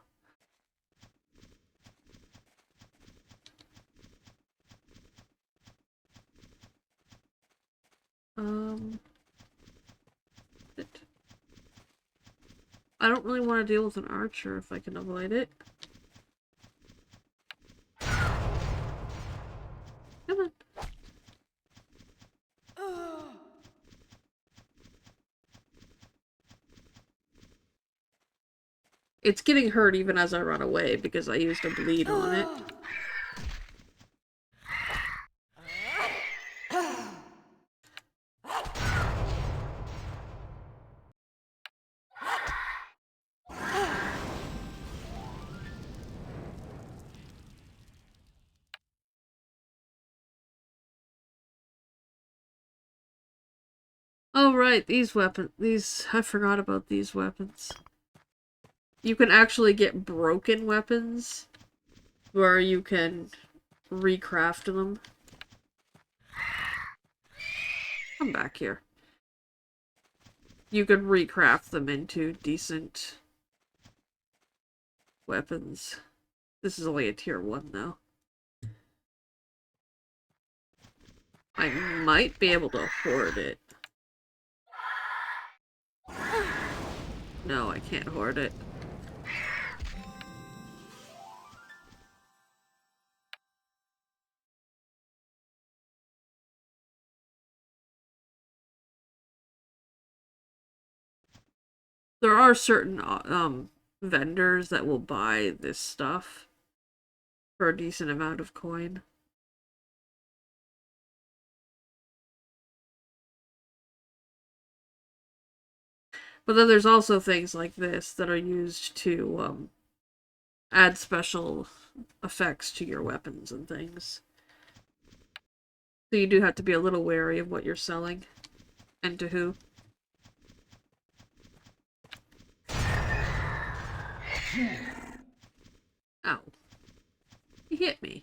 C: I don't really want to deal with an archer if I can avoid it. Come on. It's getting hurt even as I run away because I used a bleed on it. Oh right, these weapons, I forgot about these weapons. You can actually get broken weapons where you can recraft them. Come back here. You can recraft them into decent weapons. This is only a tier 1 though. I might be able to hoard it. No, I can't hoard it. There are certain vendors that will buy this stuff for a decent amount of coin. But then there's also things like this that are used to add special effects to your weapons and things. So you do have to be a little wary of what you're selling and to who. Ow. He hit me.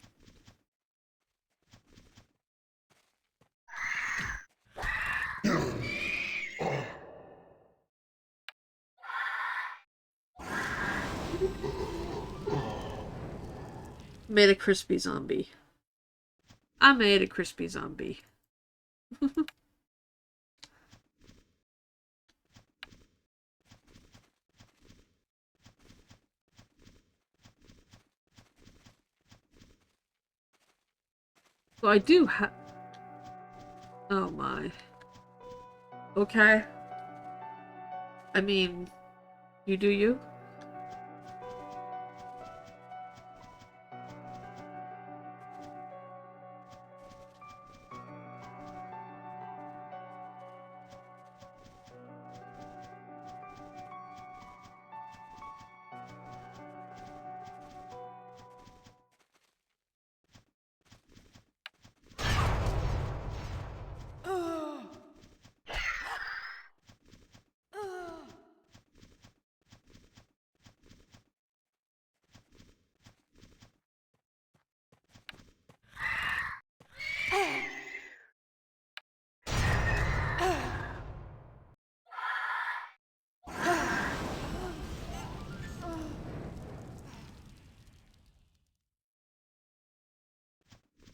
C: Made a crispy zombie. I made a crispy zombie. So I do have... Oh my. Okay. I mean, you do you?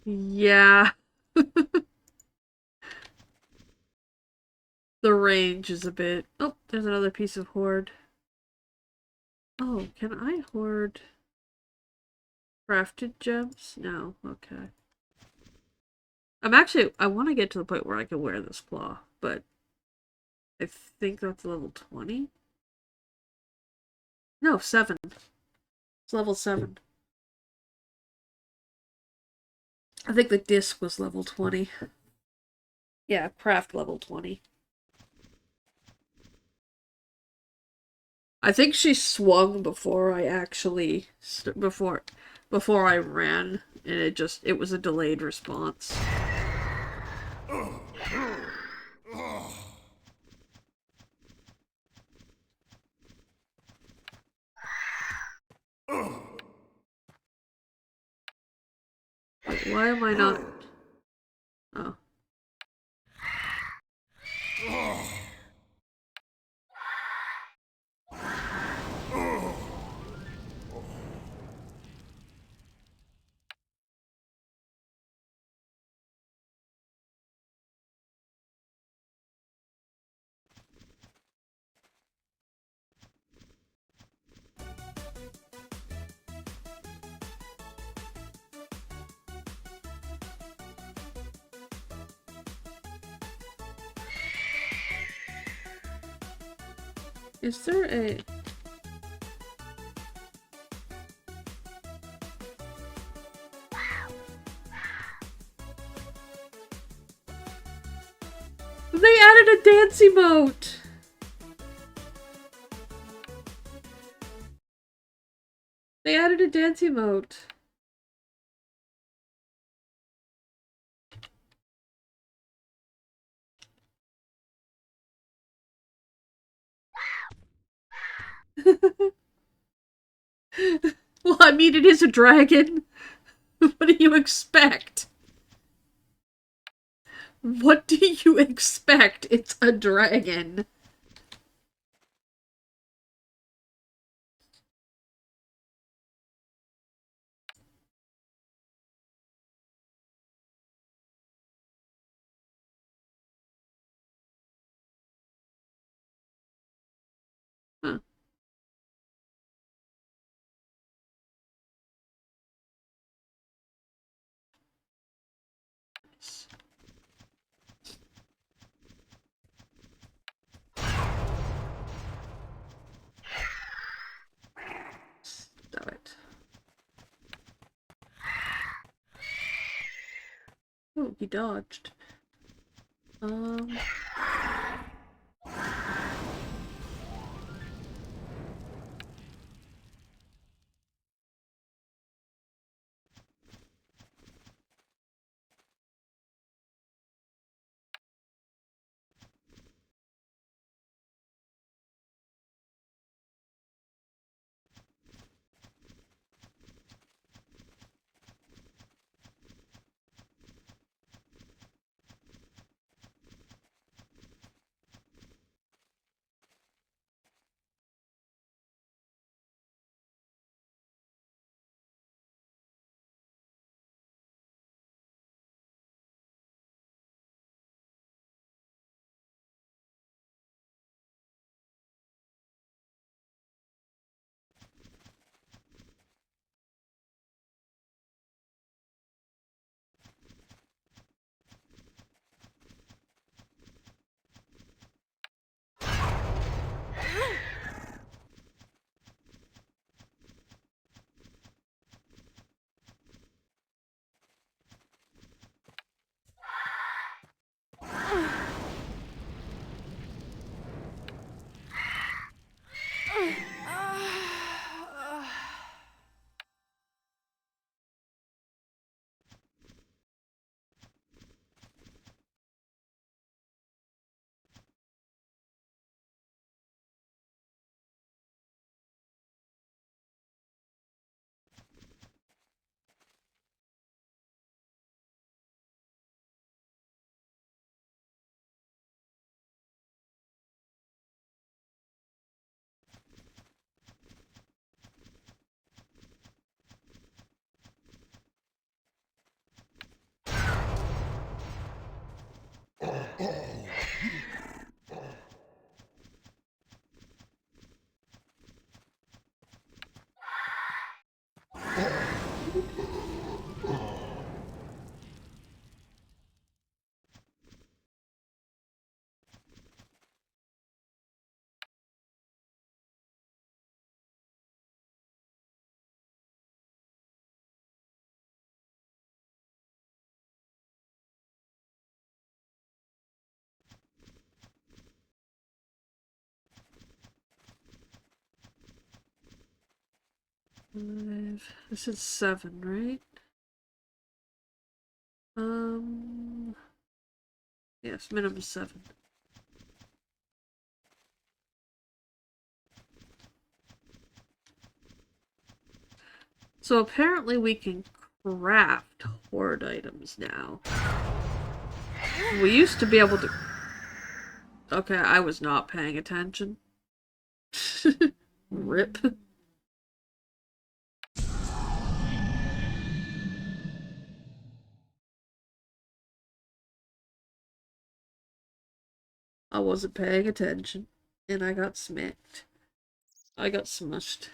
C: Yeah. The range is a bit... Oh, there's another piece of hoard. Oh, can I hoard crafted gems? No, okay. I want to get to the point where I can wear this claw, but I think that's level 20? No, 7. It's level 7. I think the disc was level 20. Yeah, craft level 20. I think she swung before I actually... before I ran, and it was a delayed response. Wait, why am I not... Oh. Is there a... They added a dance emote! They added a dance emote. Well, I mean, it is a dragon. What do you expect? What do you expect? It's a dragon. Huh. Stop it. Oh, he dodged. 5. This is 7, right? Yes, minimum 7. So apparently we can craft hoard items now. We used to be able to... Okay, I was not paying attention. Rip. I wasn't paying attention, and I got smacked. I got smushed.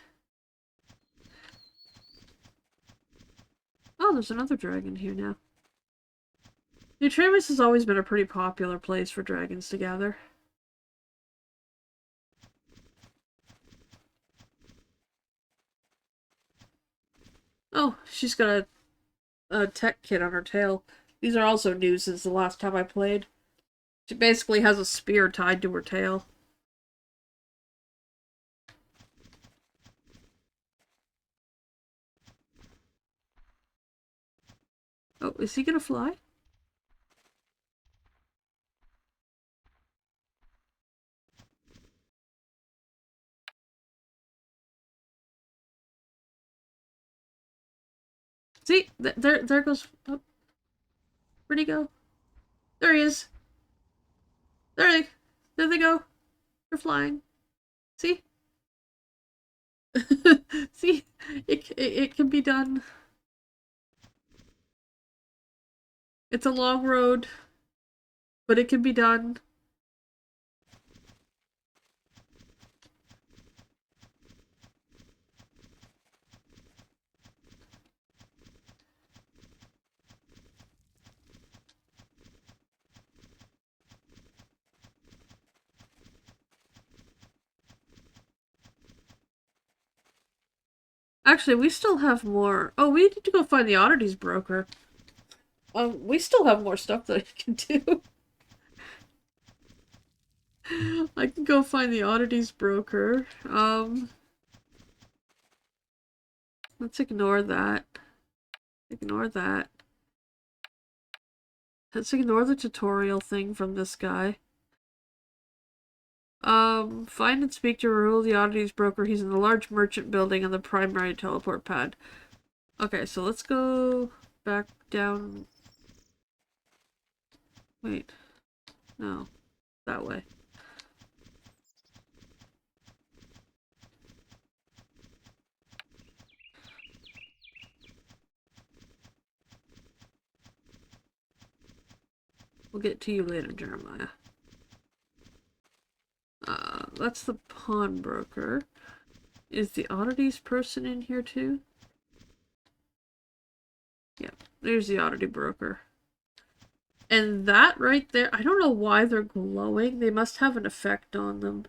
C: Oh, there's another dragon here now. Neutramus has always been a pretty popular place for dragons to gather. Oh, she's got a tech kit on her tail. These are also new since the last time I played. She basically has a spear tied to her tail. Oh, is he gonna fly? See? There goes... Oh. Where'd he go? There he is. There they go. They're flying. See? See? It can be done. It's a long road, but it can be done. Actually, we still have more. Oh, we need to go find the oddities broker. We still have more stuff that I can do. I can go find the oddities broker. Let's ignore that. Ignore that. Let's ignore the tutorial thing from this guy. Find and speak to Rahul, the oddities broker. He's in the large merchant building on the primary teleport pad. Okay, so let's go back down. Wait. No. That way. We'll get to you later, Jeremiah. That's the pawnbroker. Is the oddities person in here too? Yeah, there's the oddity broker. And that right there, I don't know why they're glowing. They must have an effect on them.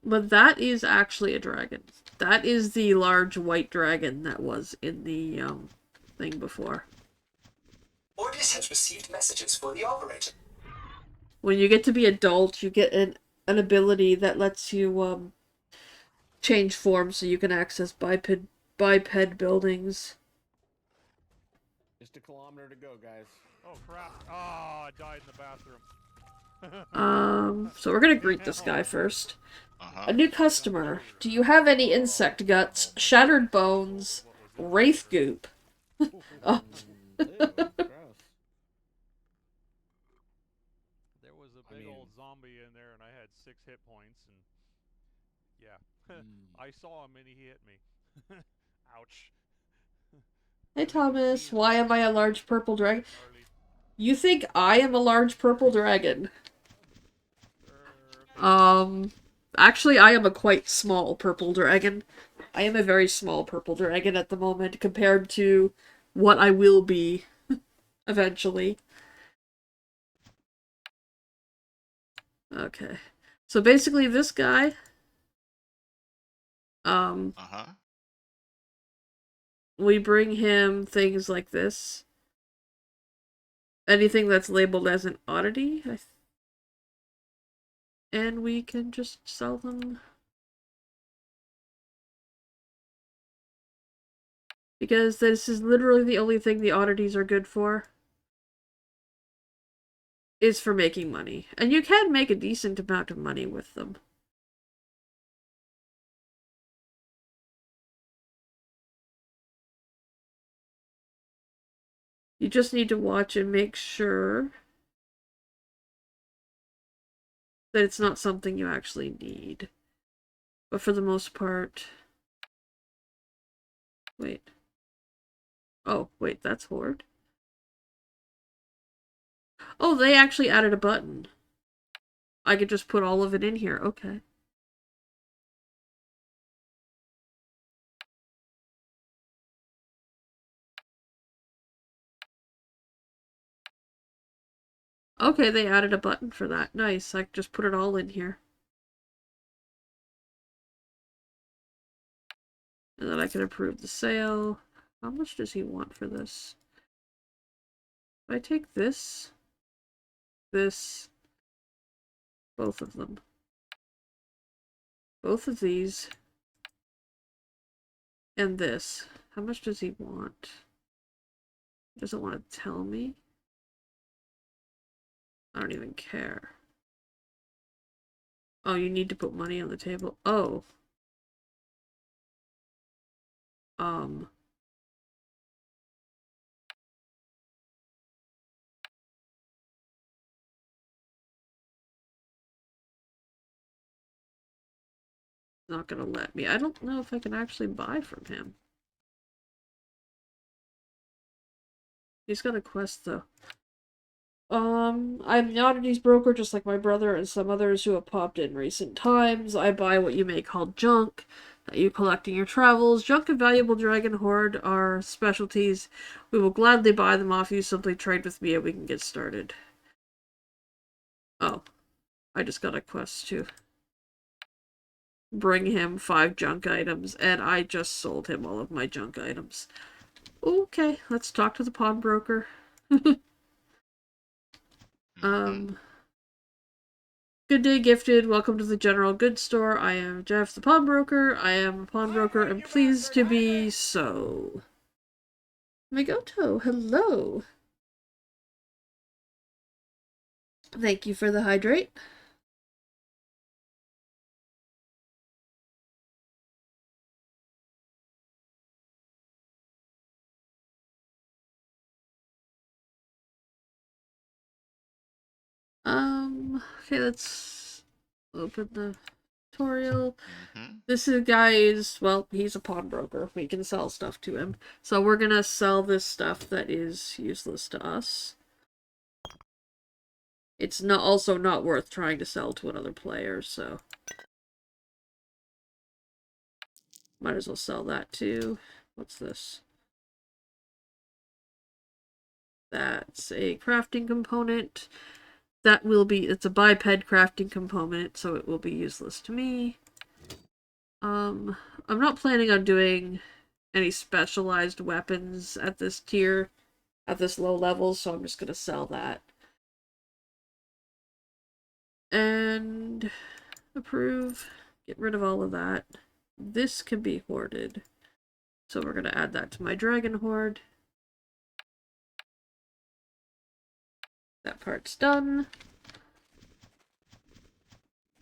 C: But that is actually a dragon. That is the large white dragon that was in the thing before.
N: Ordis has received messages for the operator.
C: When you get to be adult, you get an ability that lets you change form so you can access biped buildings.
L: Just a kilometer to go, guys. Oh crap! Oh, I died in the bathroom.
C: So we're gonna greet this guy first. A new customer. Do you have any insect guts, shattered bones, wraith goop? Oh.
L: There was a big old zombie in there, and I had 6 hit points, and yeah, I saw him and he hit me. Ouch.
C: Hey Thomas, why am I a large purple dragon? You think I am a large purple dragon? Actually I am a quite small purple dragon. I am a very small purple dragon at the moment compared to what I will be eventually. Okay. So basically this guy we bring him things like this. Anything that's labeled as an oddity, and we can just sell them. Because this is literally the only thing the oddities are good for. Is for making money. And you can make a decent amount of money with them. You just need to watch and make sure that it's not something you actually need. But for the most part... Wait. Oh, wait, that's Horde. Oh, they actually added a button. I could just put all of it in here. Okay. Okay, they added a button for that. Nice. I just put it all in here. And then I can approve the sale. How much does he want for this? If I take this, both of them. Both of these. And this. How much does he want? He doesn't want to tell me. I don't even care. Oh, you need to put money on the table. Oh. Not gonna let me. I don't know if I can actually buy from him. He's got a quest though. I'm an oddities broker just like my brother and some others who have popped in recent times. I buy what you may call junk that you collect in your travels. Junk and valuable dragon hoard are specialties. We will gladly buy them off you. Simply trade with me and we can get started. Oh, I just got a quest to bring him 5 junk items, and I just sold him all of my junk items. Okay, let's talk to the pawnbroker. Good day, gifted. Welcome to the general goods store. I am Jeff, the pawnbroker. I am a pawnbroker and pleased to be so. Migoto, hello. Thank you for the hydrate. Okay, let's open the tutorial. This guy is, well, he's a pawnbroker. We can sell stuff to him. So we're gonna sell this stuff that is useless to us. It's also not worth trying to sell to another player, so... Might as well sell that too. What's this? That's a crafting component. That will be, it's a biped crafting component, so it will be useless to me. I'm not planning on doing any specialized weapons at this tier, at this low level, so I'm just gonna sell that. And approve. Get rid of all of that. This can be hoarded. So we're gonna add that to my dragon hoard. That part's done.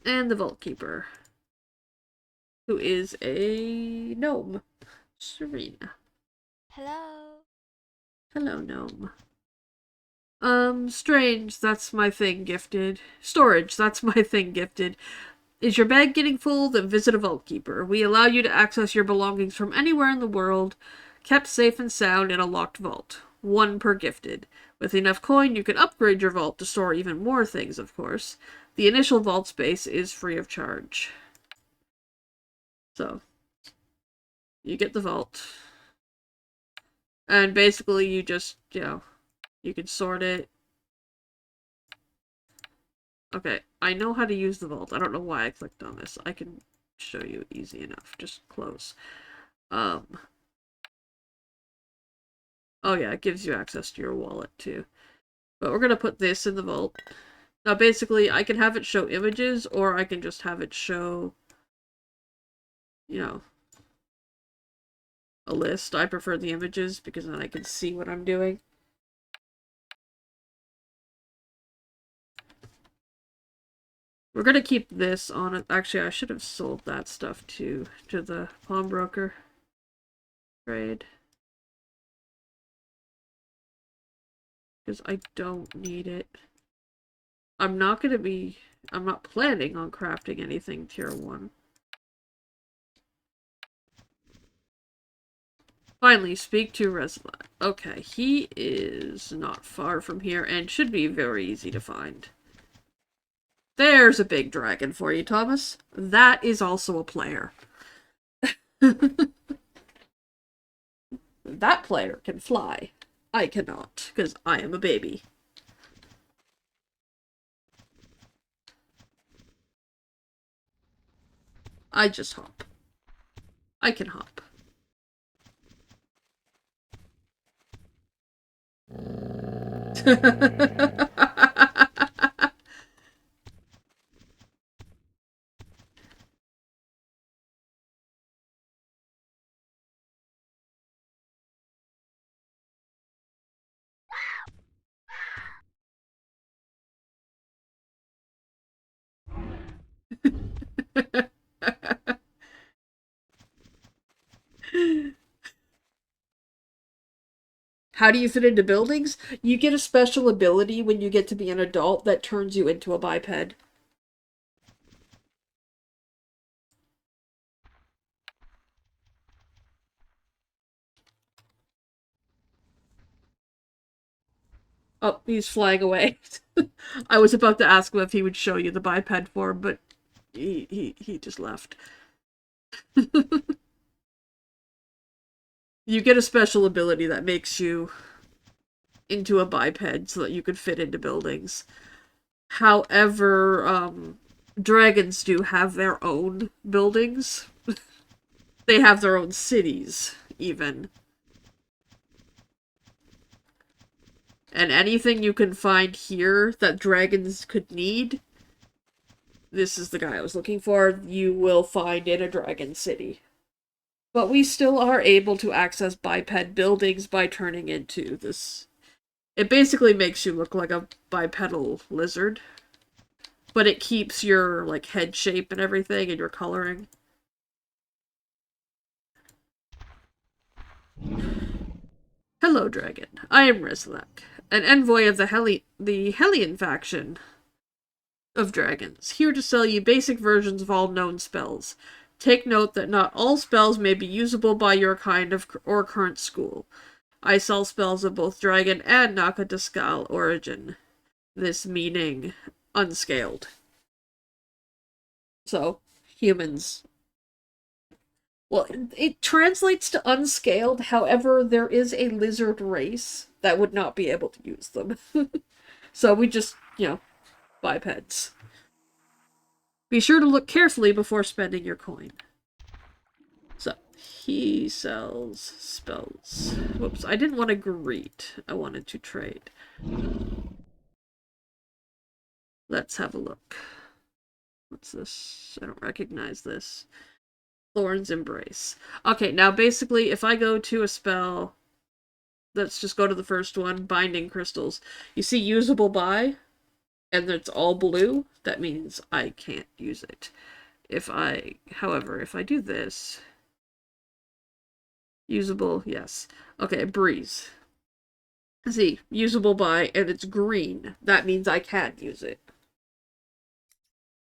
C: And the Vault Keeper, who is a gnome. Serena.
O: Hello.
C: Hello, gnome. Strange, that's my thing, gifted. Storage, that's my thing, gifted. Is your bag getting full? Then visit a Vault Keeper. We allow you to access your belongings from anywhere in the world, kept safe and sound in a locked vault. 1 per gifted. With enough coin, you can upgrade your vault to store even more things, of course. The initial vault space is free of charge. So, you get the vault. And basically you just, you know, you can sort it. Okay, I know how to use the vault. I don't know why I clicked on this. I can show you easy enough. Just close. Oh yeah, it gives you access to your wallet too. But we're gonna put this in the vault. Now basically, I can have it show images, or I can just have it show, you know, a list. I prefer the images because then I can see what I'm doing. We're gonna keep this on it. Actually, I should have sold that stuff to the pawnbroker trade. Because I don't need it. I'm not planning on crafting anything tier 1. Finally, speak to Reslak. Okay, he is not far from here and should be very easy to find. There's a big dragon for you, Thomas. That is also a player. That player can fly. I cannot, because I am a baby. I just hop. I can hop. How do you fit into buildings? You get a special ability when you get to be an adult that turns you into a biped. Oh, he's flying away. I was about to ask him if he would show you the biped form, but he just left. You get a special ability that makes you into a biped so that you could fit into buildings. However, dragons do have their own buildings. They have their own cities, even. And anything you can find here that dragons could need, this is the guy I was looking for, you will find in a dragon city. But we still are able to access biped buildings by turning into this. It basically makes you look like a bipedal lizard. But it keeps your, like, head shape and everything and your coloring. Hello, dragon. I am Reslak, an envoy of the Hellion faction of dragons, here to sell you basic versions of all known spells. Take note that not all spells may be usable by your kind of or current school. I sell spells of both dragon and Nakadaskal origin, this meaning unscaled. So, humans. Well, it translates to unscaled, however, there is a lizard race that would not be able to use them. So we just, bipeds. Be sure to look carefully before spending your coin. So, he sells spells. Whoops, I didn't want to greet. I wanted to trade. Let's have a look. What's this? I don't recognize this. Thorn's Embrace. Okay, now basically, if I go to a spell, let's just go to the first one, Binding Crystals. You see usable by, and it's all blue, that means I can't use it. However, if I do this, usable, yes. Okay, Breeze. See, usable by, and it's green, that means I can use it.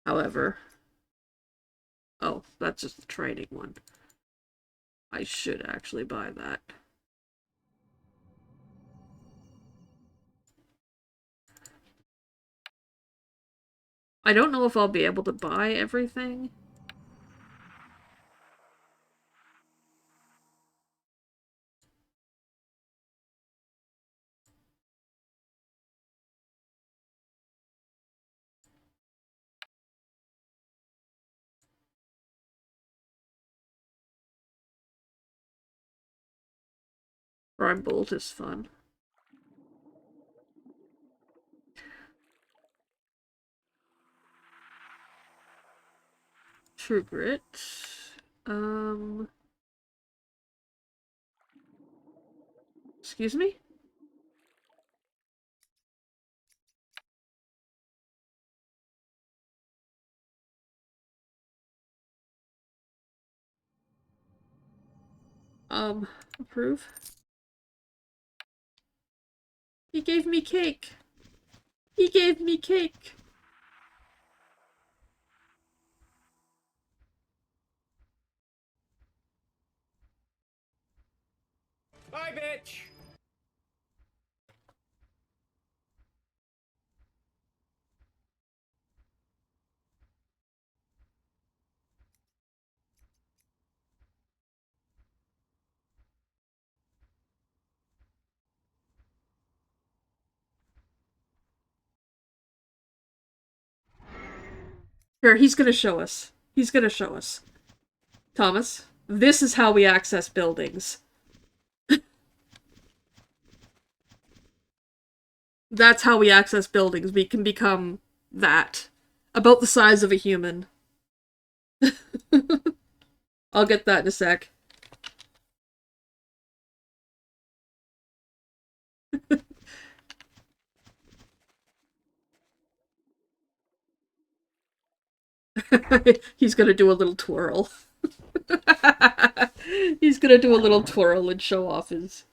C: However, oh, that's just the training one. I should actually buy that. I don't know if I'll be able to buy everything. Prime Bolt is fun. True Grit. Excuse me? Approve. He gave me cake. He gave me cake.
P: Bye, bitch!
C: Here, he's gonna show us. He's gonna show us. Thomas, this is how we access buildings. That's how we access buildings. We can become that. About the size of a human. I'll get that in a sec. He's gonna do a little twirl. He's gonna do a little twirl and show off his...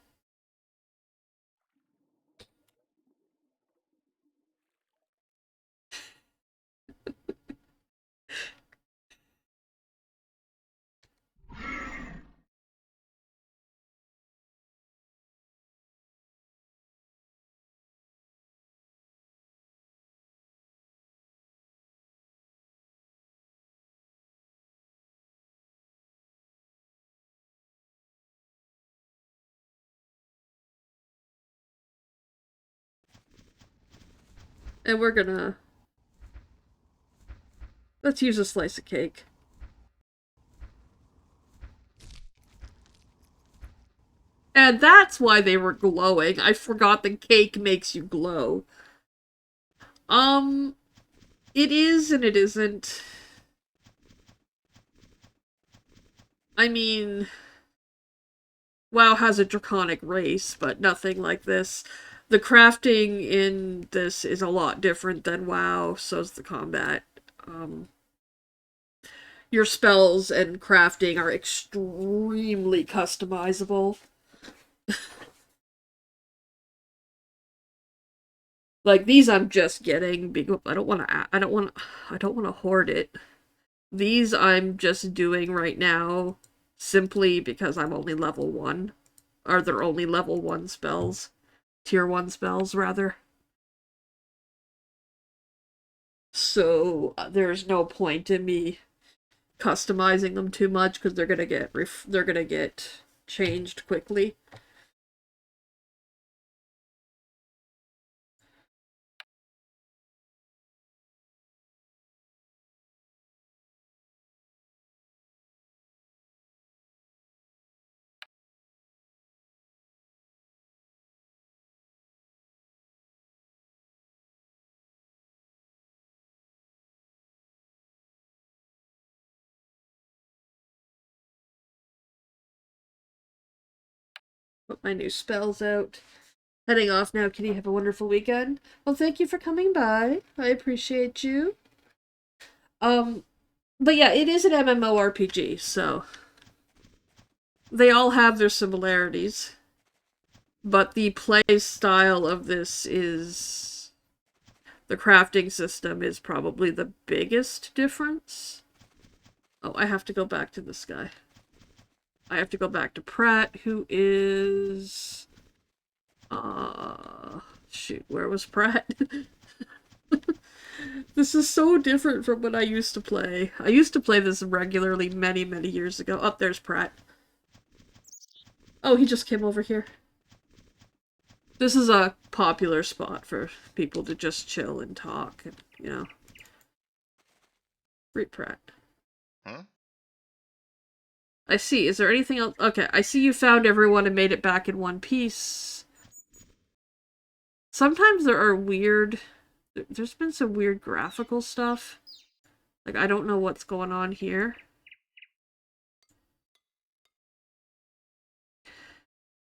C: And we're gonna... Let's use a slice of cake. And that's why they were glowing. I forgot the cake makes you glow. It is and it isn't. I mean... WoW has a draconic race, but nothing like this. The crafting in this is a lot different than WoW, so's the combat. Your spells and crafting are extremely customizable. Like these I'm just getting because I don't want to hoard it. These I'm just doing right now simply because I'm only level 1. Or they're only level 1 spells. Tier 1 spells, rather. So, there's no point in me customizing them too much because they're gonna get changed quickly. Put my new spells out. Heading off now, Kitty. Have a wonderful weekend. Well, thank you for coming by. I appreciate you. But yeah, it is an MMORPG, so they all have their similarities. But the play style of this is... The crafting system is probably the biggest difference. Oh, I have to go back to this guy. I have to go back to Pratt, who is... Shoot, where was Pratt? This is so different from what I used to play. I used to play this regularly many, many years ago. Oh, there's Pratt. Oh, he just came over here. This is a popular spot for people to just chill and talk, and, you know. Great Pratt.
K: Huh?
C: I see. Is there anything else? Okay, I see you found everyone and made it back in one piece. Sometimes there are weird... There's been some weird graphical stuff. Like, I don't know what's going on here.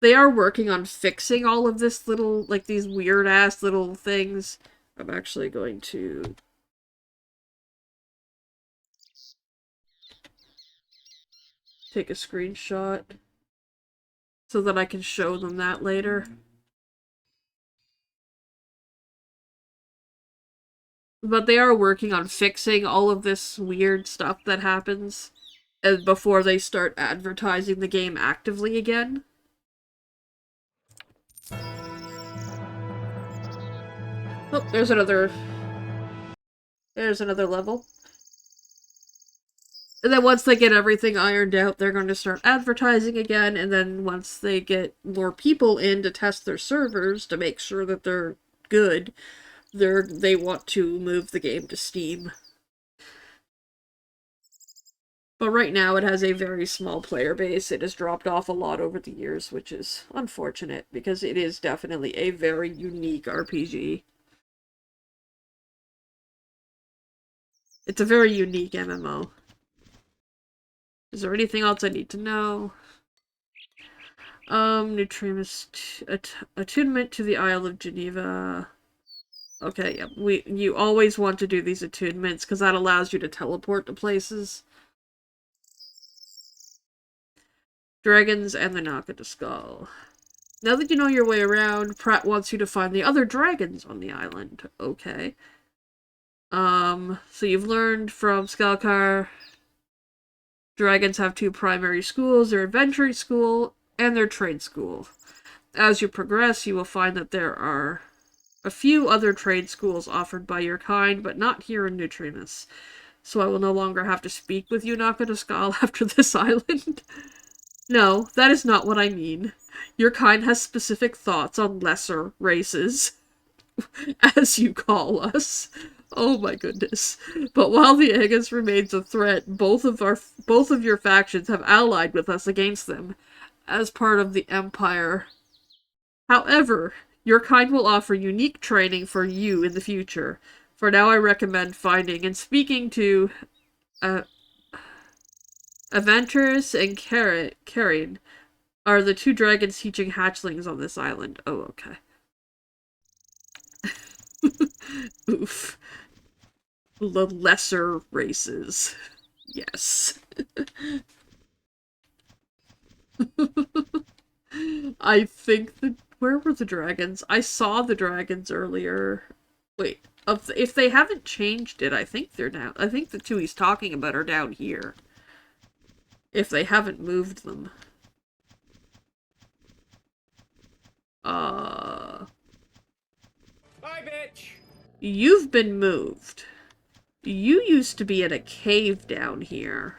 C: They are working on fixing all of this little, like, these weird-ass little things. I'm actually going to... take a screenshot so that I can show them that later. But they are working on fixing all of this weird stuff that happens before they start advertising the game actively again. Oh, there's another level. And then once they get everything ironed out, they're going to start advertising again, and then once they get more people in to test their servers to make sure that they're good, they want to move the game to Steam. But right now it has a very small player base. It has dropped off a lot over the years, which is unfortunate, because it is definitely a very unique RPG. It's a very unique MMO. Is there anything else I need to know? Nutrimus attunement to the Isle of Geneva. Okay, yeah, you always want to do these attunements because that allows you to teleport to places. Dragons and the Knock at the Skull. Now that you know your way around, Pratt wants you to find the other dragons on the island. Okay. So you've learned from Skalkar, dragons have two primary schools, their adventuring school and their trade school. As you progress, you will find that there are a few other trade schools offered by your kind, but not here in Nutrimus. So I will no longer have to speak with you, Nakatoskal, after this island. No, that is not what I mean. Your kind has specific thoughts on lesser races, as you call us. Oh my goodness. But while the Aegis remains a threat, both of your factions have allied with us against them, as part of the Empire. However, your kind will offer unique training for you in the future. For now, I recommend finding and speaking to Aventurus and Karin are the two dragons teaching hatchlings on this island. Oh, okay. Oof. The lesser races. Yes. I think that... Where were the dragons? I saw the dragons earlier. Wait, if they haven't changed it, I think they're down. I think the two he's talking about are down here. If they haven't moved them.
P: Bye, bitch!
C: You've been moved. You used to be in a cave down here.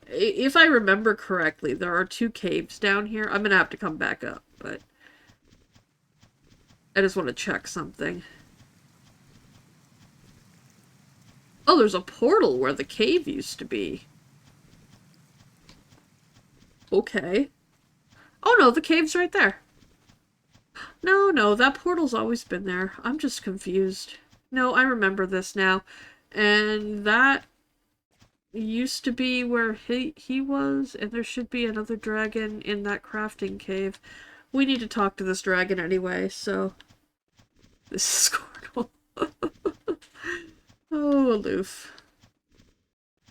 C: If I remember correctly, there are two caves down here. I'm gonna have to come back up, but I just want to check something. Oh, there's a portal where the cave used to be. Okay. Oh no, the cave's right there. No, that portal's always been there. I'm just confused. No, I remember this now. And that used to be where he was, and there should be another dragon in that crafting cave. We need to talk to this dragon anyway, so... This is Squirtle. Oh, aloof.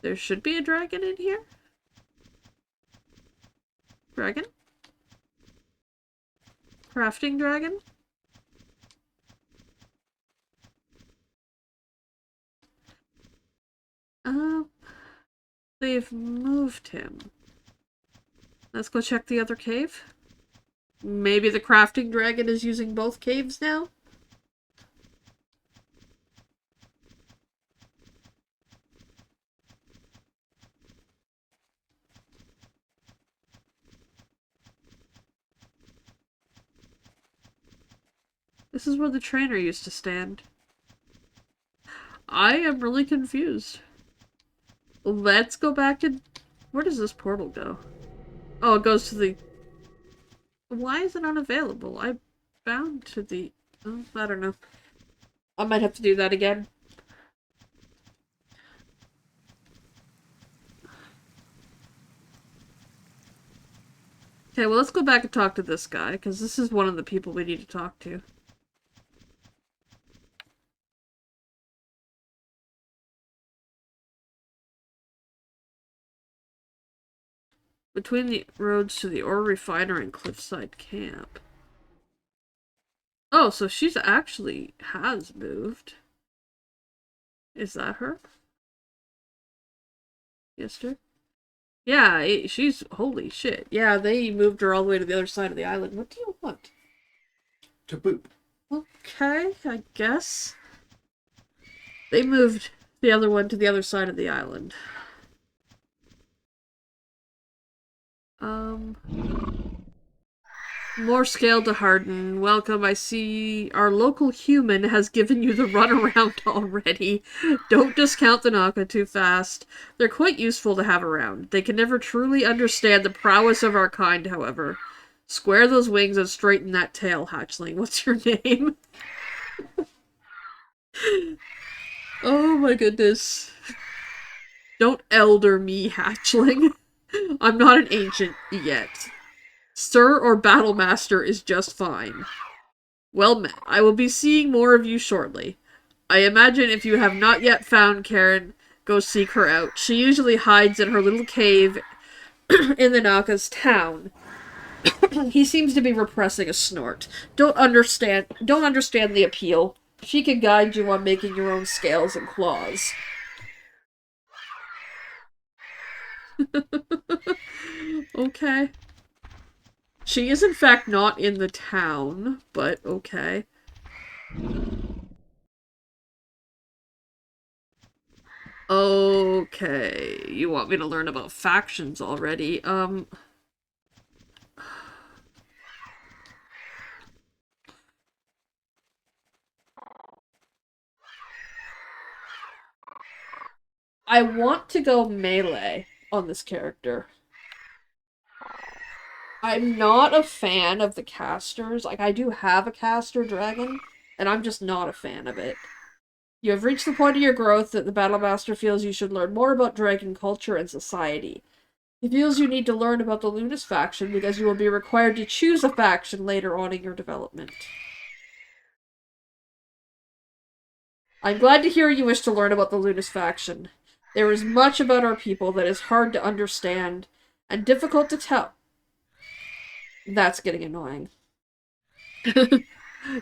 C: There should be a dragon in here? Dragon? Crafting dragon? They've moved him. Let's go check the other cave. Maybe the crafting dragon is using both caves now? This is where the trainer used to stand. I am really confused. Let's go back to... Where does this portal go? Oh, it goes to the... Why is it unavailable? I bound to the... Oh, I don't know. I might have to do that again. Okay, well, let's go back and talk to this guy, because this is one of the people we need to talk to. Between the roads to the ore refinery and Cliffside Camp. Oh, so she's actually has moved. Is that her? Sister? Yeah, she's... Holy shit. Yeah, they moved her all the way to the other side of the island. What do you want?
F: To boop.
C: Okay, I guess. They moved the other one to the other side of the island. More scale to harden. Welcome, I see our local human has given you the runaround already. Don't discount the Naka too fast. They're quite useful to have around. They can never truly understand the prowess of our kind, however. Square those wings and straighten that tail, hatchling. What's your name? Oh my goodness. Don't elder me, hatchling. I'm not an ancient yet. Sir or Battlemaster is just fine. Well met. I will be seeing more of you shortly. I imagine if you have not yet found Karen, go seek her out. She usually hides in her little cave in the Naka's town. He seems to be repressing a snort. Don't understand the appeal. She can guide you on making your own scales and claws. Okay. She is in fact not in the town, but okay. Okay, you want me to learn about factions already? I want to go melee on this character. I'm not a fan of the casters. Like, I do have a caster dragon, and I'm just not a fan of it. You have reached the point of your growth that the Battlemaster feels you should learn more about dragon culture and society. He feels you need to learn about the Lunas faction because you will be required to choose a faction later on in your development. I'm glad to hear you wish to learn about the Lunas faction. There is much about our people that is hard to understand and difficult to tell. That's getting annoying.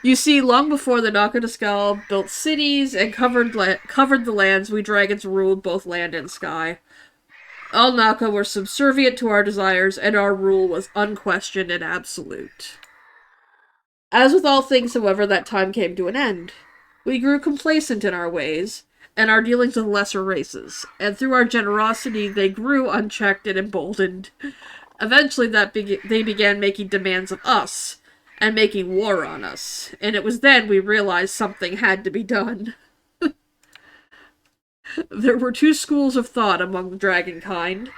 C: You see, long before the Nakadaskal built cities and covered the lands, we dragons ruled both land and sky. All Naka were subservient to our desires, and our rule was unquestioned and absolute. As with all things, however, that time came to an end. We grew complacent in our ways, and our dealings with lesser races, and through our generosity they grew unchecked and emboldened. Eventually they began making demands of us, and making war on us, and it was then we realized something had to be done. There were two schools of thought among the dragonkind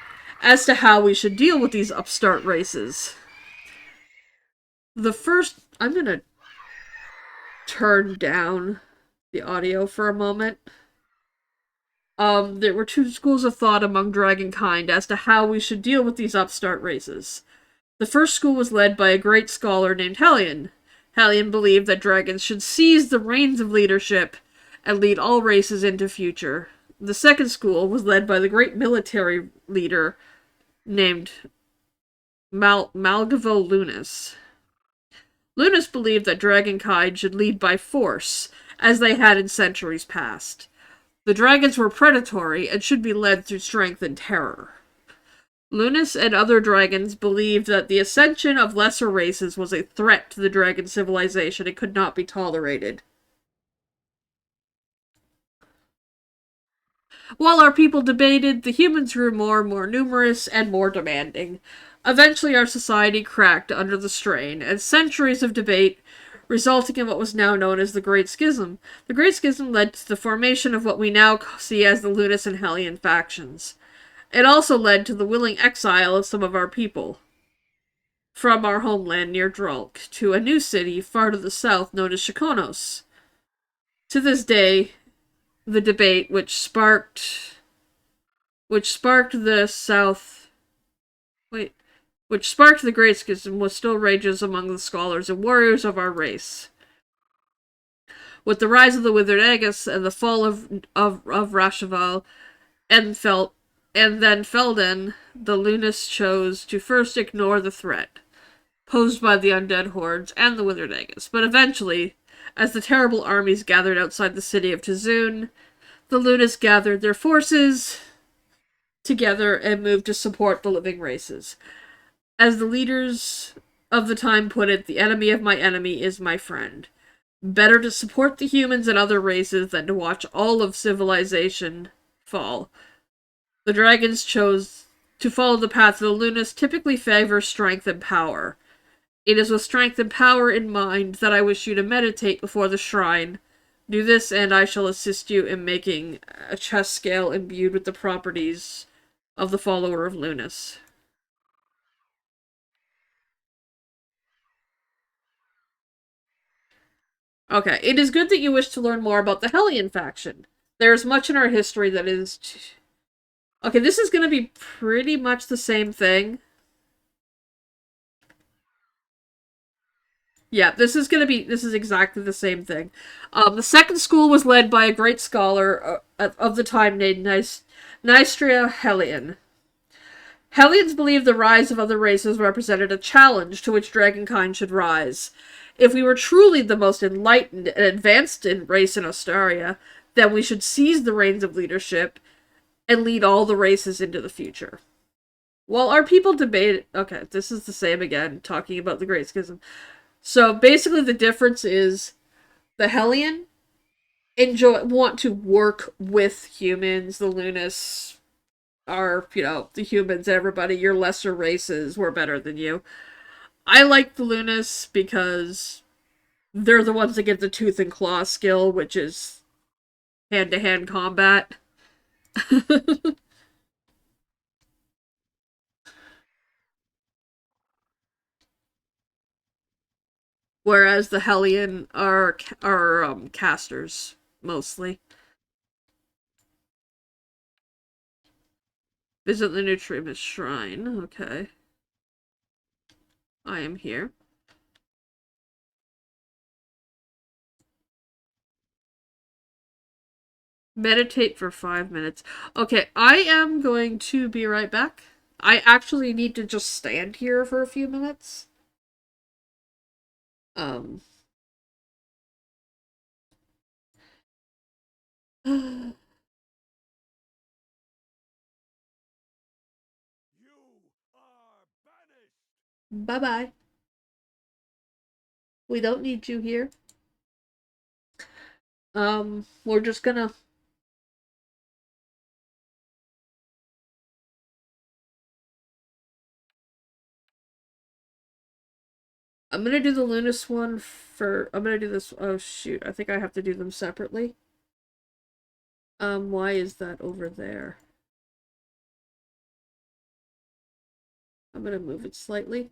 C: as to how we should deal with these upstart races. The first... I'm gonna turn down the audio for a moment. There were two schools of thought among dragonkind as to how we should deal with these upstart races. The first school was led by a great scholar named Hellion. Hellion believed that dragons should seize the reins of leadership and lead all races into future. The second school was led by the great military leader named Malgavo Lunas. Lunas believed that dragonkind should lead by force, as they had in centuries past. The dragons were predatory and should be led through strength and terror. Lunas and other dragons believed that the ascension of lesser races was a threat to the dragon civilization and could not be tolerated. While our people debated, the humans grew more and more numerous and more demanding. Eventually our society cracked under the strain, and centuries of debate resulting in what was now known as the Great Schism. The Great Schism led to the formation of what we now see as the Lunas and Hellion factions. It also led to the willing exile of some of our people from our homeland near Drulk to a new city far to the south known as Shikonos. To this day, the debate which sparked the South... Wait, which sparked the Great Schism, was still rages among the scholars and warriors of our race. With the rise of the Withered Aegis and the fall of Rashaval and then Felden, the Lunists chose to first ignore the threat posed by the undead hordes and the Withered Aegis. But eventually, as the terrible armies gathered outside the city of Tizun, the Lunists gathered their forces together and moved to support the living races. As the leaders of the time put it, the enemy of my enemy is my friend. Better to support the humans and other races than to watch all of civilization fall. The dragons chose to follow the path of the Lunists, typically favor strength and power. It is with strength and power in mind that I wish you to meditate before the shrine. Do this, and I shall assist you in making a chess scale imbued with the properties of the follower of Lunas. Okay, it is good that you wish to learn more about the Hellion faction. There is much in our history that is... Okay, this is going to be pretty much the same thing. Yeah, this is exactly the same thing. The second school was led by a great scholar of the time named Nystria Hellion. Hellions believed the rise of other races represented a challenge to which dragonkind should rise. If we were truly the most enlightened and advanced in race in Istaria, then we should seize the reins of leadership and lead all the races into the future. While our people debate... Okay, this is the same again, talking about the Great Schism. So basically the difference is the Hellion want to work with humans. The Lunists are, the humans, everybody, your lesser races were better than you. I like the Lunists because they're the ones that get the tooth and claw skill, which is hand-to-hand combat. Whereas the Hellion are casters, mostly. Visit the Nutrimus Shrine. Okay. I am here. Meditate for 5 minutes. Okay, I am going to be right back. I actually need to just stand here for a few minutes. Bye-bye. We don't need you here. We're just gonna... I'm gonna do the Lunas one for... I'm gonna do this... Oh, shoot. I think I have to do them separately. Why is that over there? I'm gonna move it slightly.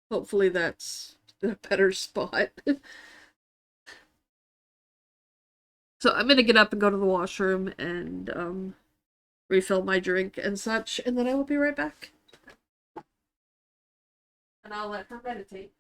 C: Hopefully that's a better spot. So I'm gonna get up and go to the washroom and refill my drink and such, and then I will be right back. And I'll let her meditate.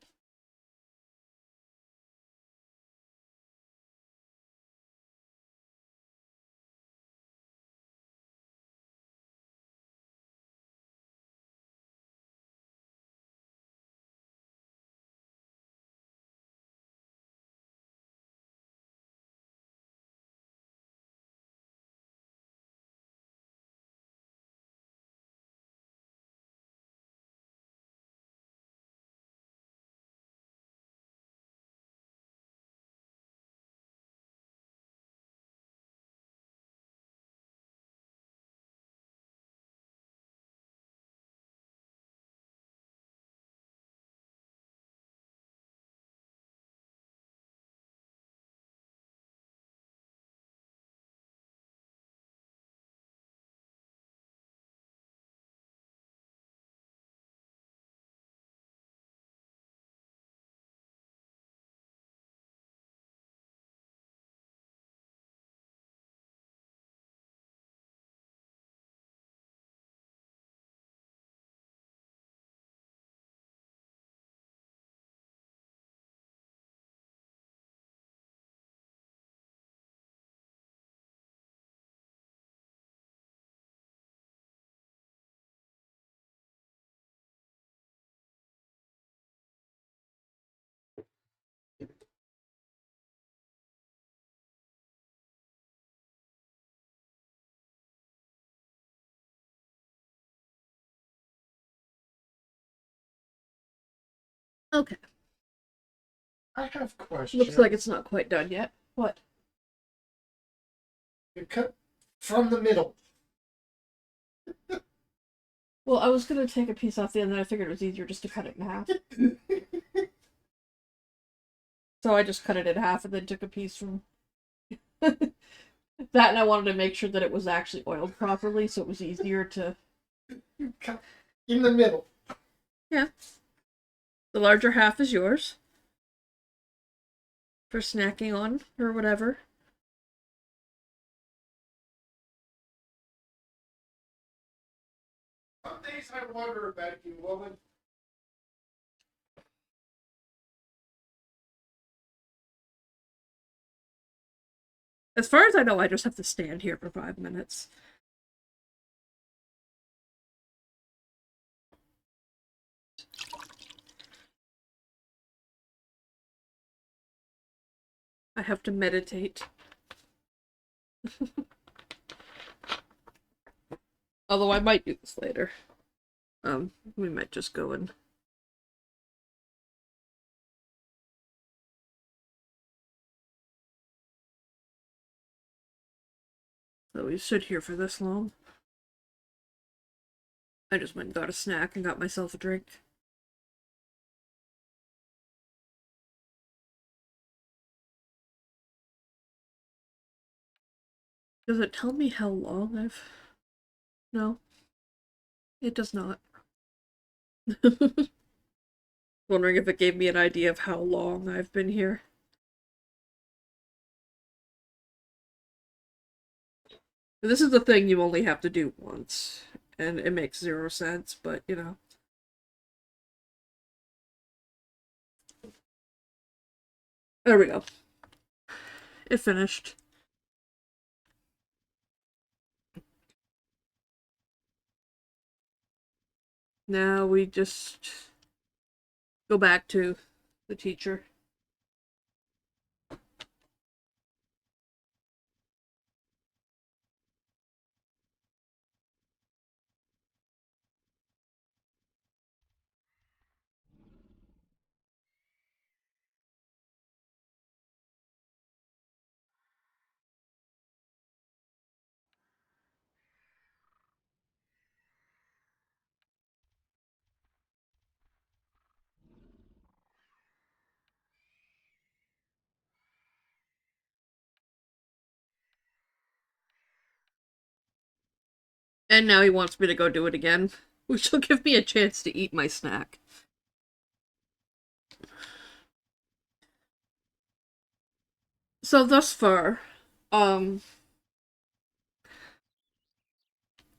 C: Okay.
Q: I have questions.
C: Looks like it's not quite done yet. What?
Q: You cut from the middle.
C: Well, I was gonna take a piece off the end, and I figured it was easier just to cut it in half. So I just cut it in half and then took a piece from that, and I wanted to make sure that it was actually oiled properly, so it was easier to...
Q: Cut in the middle.
C: Yeah. The larger half is yours. For snacking on, or whatever.
Q: Some days I wonder about you, woman.
C: As far as I know, I just have to stand here for 5 minutes. I have to meditate. Although I might do this later. We might just go and... So we stood here for this long. I just went and got a snack and got myself a drink. Does it tell me how long I've... No. It does not. Wondering if it gave me an idea of how long I've been here. This is the thing you only have to do once, and it makes 0 sense, but, you know. There we go. It finished. Now we just go back to the teacher. And now he wants me to go do it again, which will give me a chance to eat my snack. So thus far, and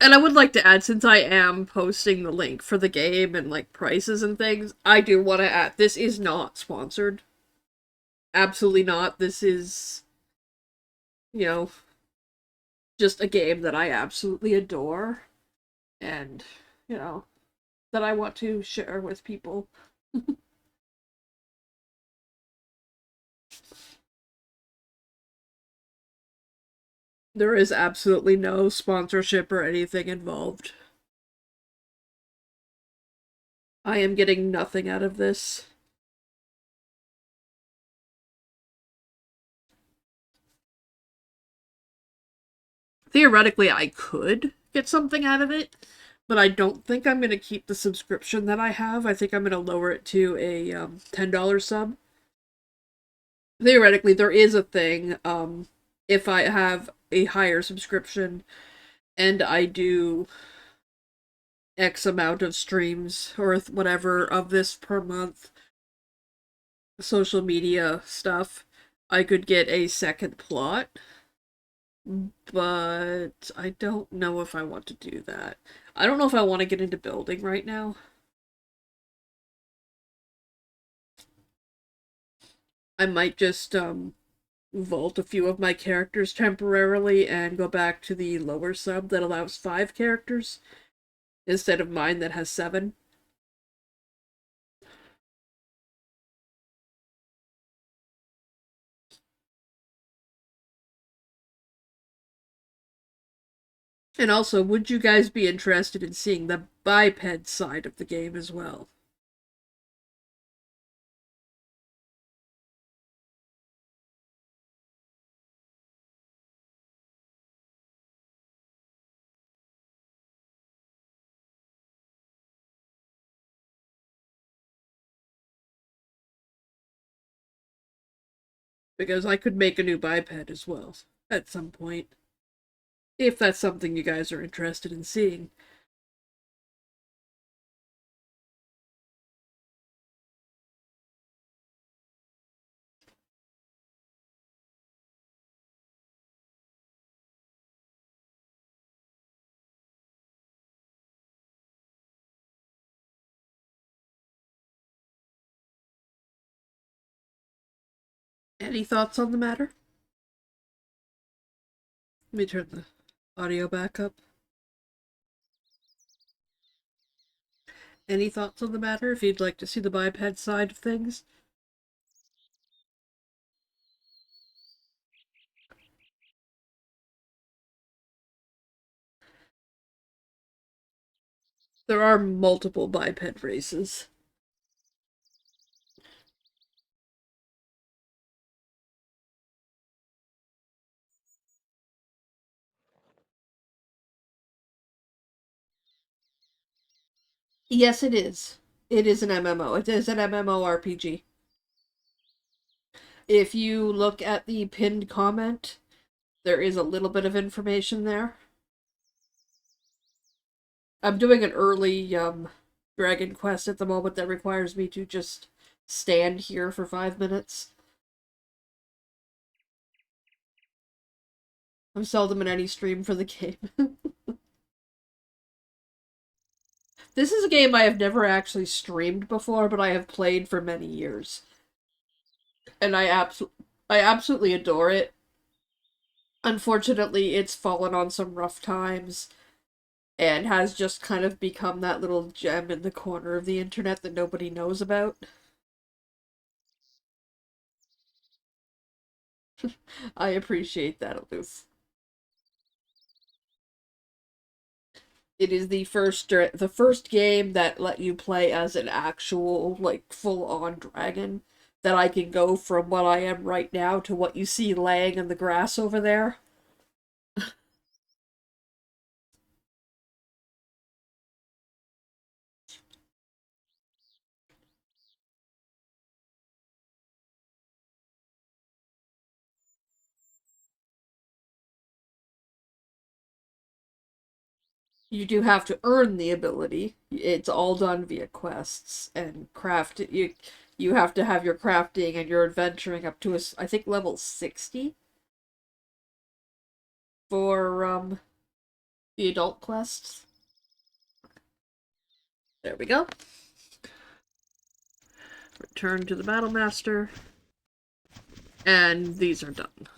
C: I would like to add, since I am posting the link for the game and, like, prices and things, I do want to add, this is not sponsored. Absolutely not. This is, you know, just a game that I absolutely adore. And, you know, that I want to share with people. There is absolutely no sponsorship or anything involved. I am getting nothing out of this. Theoretically, I could get something out of it, but I don't think I'm going to keep the subscription that I have. I think I'm going to lower it to a $10 sub. Theoretically, there is a thing, if I have a higher subscription and I do X amount of streams or whatever of this per month, social media stuff, I could get a second plot. But I don't know if I want to do that. I don't know if I want to get into building right now. I might just vault a few of my characters temporarily and go back to the lower sub that allows 5 characters instead of mine that has 7. And also, would you guys be interested in seeing the biped side of the game as well? Because I could make a new biped as well at some point. If that's something you guys are interested in seeing. Any thoughts on the matter? Let me turn the audio back up. Any thoughts on the matter if you'd like to see the biped side of things? There are multiple biped races. Yes, it is. It is an MMO. It is an MMORPG. If you look at the pinned comment, there is a little bit of information there. I'm doing an early Dragon Quest at the moment that requires me to just stand here for 5 minutes. I'm seldom in any stream for the game. This is a game I have never actually streamed before, but I have played for many years. And I absolutely adore it. Unfortunately, it's fallen on some rough times and has just kind of become that little gem in the corner of the internet that nobody knows about. I appreciate that, Aloof. It is the first game that let you play as an actual, like, full-on dragon. That I can go from what I am right now to what you see laying in the grass over there. You do have to earn the ability. It's all done via quests and craft. You have to have your crafting and your adventuring up to I think level 60 for the adult quests. There we go. Return to the Battle Master. And these are done.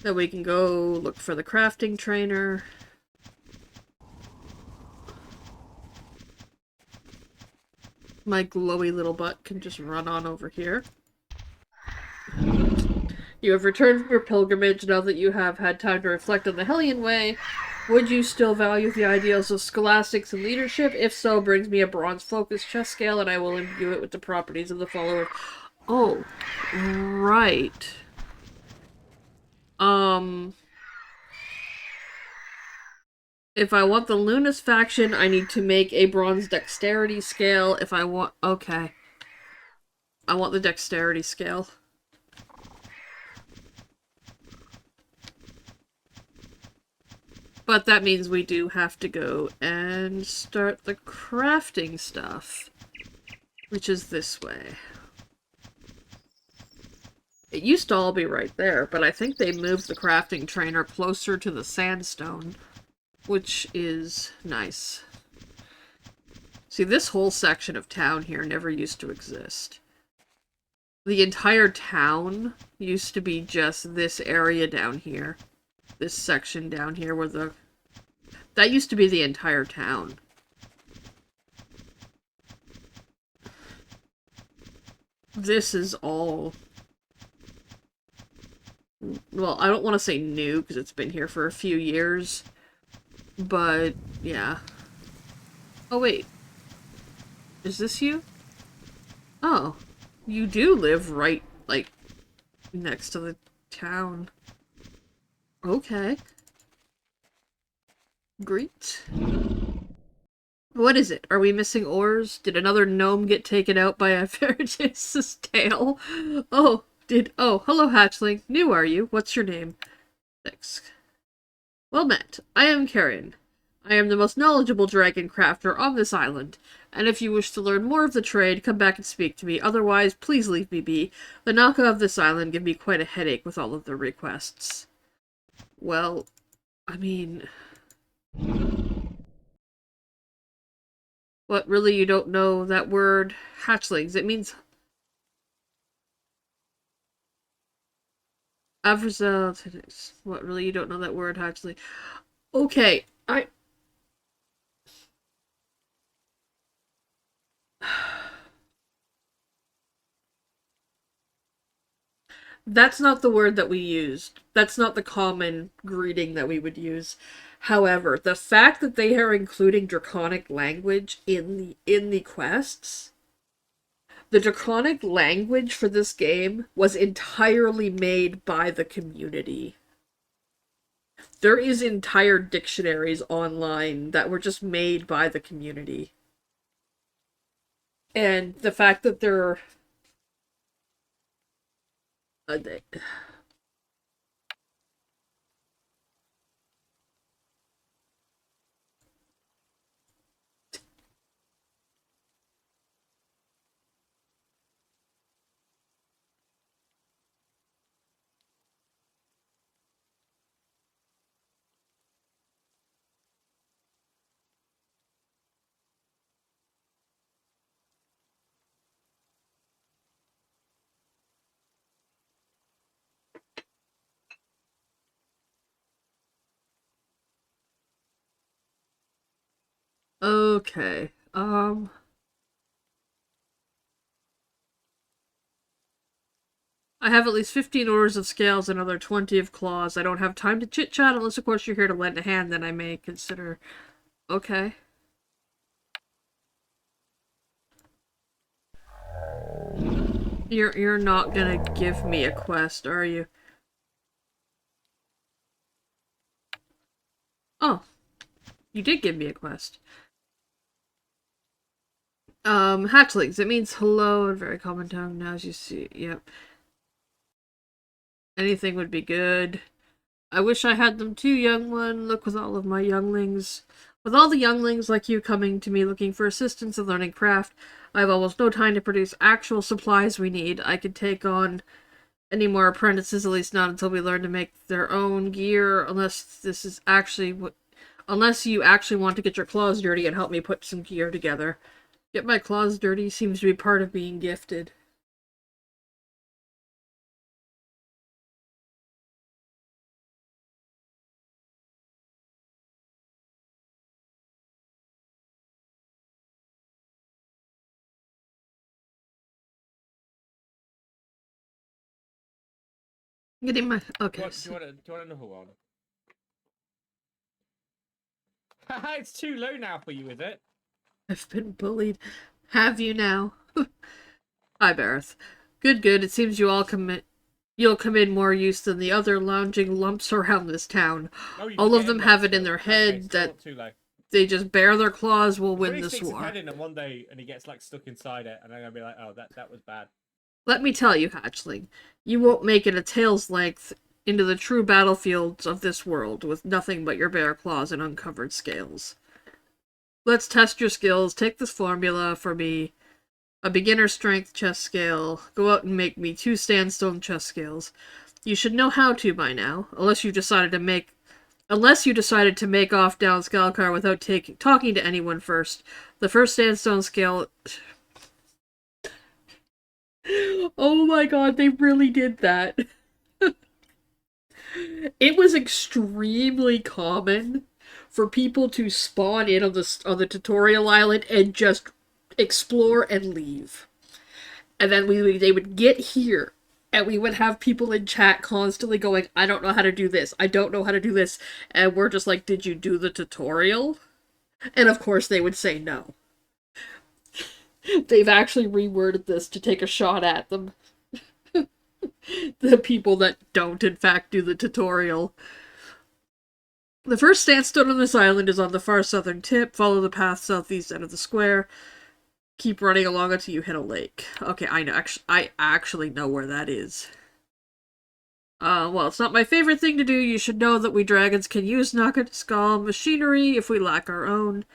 C: Then we can go look for the crafting trainer. My glowy little butt can just run on over here. You have returned from your pilgrimage. Now that you have had time to reflect on the Hellion Way, would you still value the ideals of scholastics and leadership? If so, brings me a bronze focus chess scale and I will imbue it with the properties of the follower. Oh, right. If I want the Lunas faction, I need to make a bronze dexterity scale. If I want... Okay. I want the dexterity scale. But that means we do have to go and start the crafting stuff. Which is this way. It used to all be right there, but I think they moved the crafting trainer closer to the sandstone. Which is nice. See, this whole section of town here never used to exist. The entire town used to be just this area down here. This section down here where the... That used to be the entire town. This is all... Well, I don't want to say new, because it's been here for a few years. But, yeah. Oh, wait. Is this you? Oh. You do live right, like, next to the town. Okay. Great. What is it? Are we missing oars? Did another gnome get taken out by a Veritas' tail? Oh, hello hatchling. New are you? What's your name? Thanks. Well met. I am Karen. I am the most knowledgeable dragon crafter on this island, and if you wish to learn more of the trade, come back and speak to me. Otherwise, please leave me be. The Naka of this island give me quite a headache with all of their requests. Well, I mean... What, really, you don't know that word? Hatchlings. It means... Averzel... What, really, you don't know that word, hatchling? Okay, That's not the word that we used. That's not the common greeting that we would use. However, the fact that they are including draconic language in the quests, the draconic language for this game was entirely made by the community. There is entire dictionaries online that were just made by the community. And the fact that they're okay. I have at least 15 orders of scales and another 20 of claws. I don't have time to chit-chat unless, of course, you're here to lend a hand, then I may consider... Okay. You're not gonna give me a quest, are you? Oh. You did give me a quest. Hatchlings. It means hello in very common tongue. Now as you see, yep. Anything would be good. I wish I had them too, young one. Look with all of my younglings. With all the younglings like you coming to me looking for assistance in learning craft, I have almost no time to produce actual supplies we need. I could take on any more apprentices, at least not until we learn to make their own gear, unless you actually want to get your claws dirty and help me put some gear together. Get my claws dirty seems to be part of being gifted. Getting my... Okay.
P: Do you want another one? It's too low now for you, is it?
C: I've been bullied. Have you now? Hi, Bareth. Good. It seems you'll come in more use than the other lounging lumps around this town. All of them have it in their head that they just bare their claws will win this war.
P: Head in and one day and he gets like stuck inside it, and I'm gonna be like, oh, that was bad.
C: Let me tell you, hatchling, you won't make it a tail's length into the true battlefields of this world with nothing but your bare claws and uncovered scales. Let's test your skills. Take this formula for me. A beginner strength chest scale. Go out and make me 2 sandstone chest scales. You should know how to by now, unless you decided to make off down Skalkar without talking to anyone first. The first sandstone scale... Oh my god, they really did that. It was extremely common for people to spawn in on the tutorial island and just explore and leave. And then they would get here, and we would have people in chat constantly going, I don't know how to do this, I don't know how to do this, and we're just like, did you do the tutorial? And of course they would say no. They've actually reworded this to take a shot at them. The people that don't in fact do the tutorial. The first sandstone on this island is on the far southern tip. Follow the path southeast end of the square. Keep running along until you hit a lake. Okay, I know. I actually know where that is. Well, it's not my favorite thing to do. You should know that we dragons can use Naka Skull machinery if we lack our own.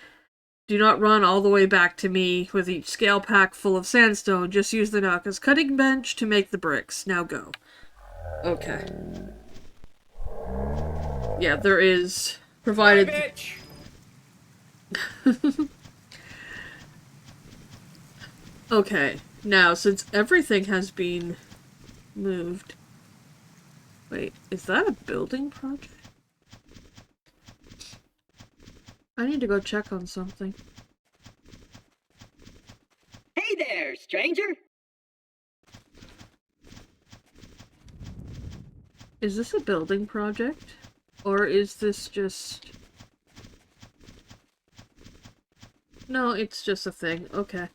C: Do not run all the way back to me with each scale pack full of sandstone. Just use the Naka's cutting bench to make the bricks. Now go. Okay. Yeah, there is provided.
P: Bye, bitch!
C: Okay, now since everything has been moved. Wait, is that a building project? I need to go check on something.
R: Hey there, stranger!
C: Is this a building project? Or is this just... No, it's just a thing. Okay.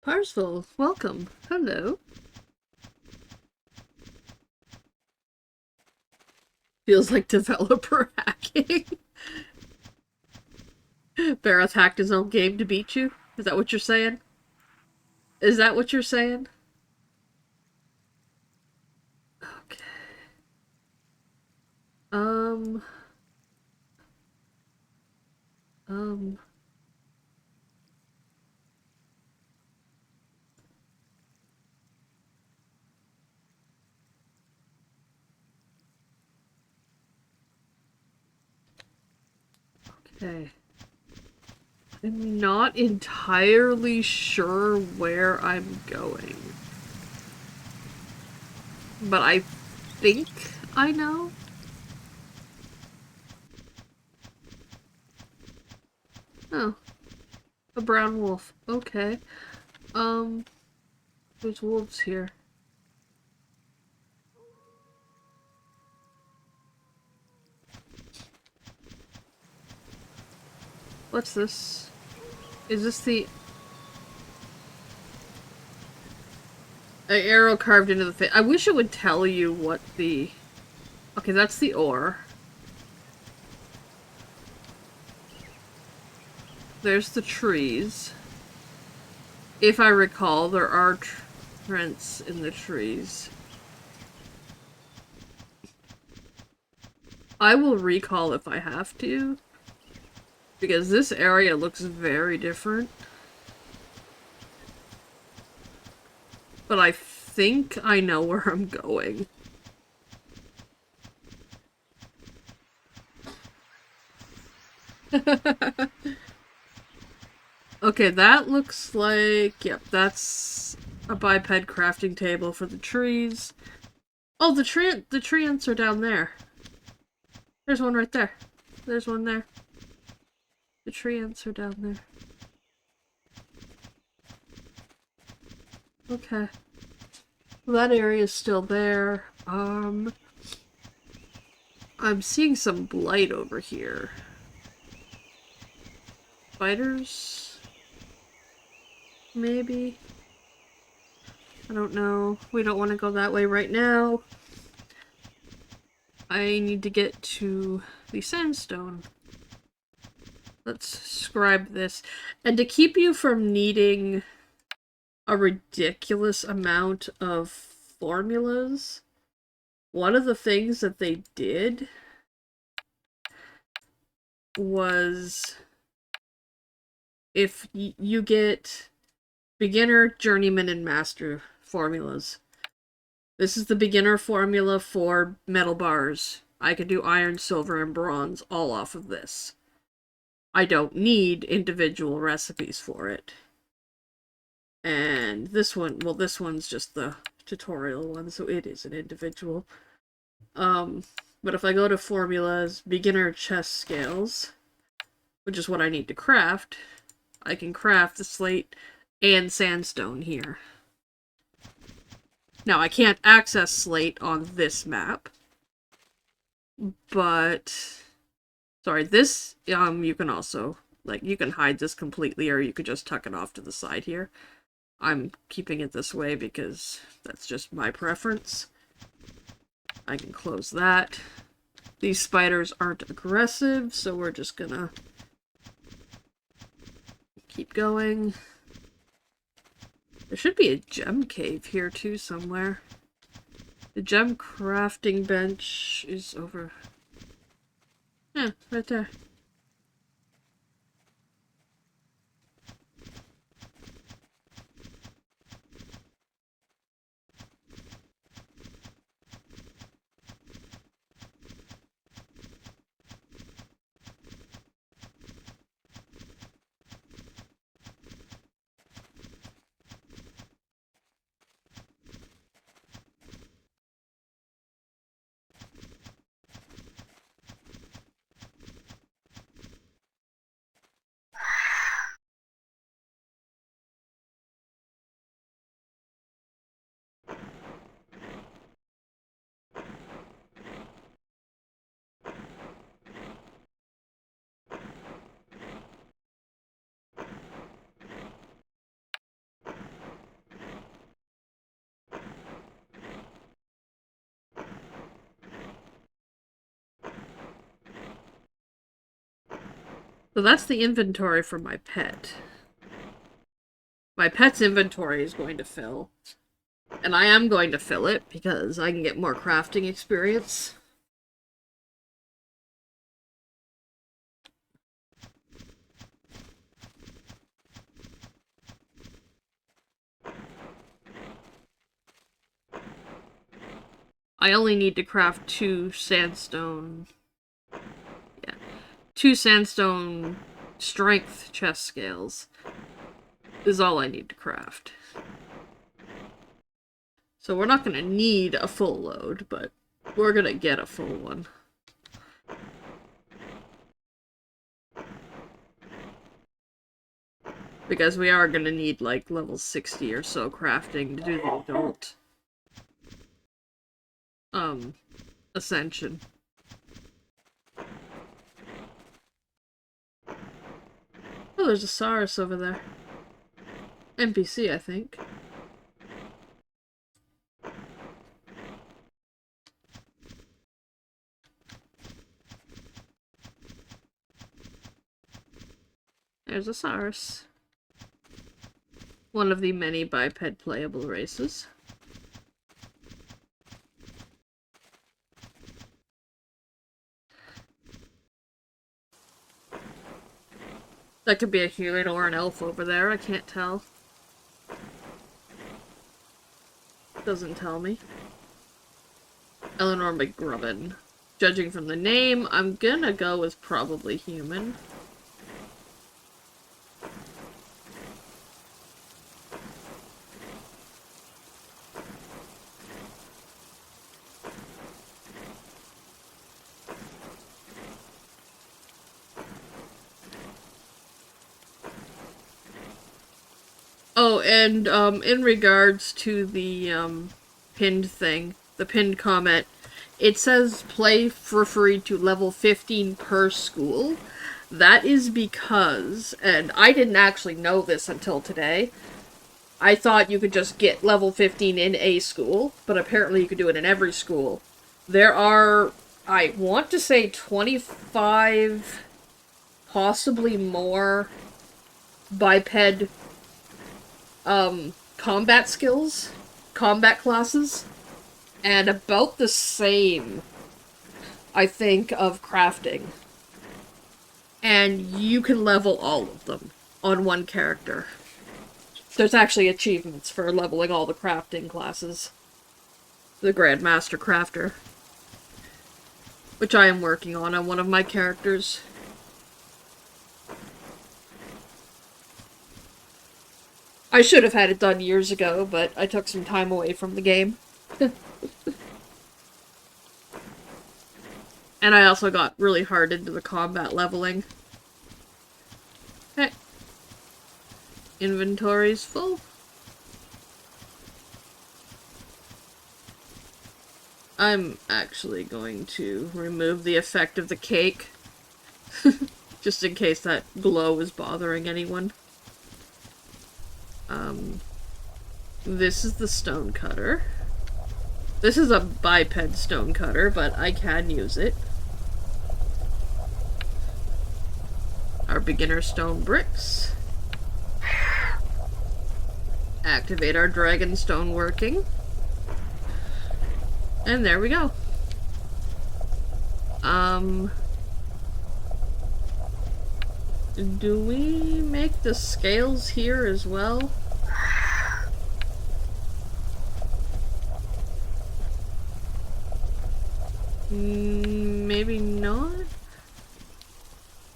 C: Parsful, welcome. Hello. Feels like developer hacking. Bareth hacked his own game to beat you? Is that what you're saying? Is that what you're saying? Okay. Okay. I'm not entirely sure where I'm going. But I think I know. Oh. A brown wolf. Okay. There's wolves here. What's this? Is this the... An arrow carved into the face. I wish it would tell you what the... Okay, that's the ore. There's the trees. If I recall, there are trents in the trees. I will recall if I have to. Because this area looks very different. But I think I know where I'm going. Okay, that looks like... Yep, that's a biped crafting table for the trees. Oh, the treants are down there. There's one right there. There's one there. The treants are down there. Okay. Well, that area is still there. I'm seeing some blight over here. Spiders? Maybe? I don't know. We don't want to go that way right now. I need to get to the sandstone. Let's scribe this. And to keep you from needing a ridiculous amount of formulas, one of the things that they did was if you get beginner, journeyman, and master formulas. This is the beginner formula for metal bars. I could do iron, silver, and bronze all off of this. I don't need individual recipes for it. And this one, well, this one's just the tutorial one, so it is an individual. But if I go to formulas, beginner chest scales, which is what I need to craft, I can craft the slate and sandstone here. Now, I can't access slate on this map, but... Sorry, this, you can also, like, you can hide this completely, or you could just tuck it off to the side here. I'm keeping it this way because that's just my preference. I can close that. These spiders aren't aggressive, so we're just gonna keep going. There should be a gem cave here too somewhere. The gem crafting bench is over. Yeah, right there. So that's the inventory for my pet. My pet's inventory is going to fill. And I am going to fill it because I can get more crafting experience. I only need to craft 2 sandstone... Yeah. 2 sandstone strength chest scales is all I need to craft. So we're not going to need a full load, but we're going to get a full one. Because we are going to need like level 60 or so crafting to do the adult ascension. Oh, there's a Saurus over there. NPC, I think. There's a Saurus. One of the many biped playable races. That could be a human or an elf over there, I can't tell. Doesn't tell me. Eleanor McGrubbin. Judging from the name, I'm gonna go with probably human. Oh, and in regards to the pinned thing, the pinned comment, it says play for free to level 15 per school. That is because, and I didn't actually know this until today, I thought you could just get level 15 in a school, but apparently you could do it in every school. There are, I want to say 25, possibly more, biped combat skills, combat classes, and about the same, I think, of crafting. And you can level all of them on one character. There's actually achievements for leveling all the crafting classes. The Grandmaster Crafter. Which I am working on one of my characters. I should have had it done years ago, but I took some time away from the game. And I also got really hard into the combat leveling. Okay. Inventory's full. I'm actually going to remove the effect of the cake. Just in case that glow is bothering anyone. This is the stone cutter. This is a biped stone cutter, but I can use it. Our beginner stone bricks. Activate our dragon stone working. And there we go. Do we make the scales here as well? Maybe not?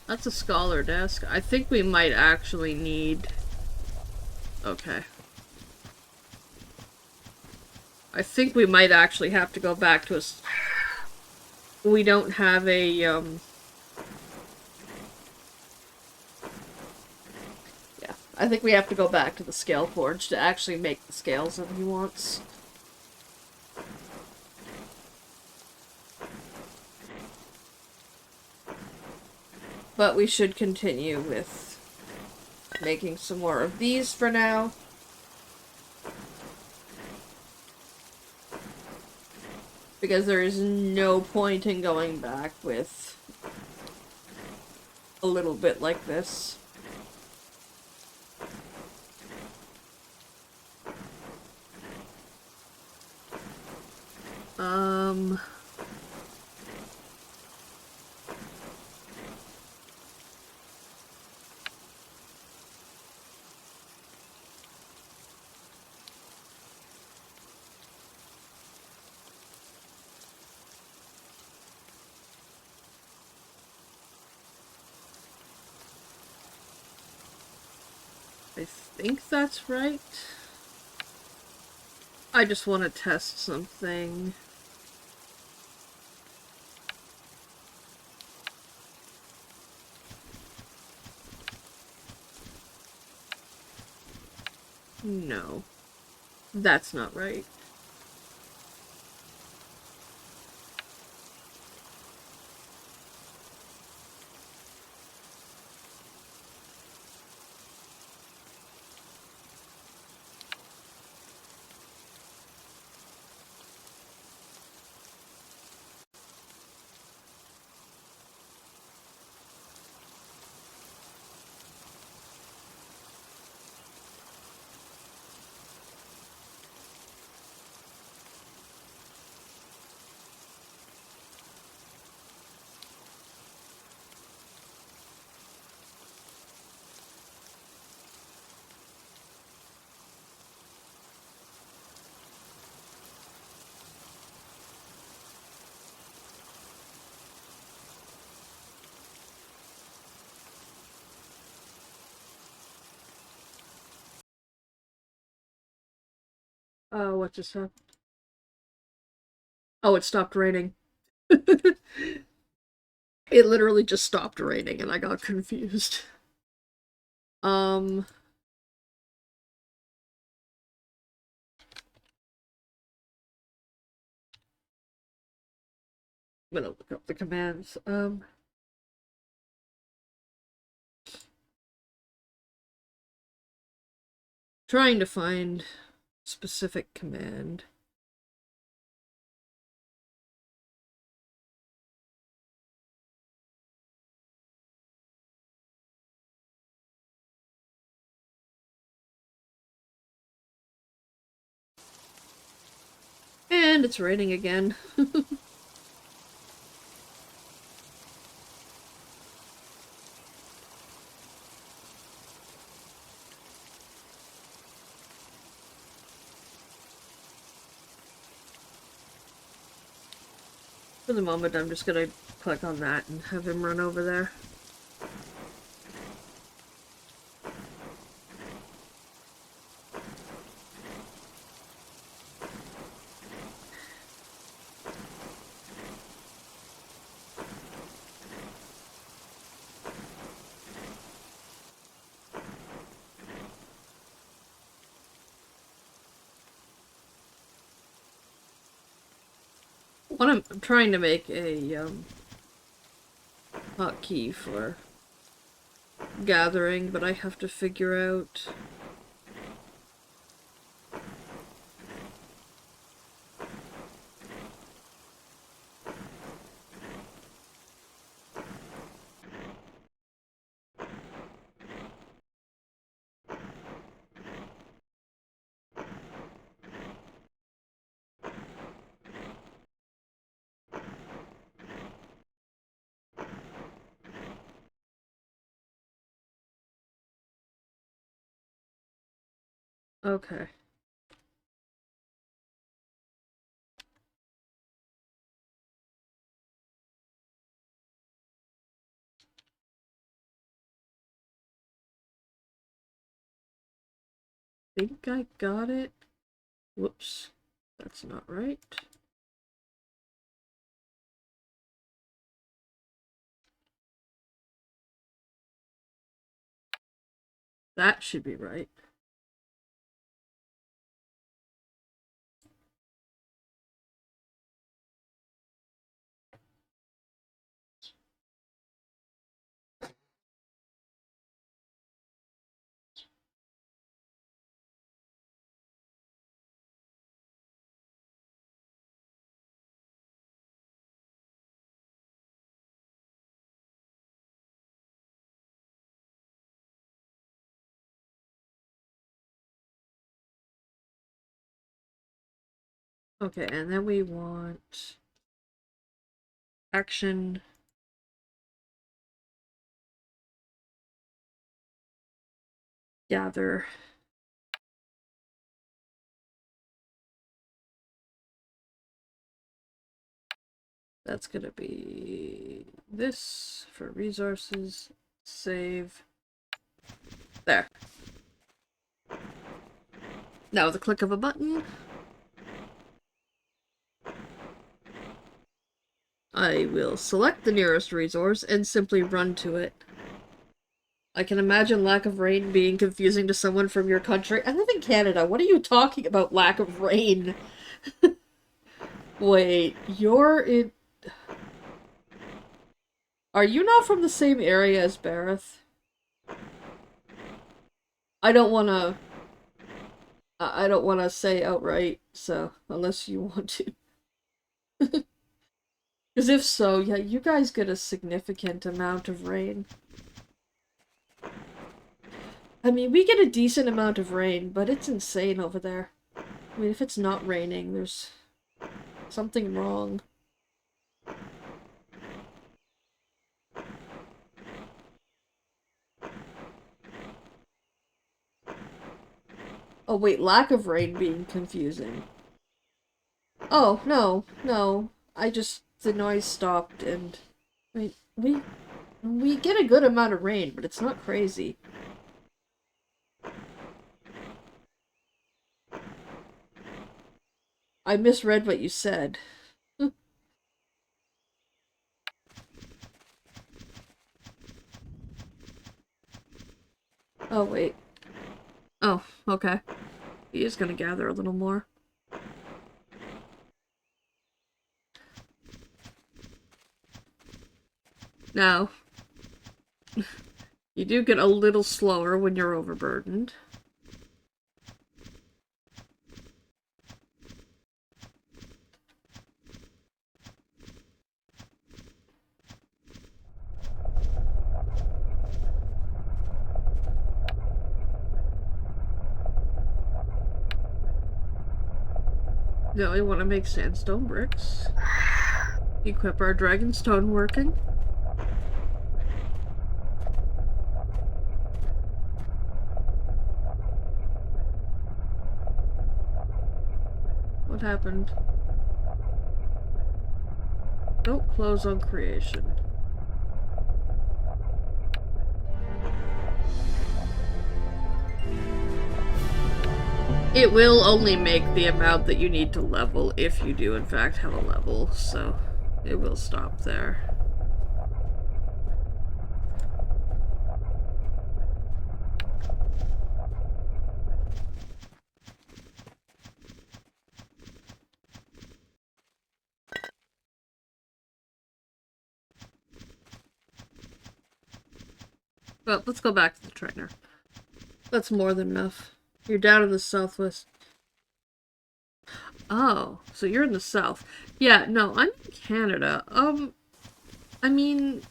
C: That's a scholar desk. I think we might actually need... Okay. I think we might actually have to go back to a... We don't have a, Yeah, I think we have to go back to the scale forge to actually make the scales that he wants. But we should continue with making some more of these for now. Because there is no point in going back with a little bit like this. I think that's right. I just want to test something. No. That's not right. What just happened? Oh, it stopped raining. It literally just stopped raining and I got confused. I'm gonna look up the commands. Trying to find specific command. And it's raining again. For the moment, I'm just gonna click on that and have him run over there. I'm trying to make a hotkey for gathering, but I have to figure out Okay. Think I got it. Whoops. That's not right. That should be right. Okay, and then we want action. Gather. That's gonna be this for resources. Save. There. Now with the click of a button, I will select the nearest resource and simply run to it. I can imagine lack of rain being confusing to someone from your country. I live in Canada. What are you talking about, lack of rain? Wait, you're in... Are you not from the same area as Bareth? I don't wanna say outright, so, unless you want to. Because if so, yeah, you guys get a significant amount of rain. I mean, we get a decent amount of rain, but it's insane over there. I mean, if it's not raining, there's something wrong. Oh wait, lack of rain being confusing. Oh, no. The noise stopped and... I mean, we get a good amount of rain, but it's not crazy. I misread what you said. Oh, wait. Oh, okay. He is gonna gather a little more. Now, you do get a little slower when you're overburdened. Now we want to make sandstone bricks. Equip our dragon stone working. What happened? Don't close on creation. It will only make the amount that you need to level if you do in fact have a level, so it will stop there. Well, let's go back to the trainer. That's more than enough. You're down in the southwest. Oh, so you're in the south. Yeah, no, I'm in Canada. I mean,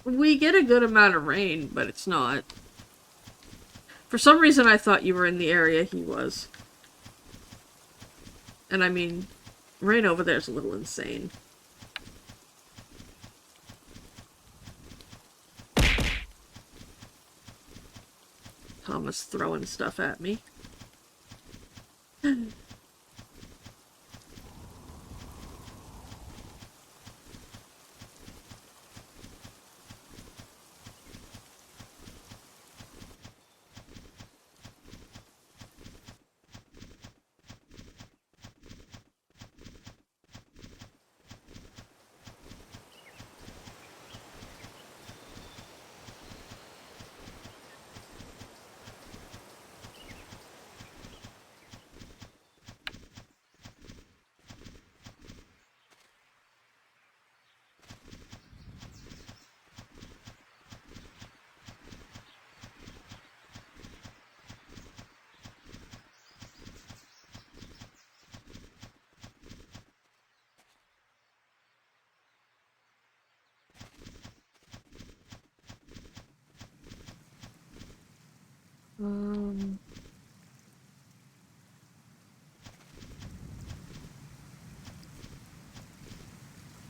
C: we get a good amount of rain, but it's not. For some reason, I thought you were in the area he was. And I mean, rain over there's a little insane. Thomas throwing stuff at me.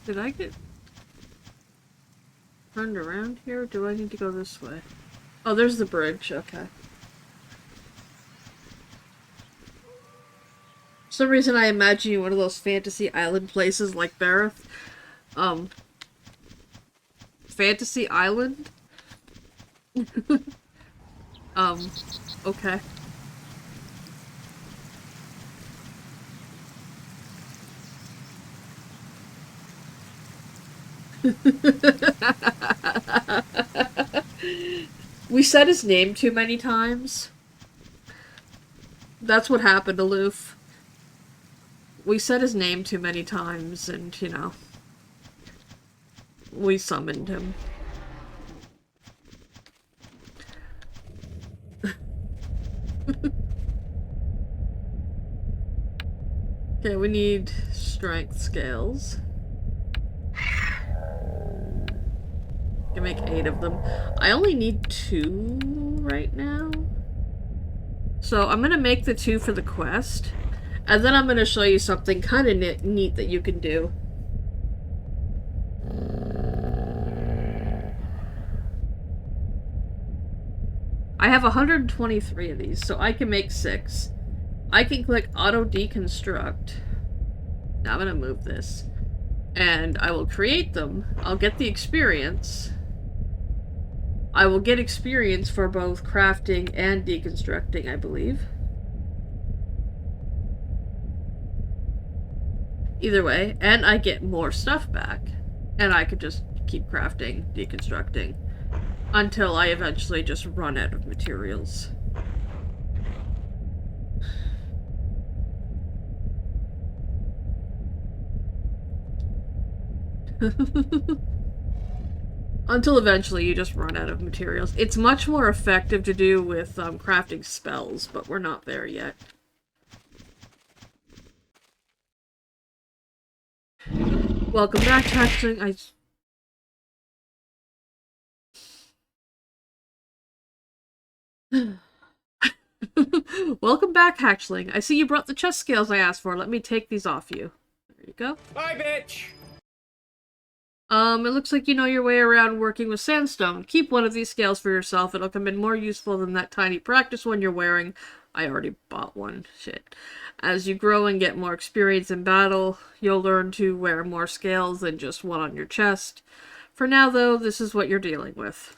C: Did I get turned around here? Do I need to go this way? Oh, there's the bridge. Okay. For some reason I imagine you one of those fantasy island places like Bareth. Fantasy Island? Okay. We said his name too many times. That's what happened, Aloof. We said his name too many times, and, you know, we summoned him. Okay, we need strength scales. Can make 8 of them. I only need 2 right now. So I'm gonna make the 2 for the quest. And then I'm gonna show you something kind of neat that you can do. I have 123 of these, so I can make 6. I can click auto deconstruct. Now I'm gonna move this. And I will create them. I'll get the experience. I will get experience for both crafting and deconstructing, I believe. Either way, and I get more stuff back. And I could just keep crafting, deconstructing, until I eventually just run out of materials. Until eventually you just run out of materials. It's much more effective to do with crafting spells, but we're not there yet. Welcome back, Hatchling. Welcome back, Hatchling. I see you brought the chest scales I asked for. Let me take these off you. There you go.
P: Bye, bitch!
C: It looks like you know your way around working with sandstone. Keep one of these scales for yourself. It'll come in more useful than that tiny practice one you're wearing. I already bought one. Shit. As you grow and get more experience in battle, you'll learn to wear more scales than just one on your chest. For now, though, this is what you're dealing with.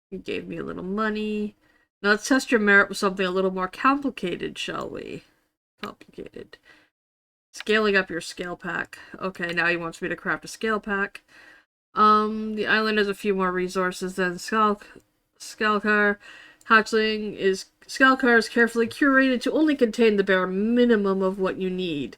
C: You gave me a little money. Now let's test your merit with something a little more complicated, shall we? Complicated. Scaling up your scale pack. Okay, now he wants me to craft a scale pack. The island has a few more resources than Skalkar. Skalkar is carefully curated to only contain the bare minimum of what you need.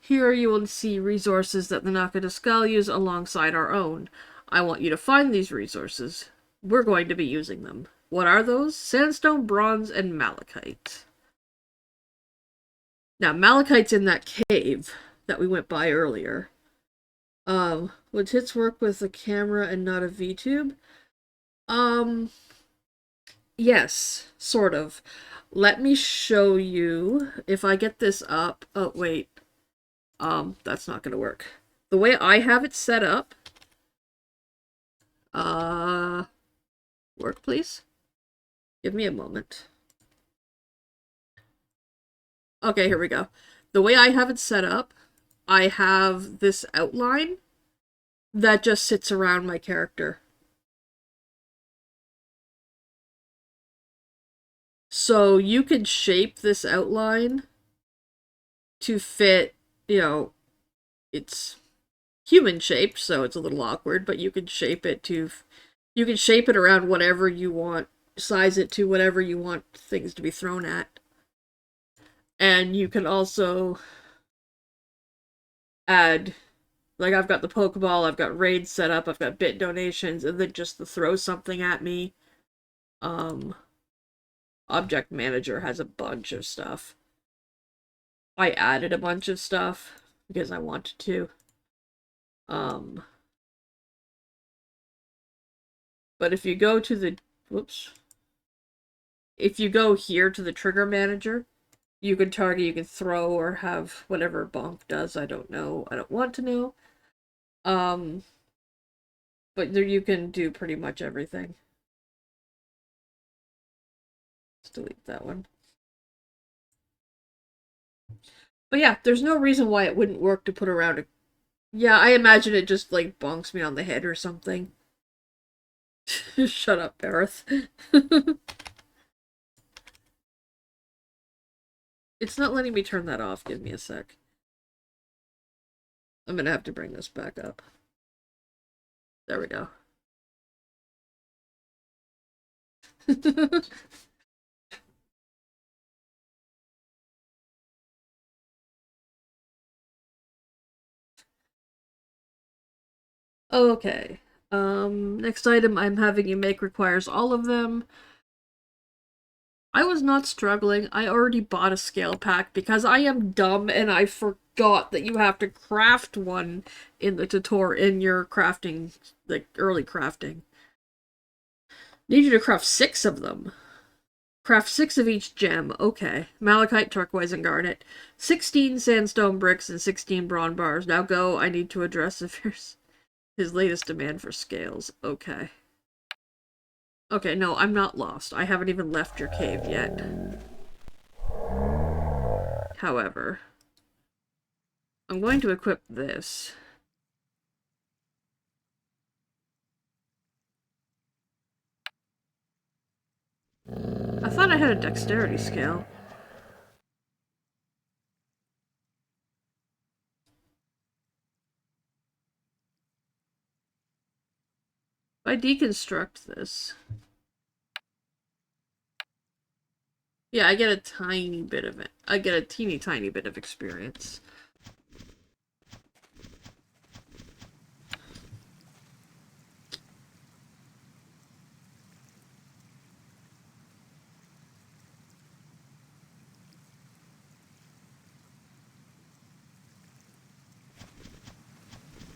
C: Here you will see resources that the Nakadaskal use alongside our own. I want you to find these resources. We're going to be using them. What are those? Sandstone, bronze, and malachite. Now, malachite's in that cave that we went by earlier. Would hits work with a camera and not a V-tube? Yes, sort of. Let me show you if I get this up. Oh, wait. That's not gonna work. The way I have it set up, work please? Give me a moment. Okay, here we go. The way I have it set up, I have this outline that just sits around my character. So you could shape this outline to fit, you know, it's human shaped, so it's a little awkward, but you can shape it to, you can shape it around whatever you want, size it to whatever you want things to be thrown at. And you can also add, like I've got the Pokeball, I've got raids set up, I've got bit donations, and then just to throw something at me. Object Manager has a bunch of stuff. I added a bunch of stuff because I wanted to. But if you go to the, whoops. If you go here to the Trigger Manager, you can target, you can throw, or have whatever Bonk does. I don't know. I don't want to know. But there you can do pretty much everything. Let's delete that one. But yeah, there's no reason why it wouldn't work to put around a... Yeah, I imagine it just, like, bonks me on the head or something. Shut up, Bareth. It's not letting me turn that off. Give me a sec. I'm gonna have to bring this back up. There we go. Okay. Next item I'm having you make requires all of them. I was not struggling. I already bought a scale pack because I am dumb and I forgot that you have to craft one in the tutorial, in your crafting, like early crafting. Need you to craft 6 of them. Craft 6 of each gem. Okay. Malachite, turquoise, and garnet. 16 sandstone bricks and 16 bronze bars. Now go. I need to address his latest demand for scales. Okay. Okay, no, I'm not lost. I haven't even left your cave yet. However, I'm going to equip this. I thought I had a dexterity scale. If I deconstruct this... Yeah, I get a tiny bit of it. I get a teeny tiny bit of experience.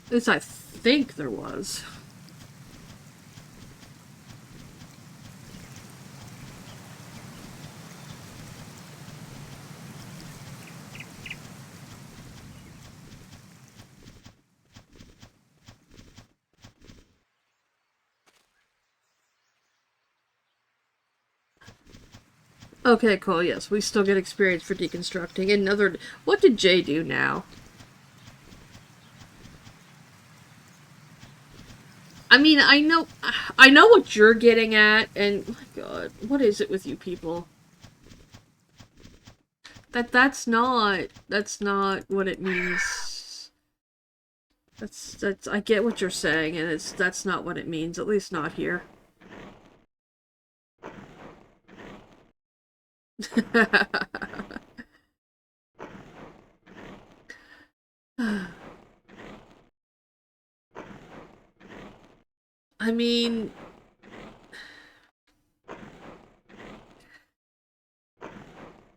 C: At least I think there was. Okay, cool, yes, we still get experience for deconstructing. Another... What did Jay do now? I mean, I know what you're getting at, and... My god, what is it with you people? That's not what it means. That's... I get what you're saying, and that's not what it means, at least not here. I mean...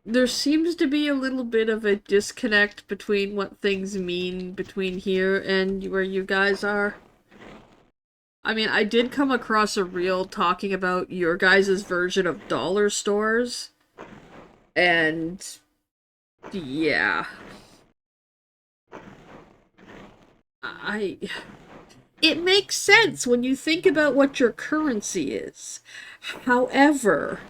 C: There seems to be a little bit of a disconnect between what things mean between here and where you guys are. I mean, I did come across a reel talking about your guys' version of dollar stores. And... yeah. It makes sense when you think about what your currency is. However...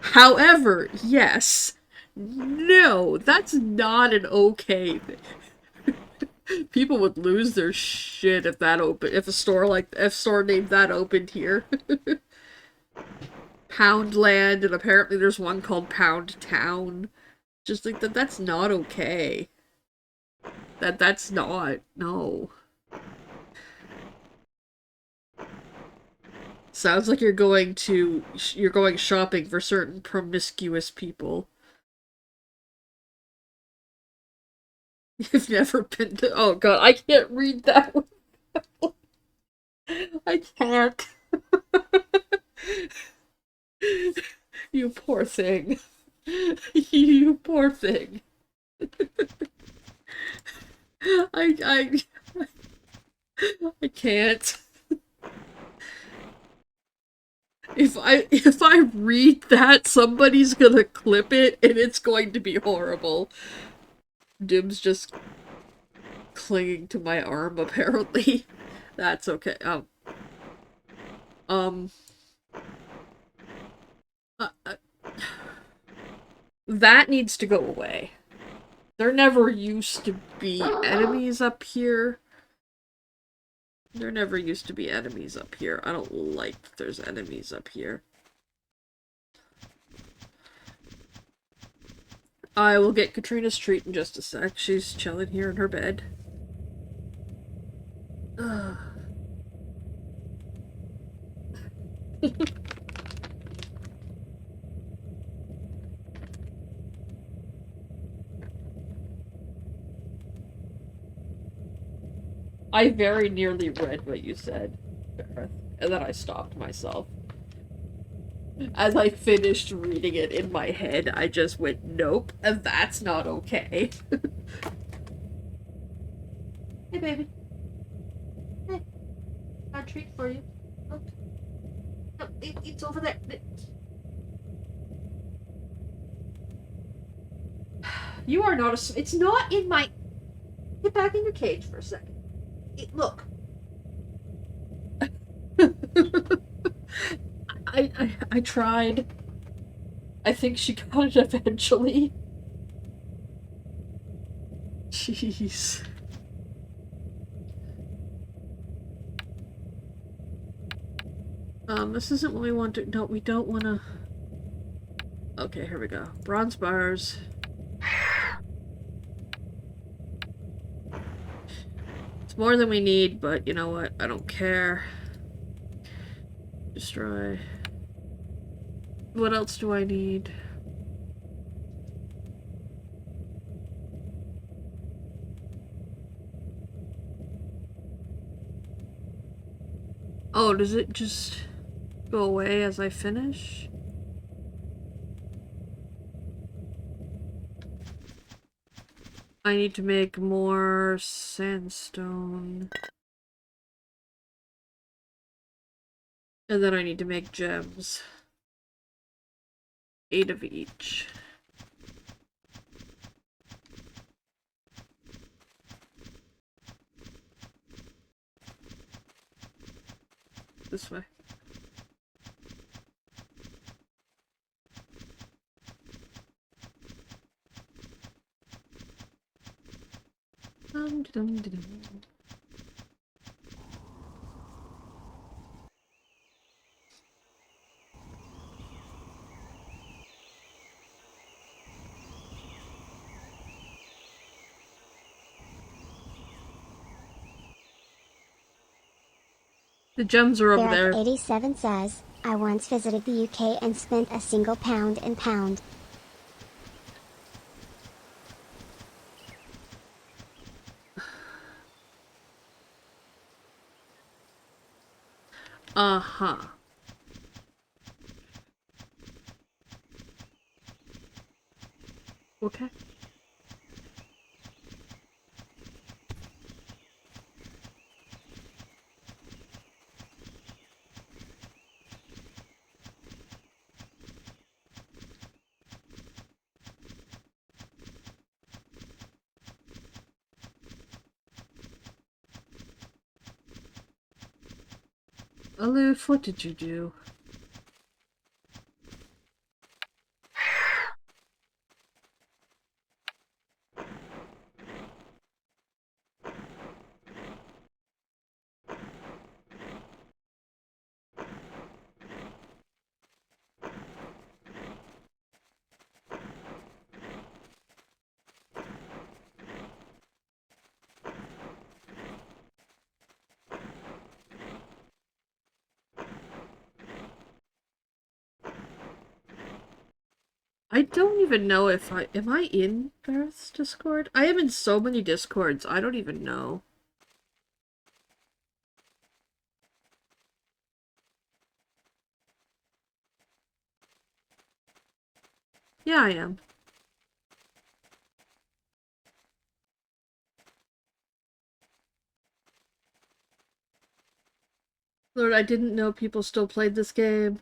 C: However, yes. No, that's not an okay thing. People would lose their shit if that opened, if a store named that opened here. Poundland, and apparently there's one called Pound Town. Just like that's not okay. That's not, no. Sounds like you're going shopping for certain promiscuous people. You've never been to, oh god, I can't read that one. I can't. You poor thing. You poor thing. I can't. If I read that, somebody's gonna clip it and it's going to be horrible. Dim's just clinging to my arm, apparently. That's okay. That needs to go away. There never used to be enemies up here. There never used to be enemies up here. I don't like that there's enemies up here. I will get Katrina's treat in just a sec. She's chilling here in her bed. I very nearly read what you said, Gareth, and then I stopped myself. As I finished reading it in my head, I just went, nope, and that's not okay. Hey, baby. Hey, got a treat for you. Oh. No, it's over there. You are not a... It's not in my... Get back in your cage for a second. Look. I tried. I think she got it eventually. Jeez. This isn't what we want to... No, we don't want to... Okay, here we go. Bronze bars. It's more than we need, but you know what? I don't care. Destroy. What else do I need? Oh, does it just go away as I finish? I need to make more sandstone. And then I need to make gems. 8 of each. This way. Dum-dum-dum. The gems are over there.
M: 87 says, I once visited the UK and spent a single pound in pound. Uh-huh. Okay. Aloof, what did you do?
C: I don't even know if am I in Gareth's Discord? I am in so many Discords, I don't even know. Yeah, I am. Lord, I didn't know people still played this game.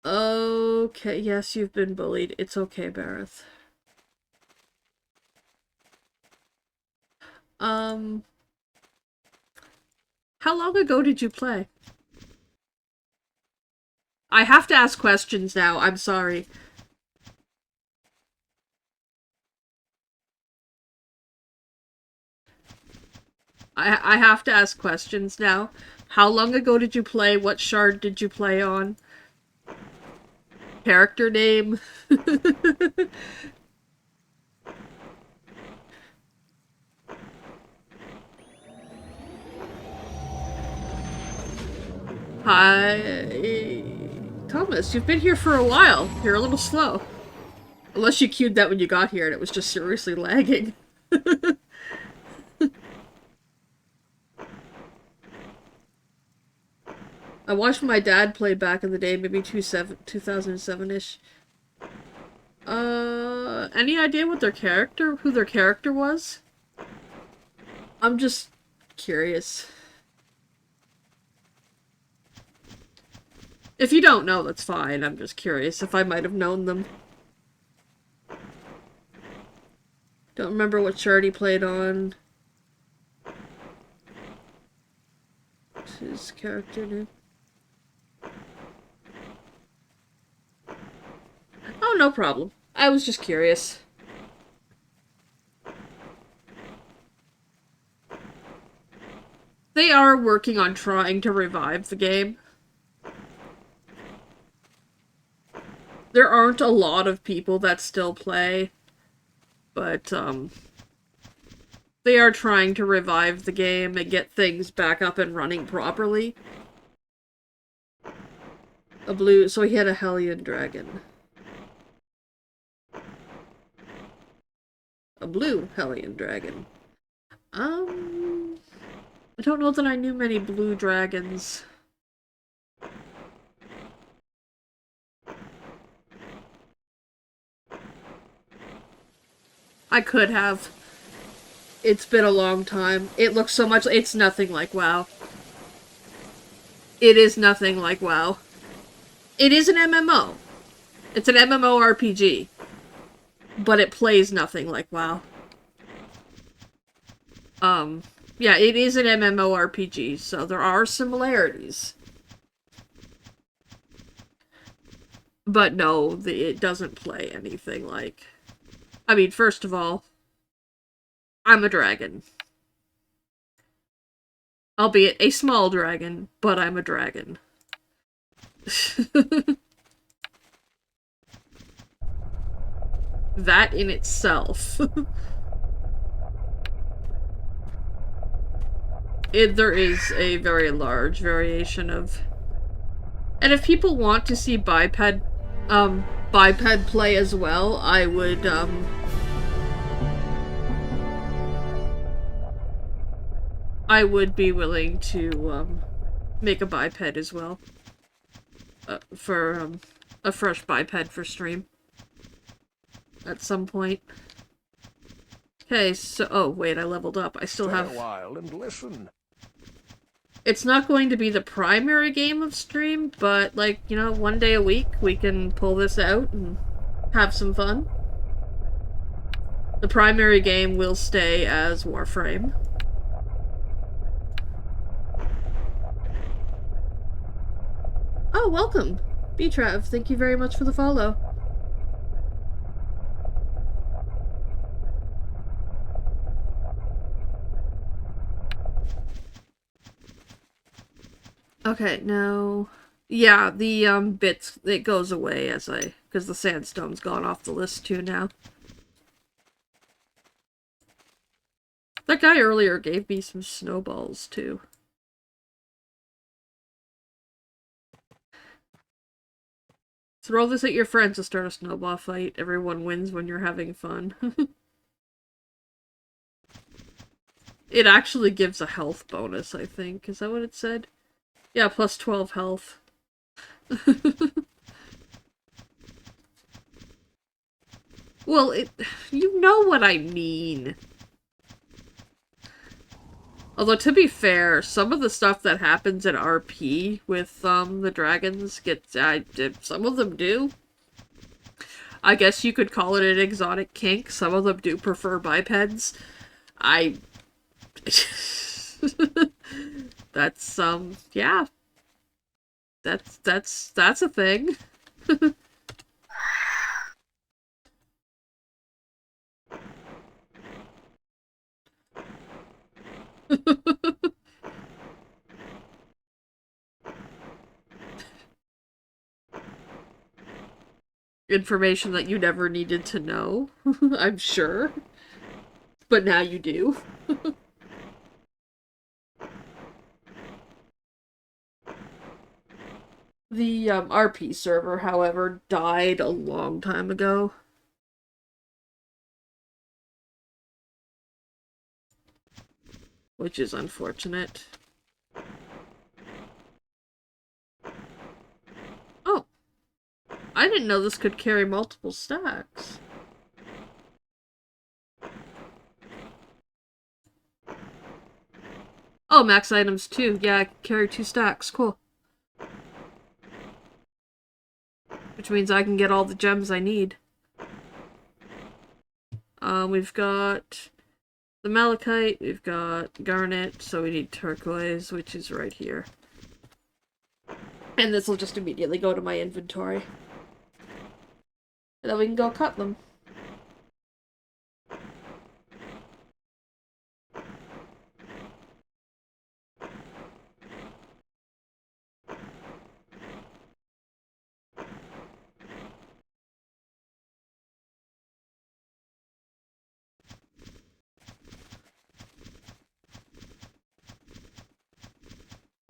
C: Okay, yes, you've been bullied. It's okay, Bareth. How long ago did you play? I have to ask questions now, I'm sorry. I have to ask questions now. How long ago did you play? What shard did you play on? Character name? Hi... Thomas, you've been here for a while. You're a little slow. Unless you queued that when you got here and it was just seriously lagging. I watched my dad play back in the day, maybe 2007-ish. Any idea what who their character was? I'm just curious. If you don't know, that's fine. I'm just curious if I might have known them. Don't remember what shard he played on. What's his character name? Oh, no problem. I was just curious. They are working on trying to revive the game. There aren't a lot of people that still play, but, they are trying to revive the game and get things back up and running properly. So he had a Hellion Dragon. A blue Hellion Dragon. I don't know that I knew many blue dragons. I could have. It's been a long time. It looks so much. It's nothing like WoW. It is nothing like WoW. It is an MMO. It's an MMORPG. But it plays nothing like WoW. Yeah, it is an MMORPG, so there are similarities. But no, it doesn't play anything like... I mean, first of all, I'm a dragon. Albeit a small dragon, but I'm a dragon. That in itself. There is a very large variation of... And if people want to see biped play as well, I would, I would be willing to, make a biped as well. For, a fresh biped for stream. At some point. Okay, so... Oh, wait, I leveled up. I still have...
S: Stay a while and listen.
C: It's not going to be the primary game of stream, but, like, you know, one day a week we can pull this out and have some fun. The primary game will stay as Warframe. Oh, welcome! Btrav, thank you very much for the follow. Okay, now... Yeah, the, bits, it goes away as because the sandstone's gone off the list too now. That guy earlier gave me some snowballs too. Throw this at your friends to start a snowball fight. Everyone wins when you're having fun. It actually gives a health bonus, I think. Is that what it said? Yeah, plus 12 health. Well, you know what I mean. Although, to be fair, some of the stuff that happens in RP with the dragons some of them do. I guess you could call it an exotic kink. Some of them do prefer bipeds. That's yeah. That's a thing. Information that you never needed to know, I'm sure. But now you do. The RP server, however, died a long time ago. Which is unfortunate. Oh. I didn't know this could carry multiple stacks. Oh, max items too. Yeah, I can carry 2 stacks. Cool. Which means I can get all the gems I need. We've got the malachite, we've got garnet, so we need turquoise, which is right here. And this will just immediately go to my inventory. And then we can go cut them.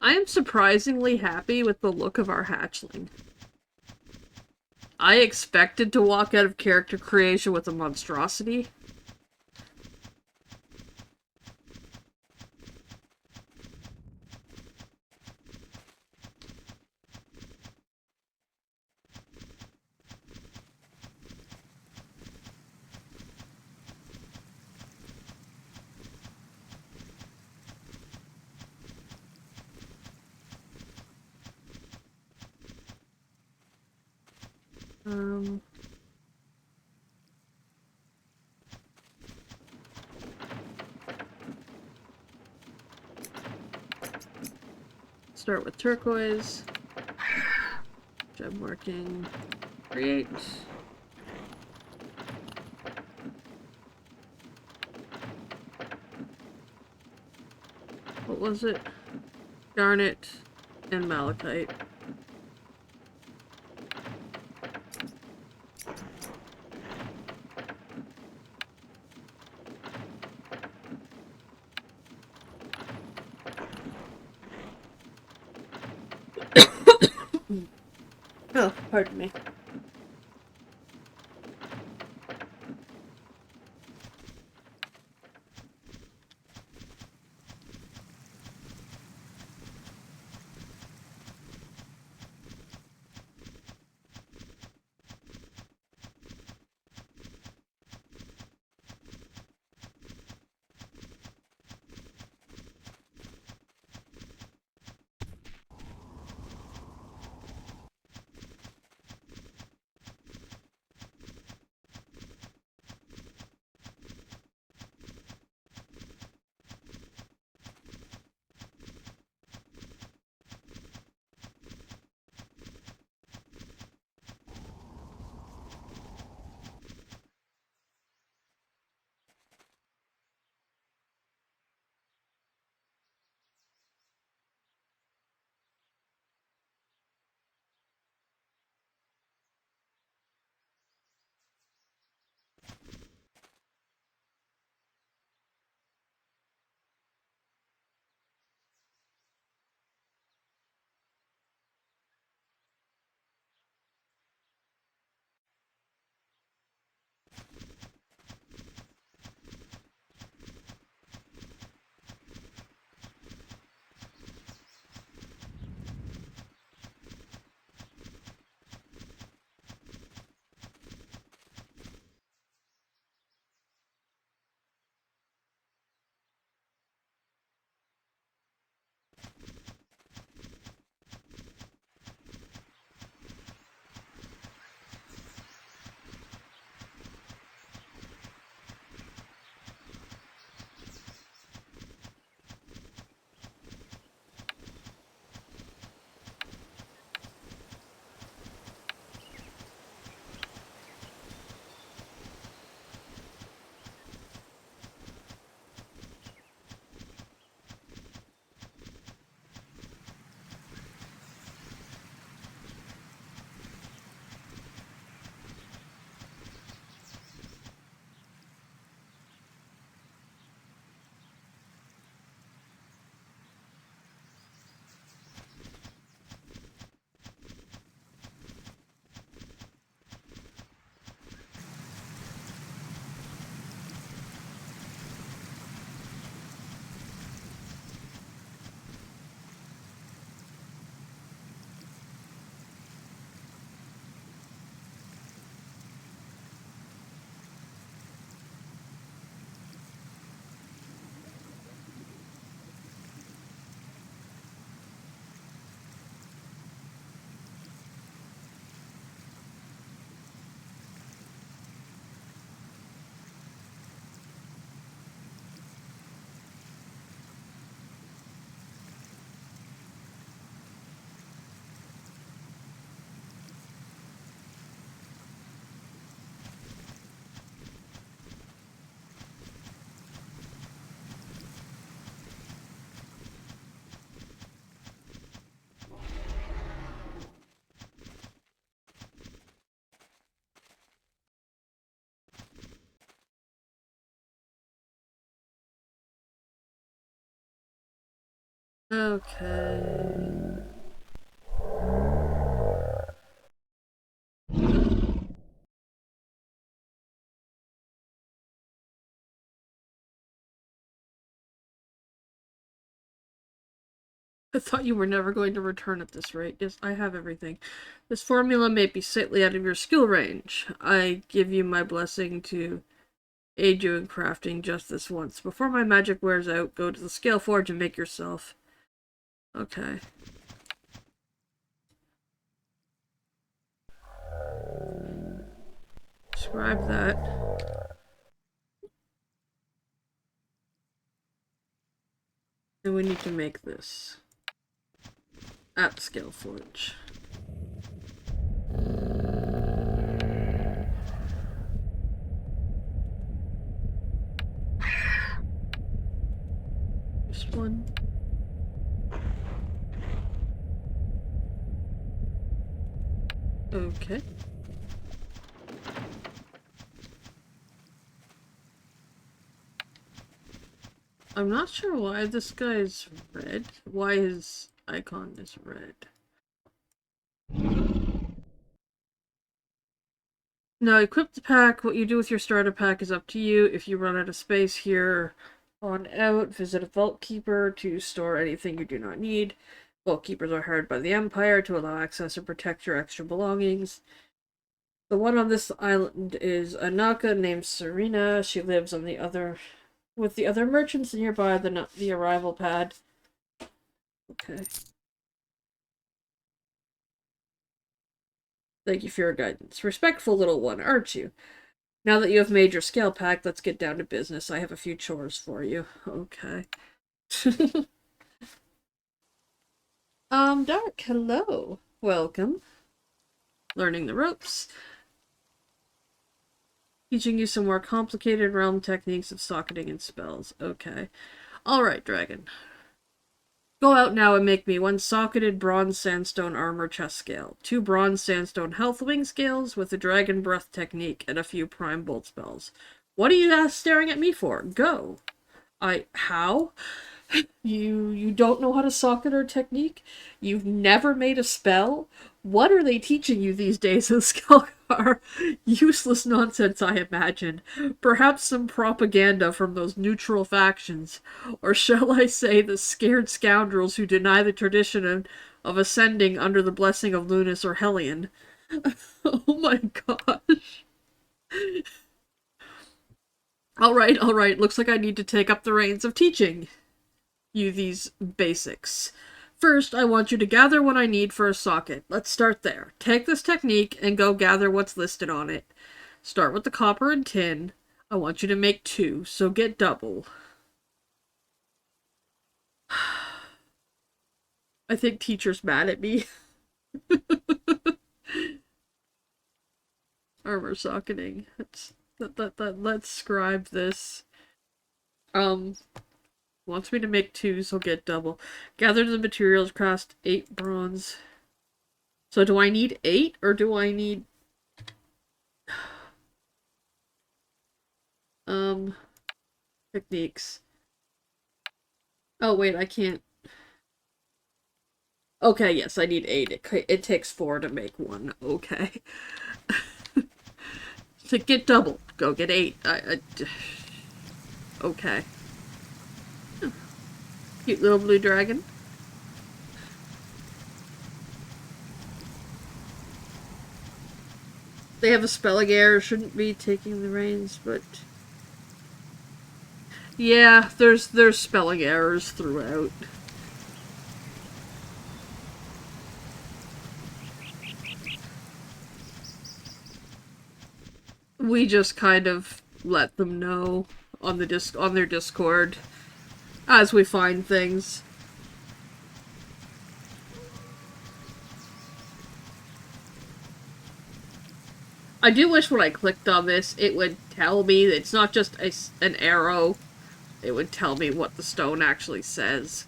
C: I am surprisingly happy with the look of our hatchling. I expected to walk out of character creation with a monstrosity. Start with turquoise. Gem working. Create. What was it? Garnet and malachite. Oh, pardon me. Okay. I thought you were never going to return at this rate. Yes, I have everything. This formula may be slightly out of your skill range. I give you my blessing to aid you in crafting just this once. Before my magic wears out, go to the scale forge and make yourself. Okay. Describe that. And we need to make this at the scale forge. This one. Okay. I'm not sure why this guy is red. Why his icon is red. Now, equip the pack. What you do with your starter pack is up to you. If you run out of space here on out, visit a vault keeper to store anything you do not need. Vault keepers are hired by the Empire to allow access and protect your extra belongings. The one on this island is a Naka named Serena. She lives on with the other merchants nearby the arrival pad. Okay. Thank you for your guidance. Respectful little one, aren't you? Now that you have made your scale pack, let's get down to business. I have a few chores for you. Okay. Dark, hello. Welcome. Learning the ropes. Teaching you some more complicated realm techniques of socketing and spells. Okay. Alright, dragon. Go out now and make me 1 socketed bronze sandstone armor chest scale, 2 bronze sandstone health wing scales with a dragon breath technique, and a few prime bolt spells. What are you staring at me for? Go! How? You don't know how to socket or technique? You've never made a spell? What are they teaching you these days in Skelgar? Useless nonsense, I imagine. Perhaps some propaganda from those neutral factions. Or shall I say the scared scoundrels who deny the tradition of ascending under the blessing of Lunas or Hellion. Oh my gosh. Alright, looks like I need to take up the reins of teaching you these basics. First, I want you to gather what I need for a socket. Let's start there. Take this technique and go gather what's listed on it. Start with the copper and tin. I want you to make 2, so get double. I think teacher's mad at me. Armor socketing. Let's scribe this. Wants me to make 2, so get double. Gather the materials, craft 8 bronze. So do I need 8, or do I need... Techniques. Oh, wait, I can't... Okay, yes, I need 8. It takes 4 to make 1. Okay. To get double. Go get 8. Okay. Cute little blue dragon. They have a spelling error. Shouldn't be taking the reins, but... Yeah, there's spelling errors throughout. We just kind of let them know on their Discord as we find things. I do wish when I clicked on this, it would tell me that it's not just an arrow. It would tell me what the stone actually says.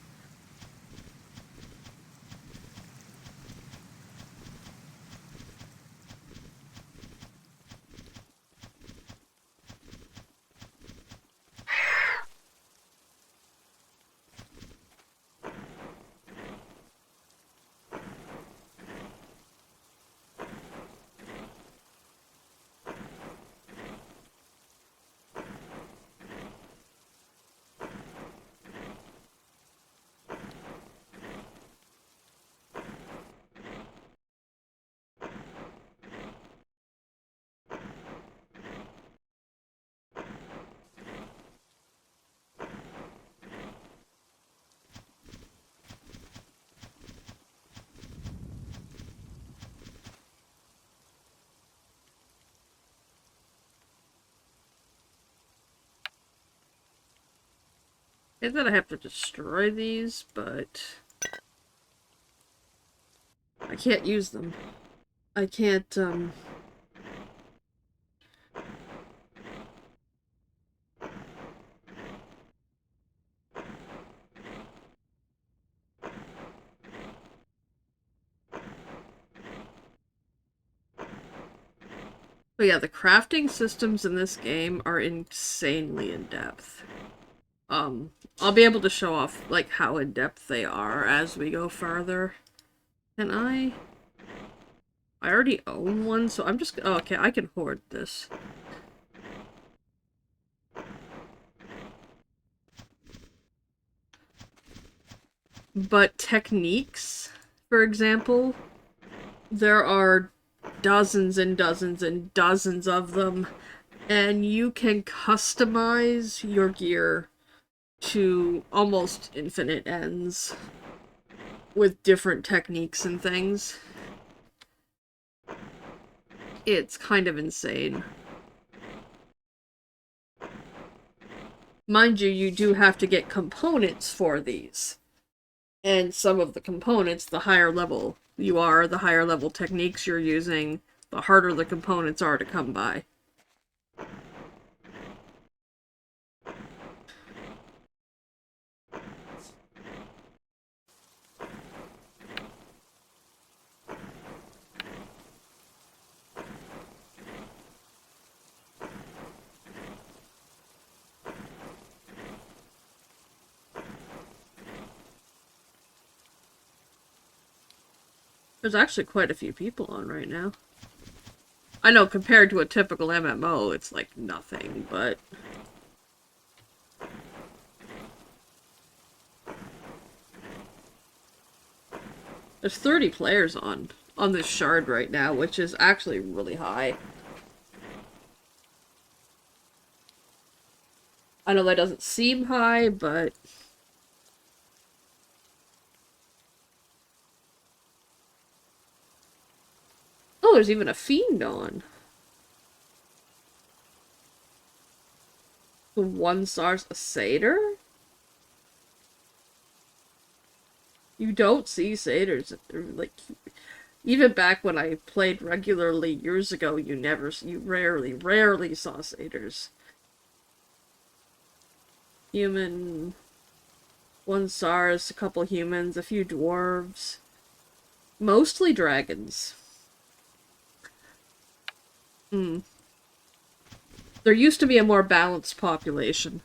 C: Is that I have to destroy these, but I can't use them. I can't, But yeah, the crafting systems in this game are insanely in-depth. I'll be able to show off, like, how in-depth they are as we go farther. Can I already own one, so I'm just... Oh, okay, I can hoard this. But techniques, for example, there are dozens and dozens and dozens of them, and you can customize your gear to almost infinite ends with different techniques and things. It's kind of insane. Mind you, you do have to get components for these. And some of the components, the higher level you are, the higher level techniques you're using, the harder the components are to come by. There's actually quite a few people on right now. I know compared to a typical MMO, it's like nothing, but... There's 30 players on this shard right now, which is actually really high. I know that doesn't seem high, but... Oh, there's even a fiend on. The one stars a satyr? You don't see satyrs. Like, even back when I played regularly years ago, you rarely saw satyrs. Human, one SARS, a couple humans, a few dwarves. Mostly dragons. There used to be a more balanced population.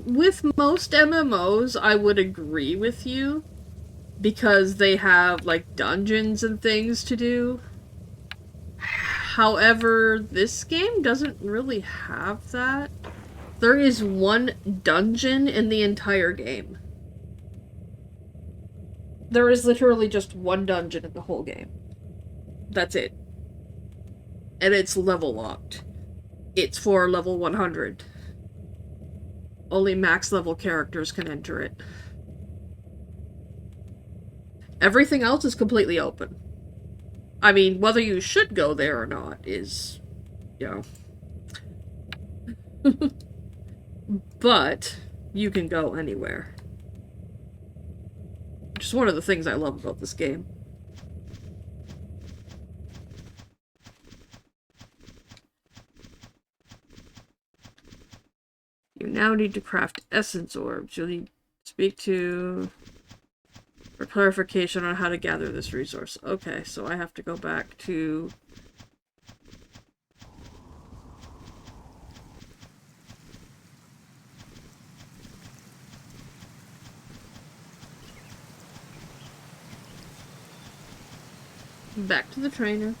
C: With most MMOs, I would agree with you. Because they have, like, dungeons and things to do. However, this game doesn't really have that. There is one dungeon in the entire game. There is literally just one dungeon in the whole game. That's it. And it's level locked. It's for level 100. Only max level characters can enter it. Everything else is completely open. I mean, whether you should go there or not is, you know. But you can go anywhere. Which is one of the things I love about this game. You now need to craft essence orbs. You'll need to speak to... for clarification on how to gather this resource. Okay, so I have to go back to... back to the trainer.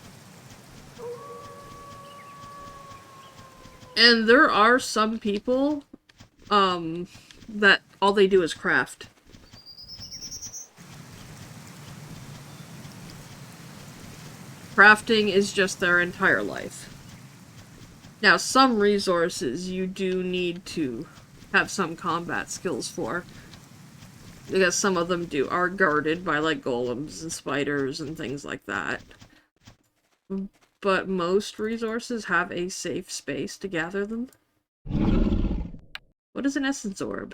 C: And there are some people, that all they do is craft. Crafting is just their entire life. Now, some resources you do need to have some combat skills for. Because some of them are guarded by, like, golems and spiders and things like that. But most resources have a safe space to gather them. What is an essence orb?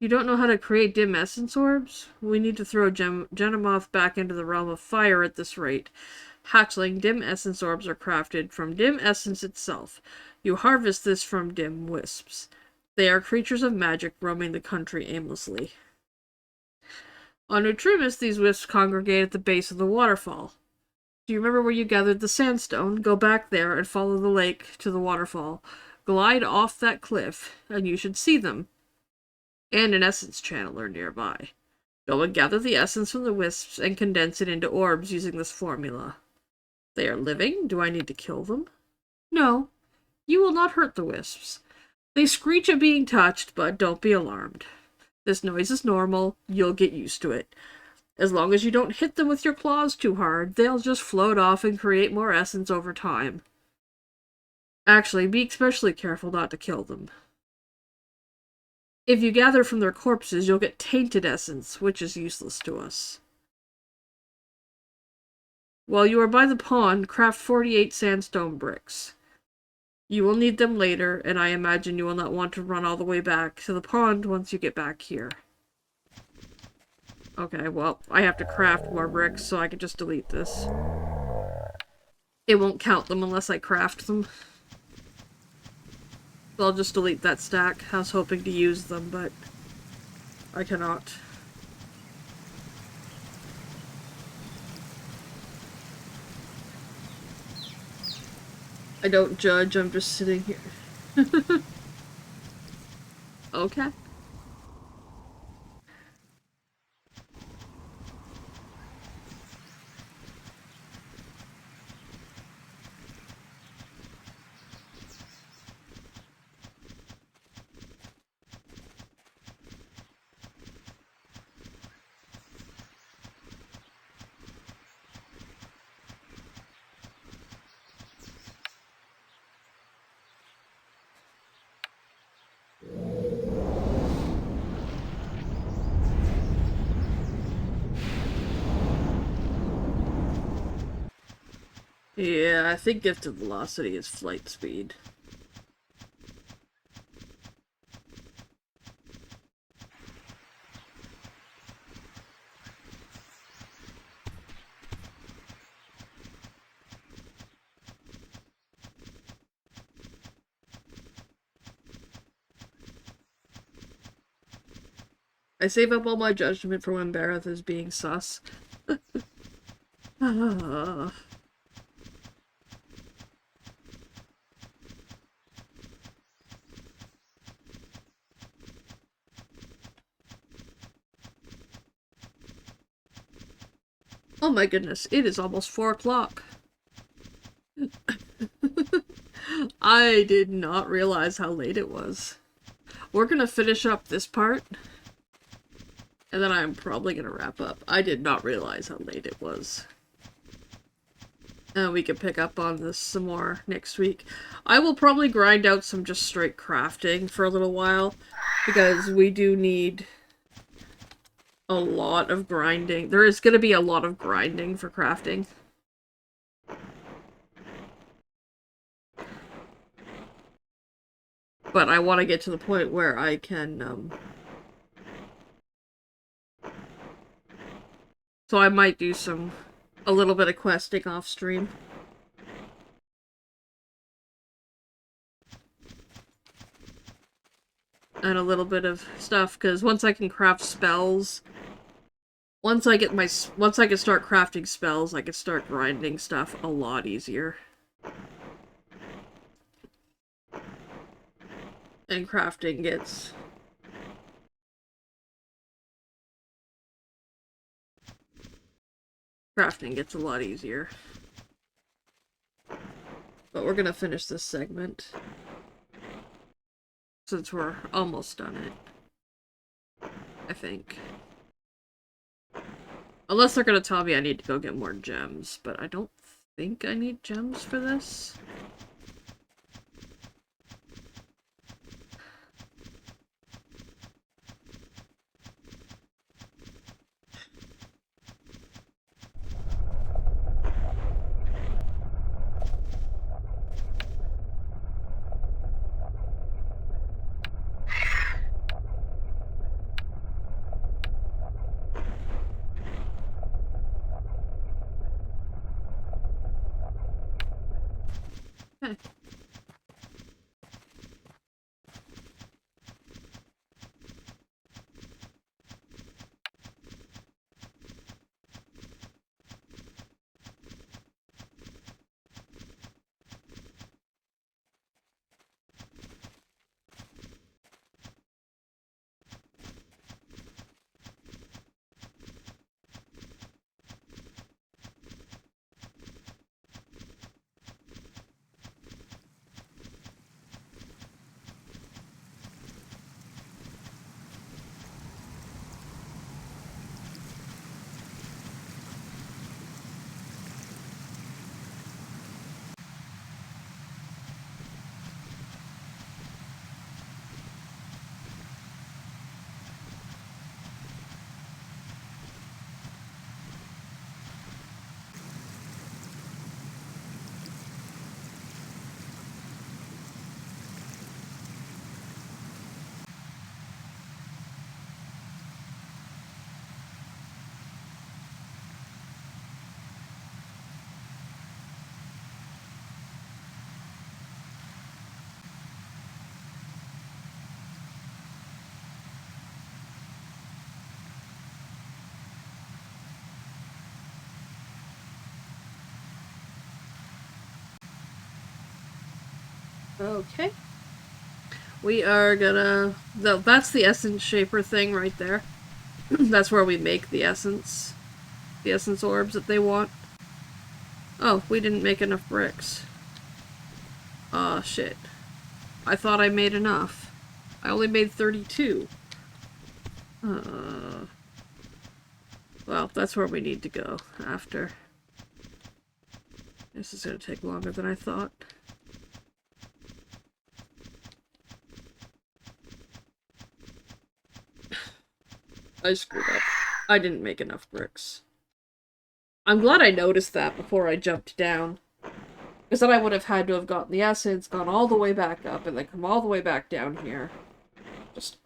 C: You don't know how to create dim essence orbs? We need to throw Genemoth back into the realm of fire at this rate. Hatchling dim essence orbs are crafted from dim essence itself. You harvest this from dim wisps. They are creatures of magic roaming the country aimlessly. On Neutrimus, these wisps congregate at the base of the waterfall. Do you remember where you gathered the sandstone? Go back there and follow the lake to the waterfall. Glide off that cliff, and you should see them. And an essence channeler nearby. Go and gather the essence from the wisps and condense it into orbs using this formula. They are living. Do I need to kill them? No. You will not hurt the wisps. They screech at being touched, but don't be alarmed. This noise is normal. You'll get used to it. As long as you don't hit them with your claws too hard, they'll just float off and create more essence over time. Actually, be especially careful not to kill them. If you gather from their corpses, you'll get tainted essence, which is useless to us. While you are by the pond, craft 48 sandstone bricks. You will need them later, and I imagine you will not want to run all the way back to the pond once you get back here. Okay, well, I have to craft more bricks, so I can just delete this. It won't count them unless I craft them. So I'll just delete that stack. I was hoping to use them, but I cannot. I don't judge, I'm just sitting here. Okay. Yeah, I think gifted velocity is flight speed. I save up all my judgment for when Bareth is being sus. Oh my goodness, it is almost 4 o'clock. I did not realize how late it was. We're gonna finish up this part, and then I'm probably gonna wrap up. I did not realize how late it was. And we can pick up on this some more next week. I will probably grind out some just straight crafting for a little while, because we do need a lot of grinding. There is going to be a lot of grinding for crafting. But I want to get to the point where I can, so I might do a little bit of questing off stream. And a little bit of stuff, because once I can craft spells, once I can start crafting spells, I can start grinding stuff a lot easier. And crafting gets a lot easier. But we're gonna finish this segment, since we're almost done it, I think. Unless they're gonna tell me I need to go get more gems, but I don't think I need gems for this. Okay. Okay. We are gonna... No, that's the essence shaper thing right there. That's where we make the essence. The essence orbs that they want. Oh, we didn't make enough bricks. Aw, shit. I thought I made enough. I only made 32. Well, that's where we need to go after. This is gonna take longer than I thought. I screwed up. I didn't make enough bricks. I'm glad I noticed that before I jumped down. Because then I would have had to have gotten the essence, gone all the way back up, and then come all the way back down here. Just,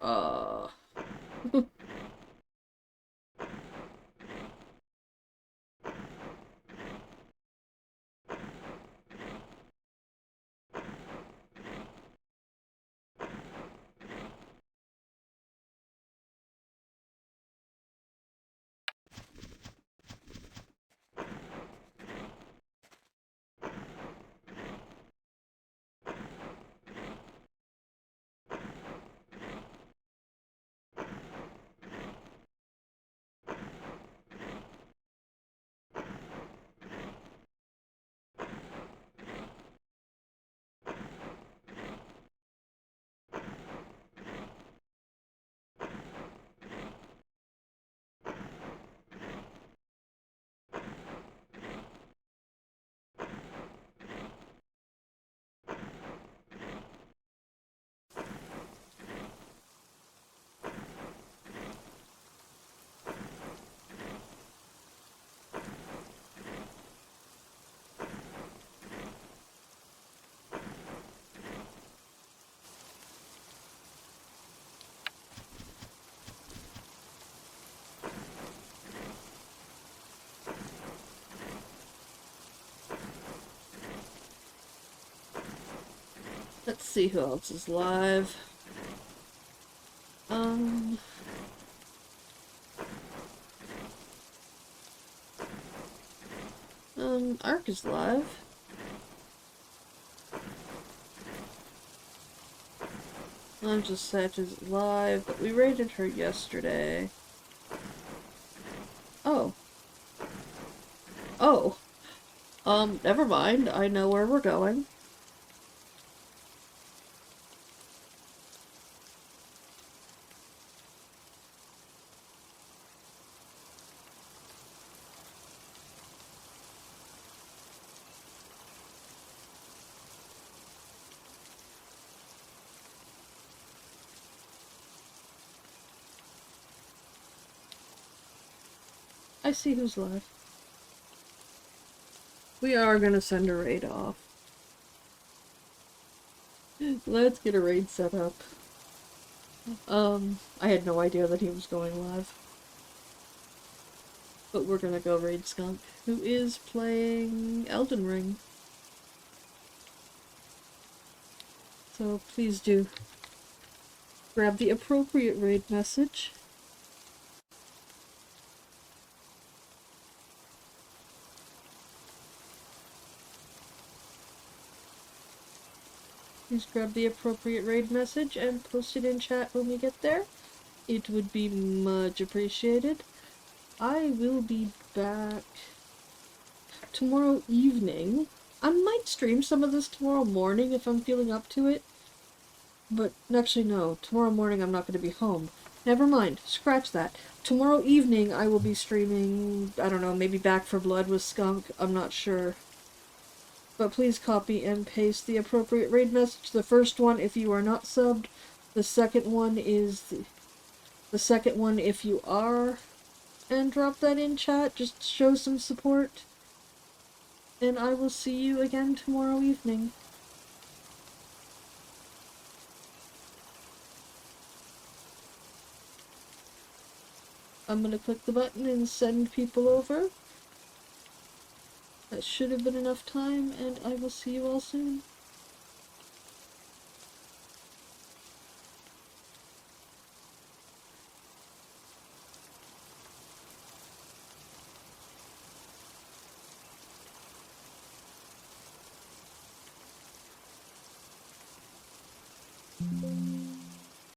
C: let's see who else is live. Ark is live. I'm just Satch is live, but we raided her yesterday. Oh. Oh. Never mind. I know where we're going. I see who's left. We are gonna send a raid off. Let's get a raid set up. I had no idea that he was going live. But we're gonna go raid Skunk, who is playing Elden Ring. So please do grab the appropriate raid message. Please grab the appropriate raid message and post it in chat when we get there. It would be much appreciated. I will be back tomorrow evening. I might stream some of this tomorrow morning if I'm feeling up to it. But actually no, tomorrow morning I'm not going to be home. Never mind, scratch that. Tomorrow evening I will be streaming, I don't know, maybe Back for Blood with Skunk, I'm not sure. But please copy and paste the appropriate raid message. The first one if you are not subbed. The second one is the second one if you are. And drop that in chat. Just show some support. And I will see you again tomorrow evening. I'm gonna click the button and send people over. That should have been enough time, and I will see you all soon.